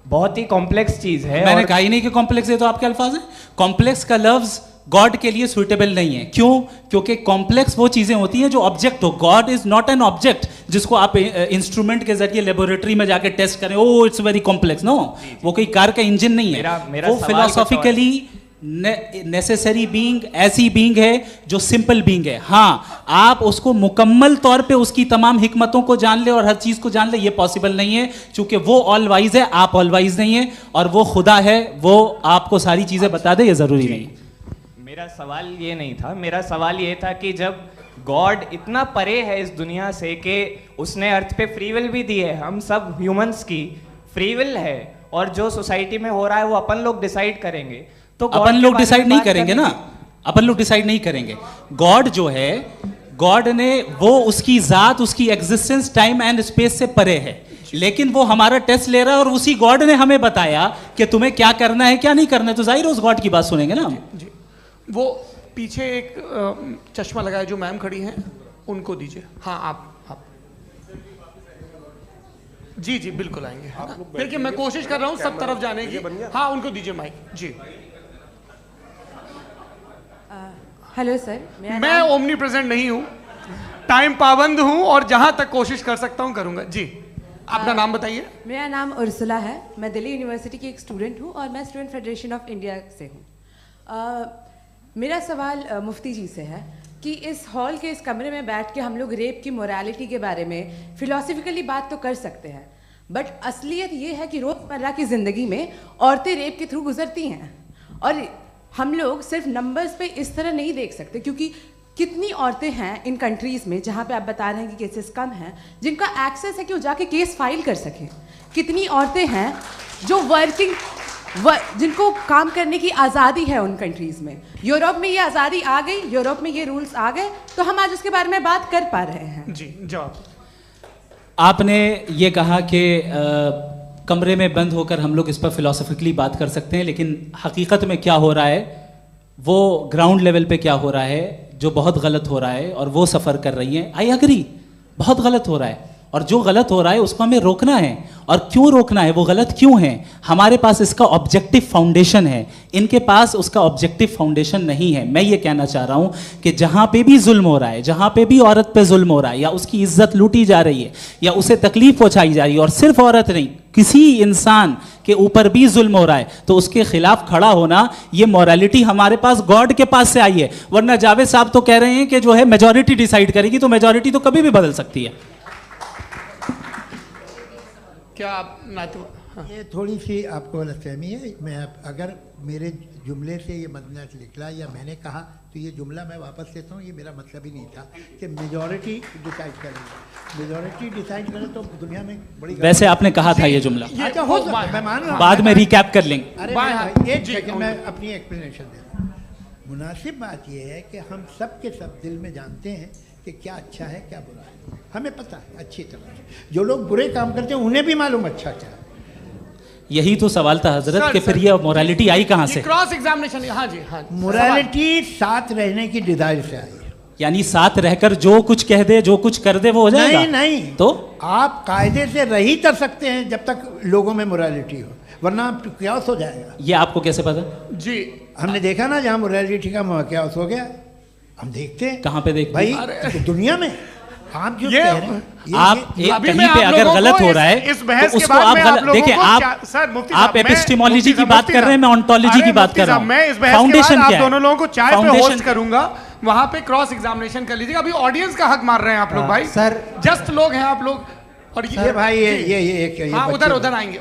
Speaker 11: बहुत ही कॉम्प्लेक्स चीज है।
Speaker 4: मैंने कहा ही नहीं कि कॉम्प्लेक्स है, तो आपके अल्फाज हैं। कॉम्प्लेक्स का लफ्ज गॉड के लिए सुइटेबल नहीं है। क्यों? क्योंकि कॉम्प्लेक्स वो चीजें होती हैं जो ऑब्जेक्ट हो। God is not an object जिसको आप इंस्ट्रूमेंट के जरिए लेबोरेटरी में जाके टेस्ट करें, oh it's very complex. No, वो कोई कार का इंजन नहीं है।
Speaker 11: मेरा
Speaker 4: वो फिलोसॉफिकली नेसेसरी बीइंग ऐसी बीइंग है जो सिंपल बीइंग है। हाँ, आप उसको मुकम्मल तौर पे उसकी तमाम हिकमतों को जान ले और हर चीज को जान ले, ये पॉसिबल नहीं है, क्योंकि वो ऑल वाइज है, आप ऑल वाइज नहीं है, और वो खुदा है, वो आपको सारी चीजें बता दे, ये जरूरी नहीं।
Speaker 11: मेरा सवाल ये नहीं था, मेरा सवाल ये था कि जब गॉड इतना परे है इस दुनिया से कि उसने अर्थ पे फ्री विल भी दी है, हम सब ह्यूमंस की फ्री विल है, और जो सोसाइटी में हो रहा है वो अपन लोग डिसाइड करेंगे, तो
Speaker 4: अपन लोग डिसाइड नहीं करेंगे ना, अपन लोग डिसाइड नहीं करेंगे। गॉड जो है, गॉड ने वो उसकी जात, उसकी एग्जिस्टेंस टाइम एंड स्पेस से परे है, लेकिन वो हमारा टेस्ट ले रहा है और उसी गॉड ने हमें बताया कि तुम्हें क्या करना है क्या नहीं करना है, तो जाहिर है उस गॉड की बात सुनेंगे ना हम।
Speaker 1: जी, वो पीछे एक चश्मा लगाया जो मैम खड़ी हैं, उनको दीजिए। हाँ, आप जी जी बिल्कुल आएंगे। देखिए मैं कोशिश कर रहा हूँ सब तरफ जाने की। हाँ, उनको दीजिए माइक। जी,
Speaker 12: हेलो सर,
Speaker 1: मैं ओमनी प्रेजेंट नहीं हूँ, टाइम पाबंद हूँ और जहाँ तक कोशिश कर सकता हूँ करूँगा। जी, अपना नाम बताइए।
Speaker 12: मेरा नाम उर्सुला है, मैं दिल्ली यूनिवर्सिटी की एक स्टूडेंट हूँ और मैं स्टूडेंट फेडरेशन ऑफ इंडिया से हूँ। मेरा सवाल मुफ्ती जी से है कि इस हॉल के इस कमरे में बैठ के हम लोग रेप की मोरालिटी के बारे में फिलोसफिकली बात तो कर सकते हैं, बट असलियत ये है कि रोज़मर्रा की ज़िंदगी में औरतें रेप के थ्रू गुजरती हैं, और हम लोग सिर्फ नंबर्स पे इस तरह नहीं देख सकते, क्योंकि कितनी औरतें हैं इन कंट्रीज़ में जहाँ पे आप बता रहे हैं कि केसेस कम हैं, जिनका एक्सेस है कि वो जाके केस फाइल कर सकें। कितनी औरतें हैं जो जिनको काम करने की आज़ादी है उन कंट्रीज़ में। यूरोप में ये आज़ादी आ गई, यूरोप में ये रूल्स आ गए, तो हम आज उसके बारे में बात कर पा रहे हैं।
Speaker 1: जी, जवाब।
Speaker 4: आपने ये कहा कि कमरे में बंद होकर हम लोग इस पर फिलोसफिकली बात कर सकते हैं, लेकिन हकीकत में क्या हो रहा है, वो ग्राउंड लेवल पे क्या हो रहा है, जो बहुत गलत हो रहा है, और वो सफ़र कर रही हैं। आई एग्री, बहुत गलत हो रहा है, और जो गलत हो रहा है उसको हमें रोकना है। और क्यों रोकना है, वो गलत क्यों है, हमारे पास इसका ऑब्जेक्टिव फाउंडेशन है, इनके पास उसका ऑब्जेक्टिव फाउंडेशन नहीं है। मैं ये कहना चाह रहा हूँ कि जहाँ पे भी जुल्म हो रहा है, जहाँ पे भी औरत पे जुल्म हो रहा है, या उसकी इज्जत लूटी जा रही है, या उसे तकलीफ पहुँचाई जा रही है, और सिर्फ औरत नहीं, किसी इंसान के ऊपर भी जुल्म हो रहा है, तो उसके खिलाफ खड़ा होना, ये मॉरलिटी हमारे पास गॉड के पास से आई है। वरना जावेद साहब तो कह रहे हैं कि जो है मेजॉरिटी डिसाइड करेगी, तो मेजॉरिटी तो कभी भी बदल सकती है।
Speaker 1: क्या आप हाँ।
Speaker 3: ये थोड़ी सी आपको गलतफहमी है। मैं अगर मेरे जुमले से ये मदना निकला या मैंने कहा, तो ये जुमला मैं वापस लेता हूँ, ये मेरा मतलब ही नहीं था कि मेजॉरिटी डिसाइड करेगी। मेजॉरिटी डिसाइड करे तो दुनिया में बड़ी, वैसे
Speaker 4: आपने कहा था ये जुमला।
Speaker 3: अच्छा, हो सकता है, मैं मान रहा हूँ,
Speaker 4: बाद में रिकैप कर लेंगे।
Speaker 3: अरे एक सेकंड, मैं अपनी एक्सप्लेनेशन देता हूँ। मुनासिब बात यह है कि हम सब के सब दिल में जानते हैं कि क्या अच्छा है क्या बुरा है, हमें पता है अच्छी तरह से। जो लोग बुरे काम करते हैं उन्हें भी मालूम अच्छा क्या है।
Speaker 4: यही तो सवाल था हजरत कि फिर ये मोरालिटी आई कहाँ से?
Speaker 1: Cross examination. हाँ जी, हाँ,
Speaker 3: मोरालिटी साथ रहने की डिजायर से आई है,
Speaker 4: यानी साथ रहकर जो कुछ कह दे, जो कुछ कर दे, वो हो जाएगा।
Speaker 3: नहीं,
Speaker 4: तो
Speaker 3: आप कायदे से रह ही कर सकते हैं जब तक लोगों में मोरालिटी हो, वरना क्यास हो जाएगा।
Speaker 4: ये आपको कैसे पता?
Speaker 1: जी,
Speaker 3: हमने देखा ना, जहाँ मोरालिटी का क्यास हो गया, हम देखते हैं।
Speaker 4: कहाँ पे देखते
Speaker 3: भाई? तो दुनिया में। आप जो कह रहे हैं,
Speaker 4: आप कहीं पे अगर गलत हो रहा है तो उसको आप गलत देखिए। आप एपिस्टेमोलॉजी की बात कर रहे हैं, मैं ऑन्टोलॉजी की बात कर रहा हूँ।
Speaker 1: मैं इस बहस के बाद आप दोनों लोगों को चाय पे होस्ट करूंगा, वहां पे क्रॉस एग्जामिनेशन कर लीजिएगा। अभी ऑडियंस का हक मार रहे हैं आप लोग भाई,
Speaker 3: सर
Speaker 1: जस्ट लोग हैं आप लोग। और ये
Speaker 3: भाई ये
Speaker 1: हाँ, उधर आएंगे,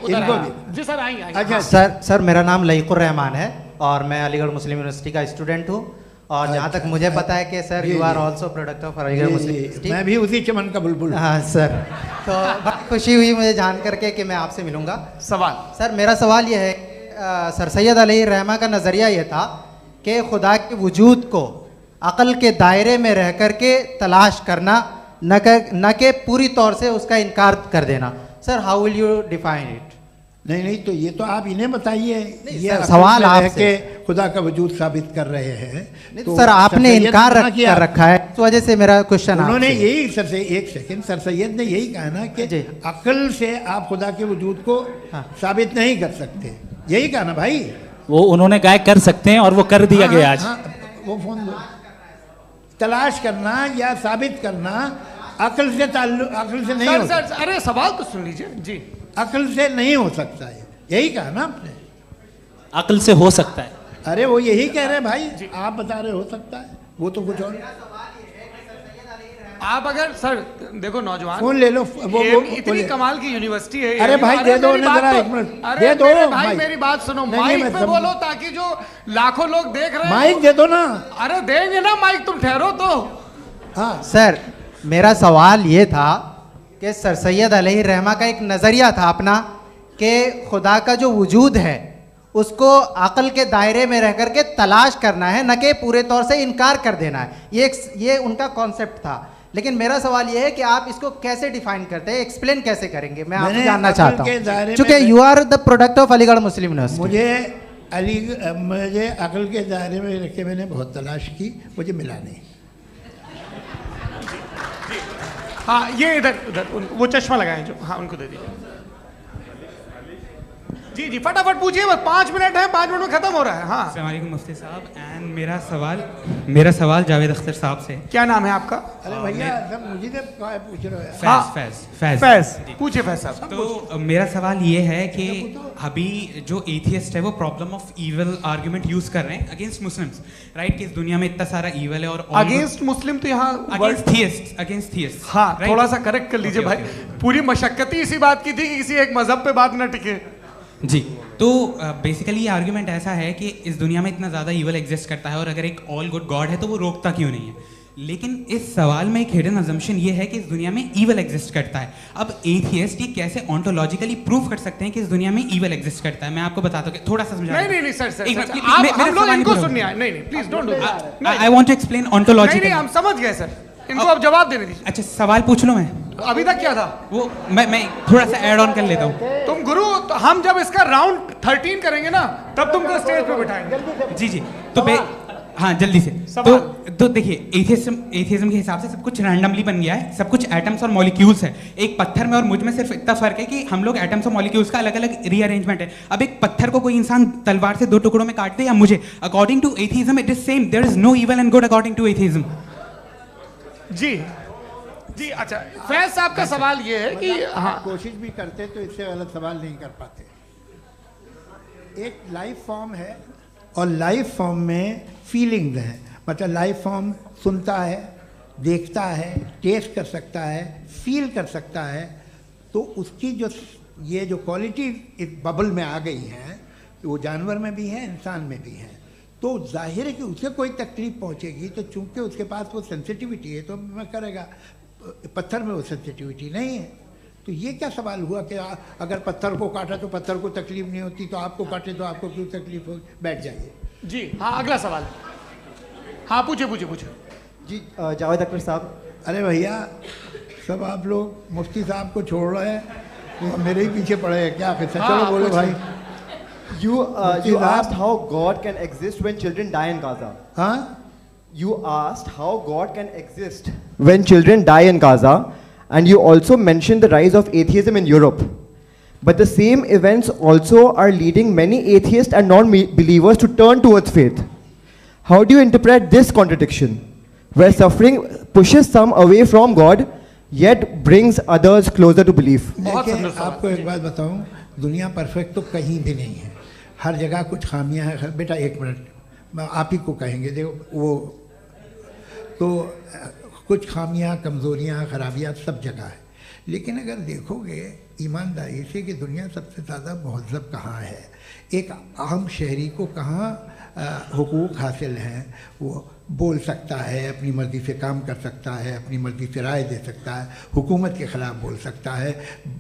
Speaker 1: जी सर आएंगे।
Speaker 13: अच्छा सर, मेरा नाम लईकुर रहमान है और मैं अलीगढ़ मुस्लिम यूनिवर्सिटी का स्टूडेंट हूँ, और जहाँ तक मुझे पता है कि sir you are also product of Aligarh Muslim University.
Speaker 3: मैं भी उसी चमन का बुलबुल।
Speaker 13: हाँ सर, तो बहुत खुशी हुई मुझे जान करके कि मैं आपसे मिलूंगा।
Speaker 1: सवाल
Speaker 13: सर, मेरा सवाल यह है, सर सैयद अलैहिर्रहमा का नज़रिया ये था कि खुदा के वजूद को अक़ल के दायरे में रह कर के तलाश करना, न कि पूरी तौर से उसका इनकार कर देना। Sir, how will you define it?
Speaker 3: नहीं, तो ये तो आप इन्हें बताइए। ये
Speaker 13: सवाल आपसे
Speaker 3: कि खुदा का वजूद साबित कर रहे हैं,
Speaker 13: तो सर आपने इनकार कर रखा है, इस वजह से मेरा क्वेश्चन।
Speaker 3: उन्होंने यही एक सेकंड, सर सैयद ने यही कहा ना कि अक्ल से आप खुदा के वजूद को साबित नहीं कर सकते, यही कहा ना भाई।
Speaker 4: वो उन्होंने कहा कर सकते हैं और वो कर दिया गया आज।
Speaker 3: वो फोन दो। तलाश करना या साबित करना अक्ल से नहीं हो सकता।
Speaker 1: अरे सवाल तो सुन लीजिए जी।
Speaker 3: अक्ल से नहीं हो सकता है, यही कहा ना आपने।
Speaker 4: अक्ल से हो सकता है।
Speaker 3: अरे वो यही कह रहे हैं भाई, आप बता रहे हो सकता है, वो तो कुछ और।
Speaker 1: आप अगर सर देखो नौजवान
Speaker 3: फोन ले लो, वो
Speaker 1: इतनी कमाल की यूनिवर्सिटी है।
Speaker 3: अरे भाई दे दो जरा, एक मिनट दे दो
Speaker 1: भाई, मेरी बात सुनो, माइक पे बोलो ताकि जो लाखों लोग देख रहे हैं।
Speaker 3: माइक दे दो ना।
Speaker 1: अरे देंगे ना माइक, तुम ठहरो तो।
Speaker 3: हाँ
Speaker 13: सर, मेरा सवाल ये था कि सर सैयद अलैहि रहमा का एक नज़रिया था अपना कि खुदा का जो वजूद है उसको अक़ल के दायरे में रह करके तलाश करना है, न कि पूरे तौर से इनकार कर देना है। ये उनका कॉन्सेप्ट था। लेकिन मेरा सवाल ये है कि आप इसको कैसे डिफाइन करते हैं, एक्सप्लेन कैसे करेंगे, मैं आपसे जानना चाहता हूँ, क्योंकि you are the product of Aligarh Muslim University.
Speaker 3: मुझे अक़ल के दायरे में रख के मैंने बहुत तलाश की, मुझे मिला नहीं।
Speaker 1: हाँ ये इधर वो चश्मा लगाए जो, हाँ उनको दे दीजिए। जी जी फटाफट पूछिए, बस 5 मिनट है, 5 मिनट में खत्म हो रहा है। हाँ
Speaker 14: अस्सलाम वालेकुम मुफ्ती साहब, एंड मेरा सवाल जावेद अख्तर साहब से।
Speaker 1: क्या नाम है आपका?
Speaker 3: अरे भैया सब मुझे पूछ रहे हो।
Speaker 14: फैज
Speaker 1: पूछिए फैज साहब।
Speaker 14: तो मेरा सवाल ये है कि अभी जो एथियस्ट है वो problem of evil argument use कर रहे हैं अगेंस्ट मुस्लिम्स, राइट? कि इस दुनिया में इतना सारा ईविल है और
Speaker 1: अगेंस्ट मुस्लिम तो यहाँ
Speaker 14: अगेंस्ट थियस्ट।
Speaker 1: हाँ थोड़ा सा करेक्ट कर लीजिए भाई, पूरी मशक्कत ही इसी बात की थी कि किसी एक मजहब पे बात ना टिके।
Speaker 14: जी, तो बेसिकली ये आर्ग्यूमेंट ऐसा है कि इस दुनिया में इतना ज़्यादा ईवल एग्जिस्ट करता है और अगर एक ऑल गुड गॉड है तो वो रोकता क्यों नहीं है? लेकिन इस सवाल में एक हिडन अजम्पशन ये है कि इस दुनिया में ईवल एग्जिस्ट करता है। अब एथियस्ट ये कैसे ऑन्टोलॉजिकली प्रूव कर सकते हैं कि इस दुनिया में ईवल एग्जिस्ट करता है? मैं आपको बताता हूँ, थोड़ा सा समझा।
Speaker 1: नहीं सर, हम लोग इनको सुनिए। नहीं please don't do that.
Speaker 14: I want to explain ontologically.
Speaker 1: नहीं हम समझ गए सर, इनको अब जवाब देने दीजिए।
Speaker 14: अच्छा सवाल पूछ लो। मैं
Speaker 1: अभी तक क्या था
Speaker 14: वो मैं थोड़ा सा ऐड ऑन कर लेता हूँ।
Speaker 1: तुम गुरु, तो हम जब इसका राउंड 13 करेंगे ना तब तुमको स्टेज पे बिठाएंगे।
Speaker 14: जी तो हाँ जल्दी से। तो देखिए एथियज्म के हिसाब से सब कुछ रैंडमली बन गया है, सब कुछ एटम्स और मॉलिक्यूल्स है। एक पत्थर में और मुझ में सिर्फ इतना फर्क है कि हम लोग एटम्स और मॉलिक्यूल्स का अलग अलग रीअरेंजमेंट है। अब एक पत्थर को कोई इंसान तलवार से 2 टुकड़ों में काट दे या मुझे, according to atheism it is same. There is no evil and good according to atheism.
Speaker 1: जी अच्छा, फैज साहब का सवाल ये है कि हाँ
Speaker 3: कोशिश भी करते तो इससे गलत सवाल नहीं कर पाते। एक लाइफ फॉर्म है और लाइफ फॉर्म में फीलिंग्स हैं, मतलब लाइफ फॉर्म सुनता है, देखता है, टेस्ट कर सकता है, फील कर सकता है। तो उसकी ये जो क्वालिटी इस बबल में आ गई हैं वो जानवर में भी है, इंसान में भी है। तो जाहिर है कि उसे कोई तकलीफ पहुंचेगी, तो चूंकि उसके पास वो सेंसिटिविटी है तो मैं करेगा। पत्थर में वो सेंसिटिविटी नहीं है। तो ये क्या सवाल हुआ कि अगर पत्थर को काटा तो पत्थर को तकलीफ नहीं होती, तो आपको काटे तो आपको क्यों तकलीफ हो? बैठ जाइए।
Speaker 1: जी हाँ अगला सवाल। हाँ पूछे
Speaker 15: जी जावेद अख्तर साहब।
Speaker 3: अरे भैया सब आप लोग मुफ्ती साहब को छोड़ रहे हैं, तो मेरे ही पीछे पड़े हैं क्या? फिर चलो बोलो भाई।
Speaker 15: You asked how God can exist when children die in Gaza.
Speaker 3: हाँ?
Speaker 15: You asked how God can exist when children die in Gaza, and you also mentioned the rise of atheism in Europe. But the same events also are leading many atheists and non-believers to turn towards faith. How do you interpret this contradiction, where suffering pushes some away from God, yet brings others closer to belief?
Speaker 3: देखिए आपको एक बात बताऊं, दुनिया perfect तो कहीं भी नहीं है, हर जगह कुछ खामियां हैं। बेटा 1 मिनट आप ही को कहेंगे, देखो वो तो कुछ खामियां, कमज़ोरियां, खराबियां सब जगह है। लेकिन अगर देखोगे ईमानदारी से कि दुनिया सबसे ज़्यादा महज़ब कहाँ है, एक आम शहरी को कहाँ हुकूक हासिल हैं, वो बोल सकता है, अपनी मर्ज़ी से काम कर सकता है, अपनी मर्ज़ी से राय दे सकता है, हुकूमत के ख़िलाफ़ बोल सकता है,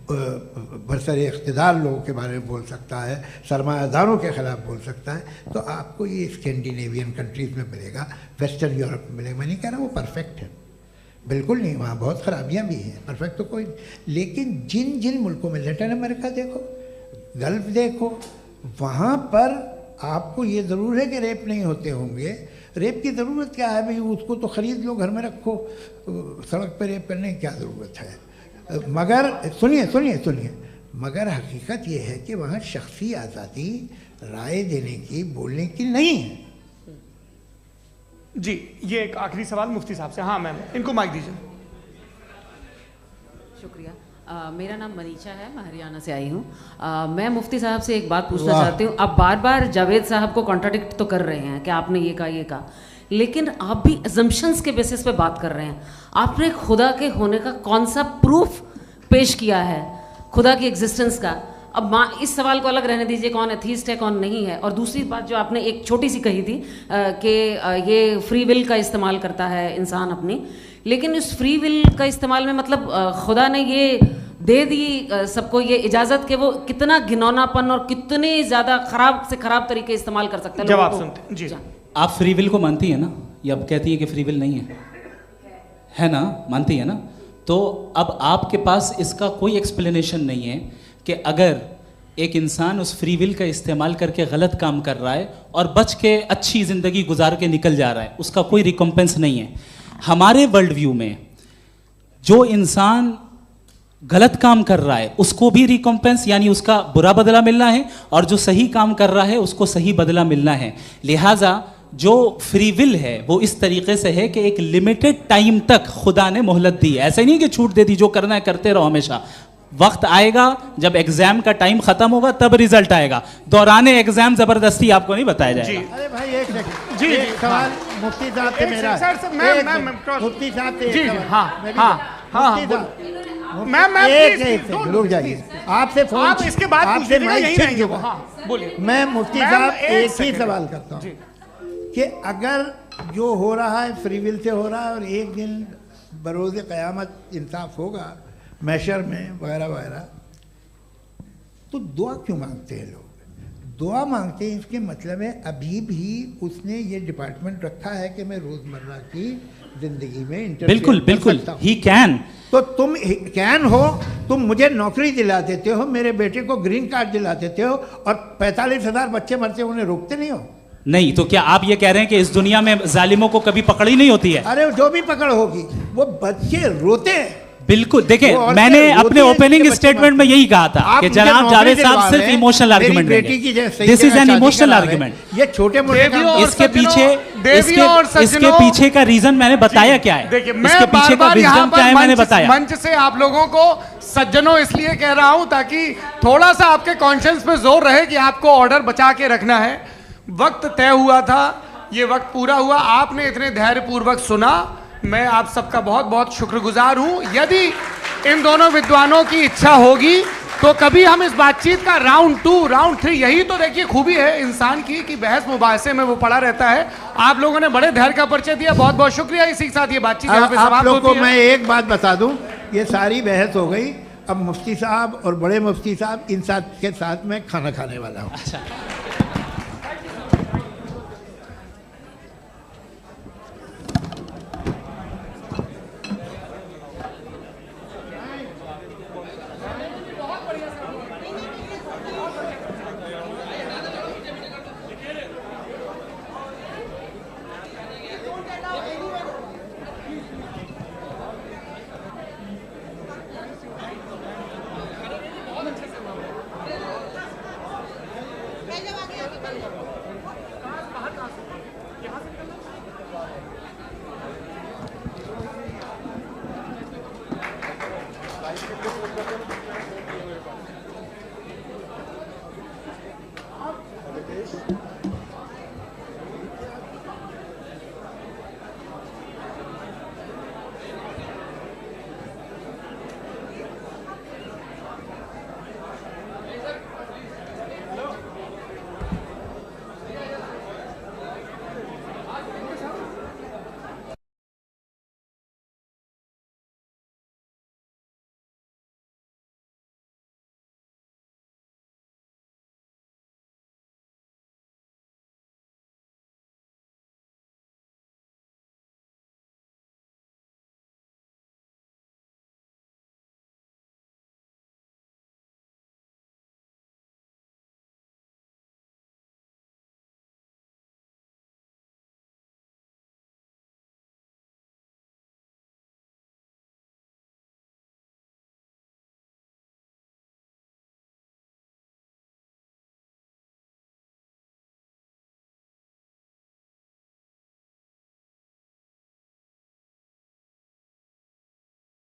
Speaker 3: बरसरे इक़्तिदार लोगों के बारे में बोल सकता है, सरमायादारों के ख़िलाफ़ बोल सकता है। तो आपको ये स्कैंडिनेवियन कंट्रीज़ में मिलेगा, वेस्टर्न यूरोप में मिलेगा। मैं नहीं कह रहा वो परफेक्ट है, बिल्कुल नहीं, वहाँ बहुत ख़राबियाँ भी हैं, परफेक्ट तो कोई। लेकिन जिन जिन मुल्कों में, लैटिन अमेरिका देखो, गल्फ़ देखो, वहाँ पर आपको ये ज़रूर है कि रेप नहीं होते होंगे। रेप की ज़रूरत क्या है भाई? उसको तो ख़रीद लो, घर में रखो, सड़क पर रेप करने की क्या ज़रूरत है? मगर सुनिए, मगर हकीकत ये है कि वहाँ शख्सी आज़ादी राय देने की, बोलने की नहीं है।
Speaker 1: जी ये एक आखिरी सवाल मुफ्ती साहब से। हाँ मैम, इनको माइक दीजिए।
Speaker 12: शुक्रिया।
Speaker 16: मेरा नाम मनीषा है, मैं हरियाणा से आई हूँ। मैं मुफ्ती साहब से एक बात पूछना चाहती हूँ। आप बार बार जावेद साहब को कॉन्ट्राडिक्ट तो कर रहे हैं कि आपने ये कहा, लेकिन आप भी अजम्पशंस के बेसिस पे बात कर रहे हैं। आपने खुदा के होने का कौन सा प्रूफ पेश किया है, खुदा की एग्जिस्टेंस का? अब इस सवाल को अलग रहने दीजिए, कौन एथीस्ट है कौन नहीं है। और दूसरी बात जो आपने एक छोटी सी कही थी कि ये फ्री विल का इस्तेमाल करता है इंसान अपनी, लेकिन इस फ्री विल का इस्तेमाल में मतलब खुदा ने ये दे दी सबको ये इजाज़त कि वो कितना घिनौनापन और कितने ज़्यादा ख़राब से ख़राब तरीके इस्तेमाल कर सकते हैं।
Speaker 1: जवाब सुनते जी।
Speaker 4: आप फ्री विल को मानती है ना, या अब कहती है कि फ्री विल नहीं है ना, मानती है ना? तो अब आपके पास इसका कोई एक्सप्लेनेशन नहीं है कि अगर एक इंसान उस फ्री विल का इस्तेमाल करके गलत काम कर रहा है और बच के अच्छी ज़िंदगी गुजार के निकल जा रहा है, उसका कोई रिकम्पेंस नहीं है। हमारे वर्ल्ड व्यू में जो इंसान गलत काम कर रहा है उसको भी रिकम्पेंस यानी उसका बुरा बदला मिलना है, और जो सही काम कर रहा है उसको सही बदला मिलना है। लिहाजा जो फ्री विल है वो इस तरीके से है कि एक लिमिटेड टाइम तक खुदा ने मोहलत दी है। ऐसा नहीं कि छूट दे दी, जो करना है करते रहो हमेशा। वक्त आएगा जब एग्जाम का टाइम खत्म होगा तब रिजल्ट आएगा, दौराने एग्जाम जबरदस्ती आपको नहीं बताया जाएगा।
Speaker 3: अरे भाई एक सेकंड,
Speaker 1: जी
Speaker 3: एक सवाल मुफ्ती साहब से मेरा, मुफ्ती साहब से
Speaker 1: जी
Speaker 3: एक
Speaker 1: हाँ
Speaker 3: सवाल।
Speaker 1: हाँ हाँ,
Speaker 3: मुफ्ती साहब,
Speaker 1: मैं
Speaker 3: एक सेकंड रुक जाइए, आपसे फोन,
Speaker 1: आप इसके बाद पूछ
Speaker 3: आपसे
Speaker 1: लीजिएगा,
Speaker 3: माइक
Speaker 1: यहीं
Speaker 3: छिन
Speaker 1: रहेंगे
Speaker 3: चुका।
Speaker 1: वो। हाँ, बोलिए।
Speaker 3: मैं मुफ्ती
Speaker 1: मैम,
Speaker 3: साहब
Speaker 1: एक
Speaker 3: एक ही
Speaker 1: सेकंड।
Speaker 3: सवाल करता हूँ कि अगर जो हो रहा है फ्री विल से हो रहा है और एक दिन बरोज़ क़यामत इंसाफ होगा मैशर में वगैरह वगैरह, तो दुआ क्यों मांगते हैं लोग? दुआ मांगते हैं इसके मतलब है अभी भी उसने ये डिपार्टमेंट रखा है कि मैं रोज़मर्रा की ज़िंदगी में इंटरफेयर
Speaker 4: बिल्कुल बिल्कुल ही कैन।
Speaker 3: तो तुम कैन हो, तुम मुझे नौकरी दिला देते हो, मेरे बेटे को ग्रीन कार्ड दिला देते हो, और 45,000 बच्चे मरते उन्हें रोकते नहीं हो।
Speaker 4: नहीं तो क्या आप ये कह रहे हैं कि इस दुनिया में जालिमों को कभी पकड़ ही नहीं होती है?
Speaker 3: अरे जो भी पकड़ होगी वो बच्चे रोते हैं।
Speaker 4: बिल्कुल, देखिए मैंने अपने ओपनिंग स्टेटमेंट में यही कहा था कि जनाब जावेद साहब सिर्फ इमोशनल आर्गुमेंट देंगे। This is an emotional argument.
Speaker 3: ये छोटे मोटे
Speaker 4: इसके पीछे का रीजन मैंने बताया क्या है, इसके पीछे का विजडम क्या है मैंने बताया।
Speaker 1: मंच से आप लोगों को सज्जनों इसलिए कह रहा हूं ताकि थोड़ा सा आपके कॉन्शियस पे जोर रहे कि आपको ऑर्डर बचा के रखना है। वक्त तय हुआ था, ये वक्त पूरा हुआ, आपने इतने धैर्यपूर्वक सुना, मैं आप सबका बहुत बहुत शुक्रगुजार हूं। यदि इन दोनों विद्वानों की इच्छा होगी तो कभी हम इस बातचीत का राउंड 2, राउंड 3, यही तो देखिए खूबी है इंसान की कि बहस मुबाहसे में वो पड़ा रहता है। आप लोगों ने बड़े धैर्य का परिचय दिया, बहुत बहुत शुक्रिया। इसी के साथ ये बातचीत यहाँ पे समाप्त होती है।
Speaker 3: आप लोग को मैं एक बात बता दूं, ये सारी बहस हो गई, अब मुफ्ती साहब और बड़े मुफ्ती साहब इन साथ के साथ मैं खाना खाने वाला हूँ।
Speaker 4: अच्छा।
Speaker 3: Thank you.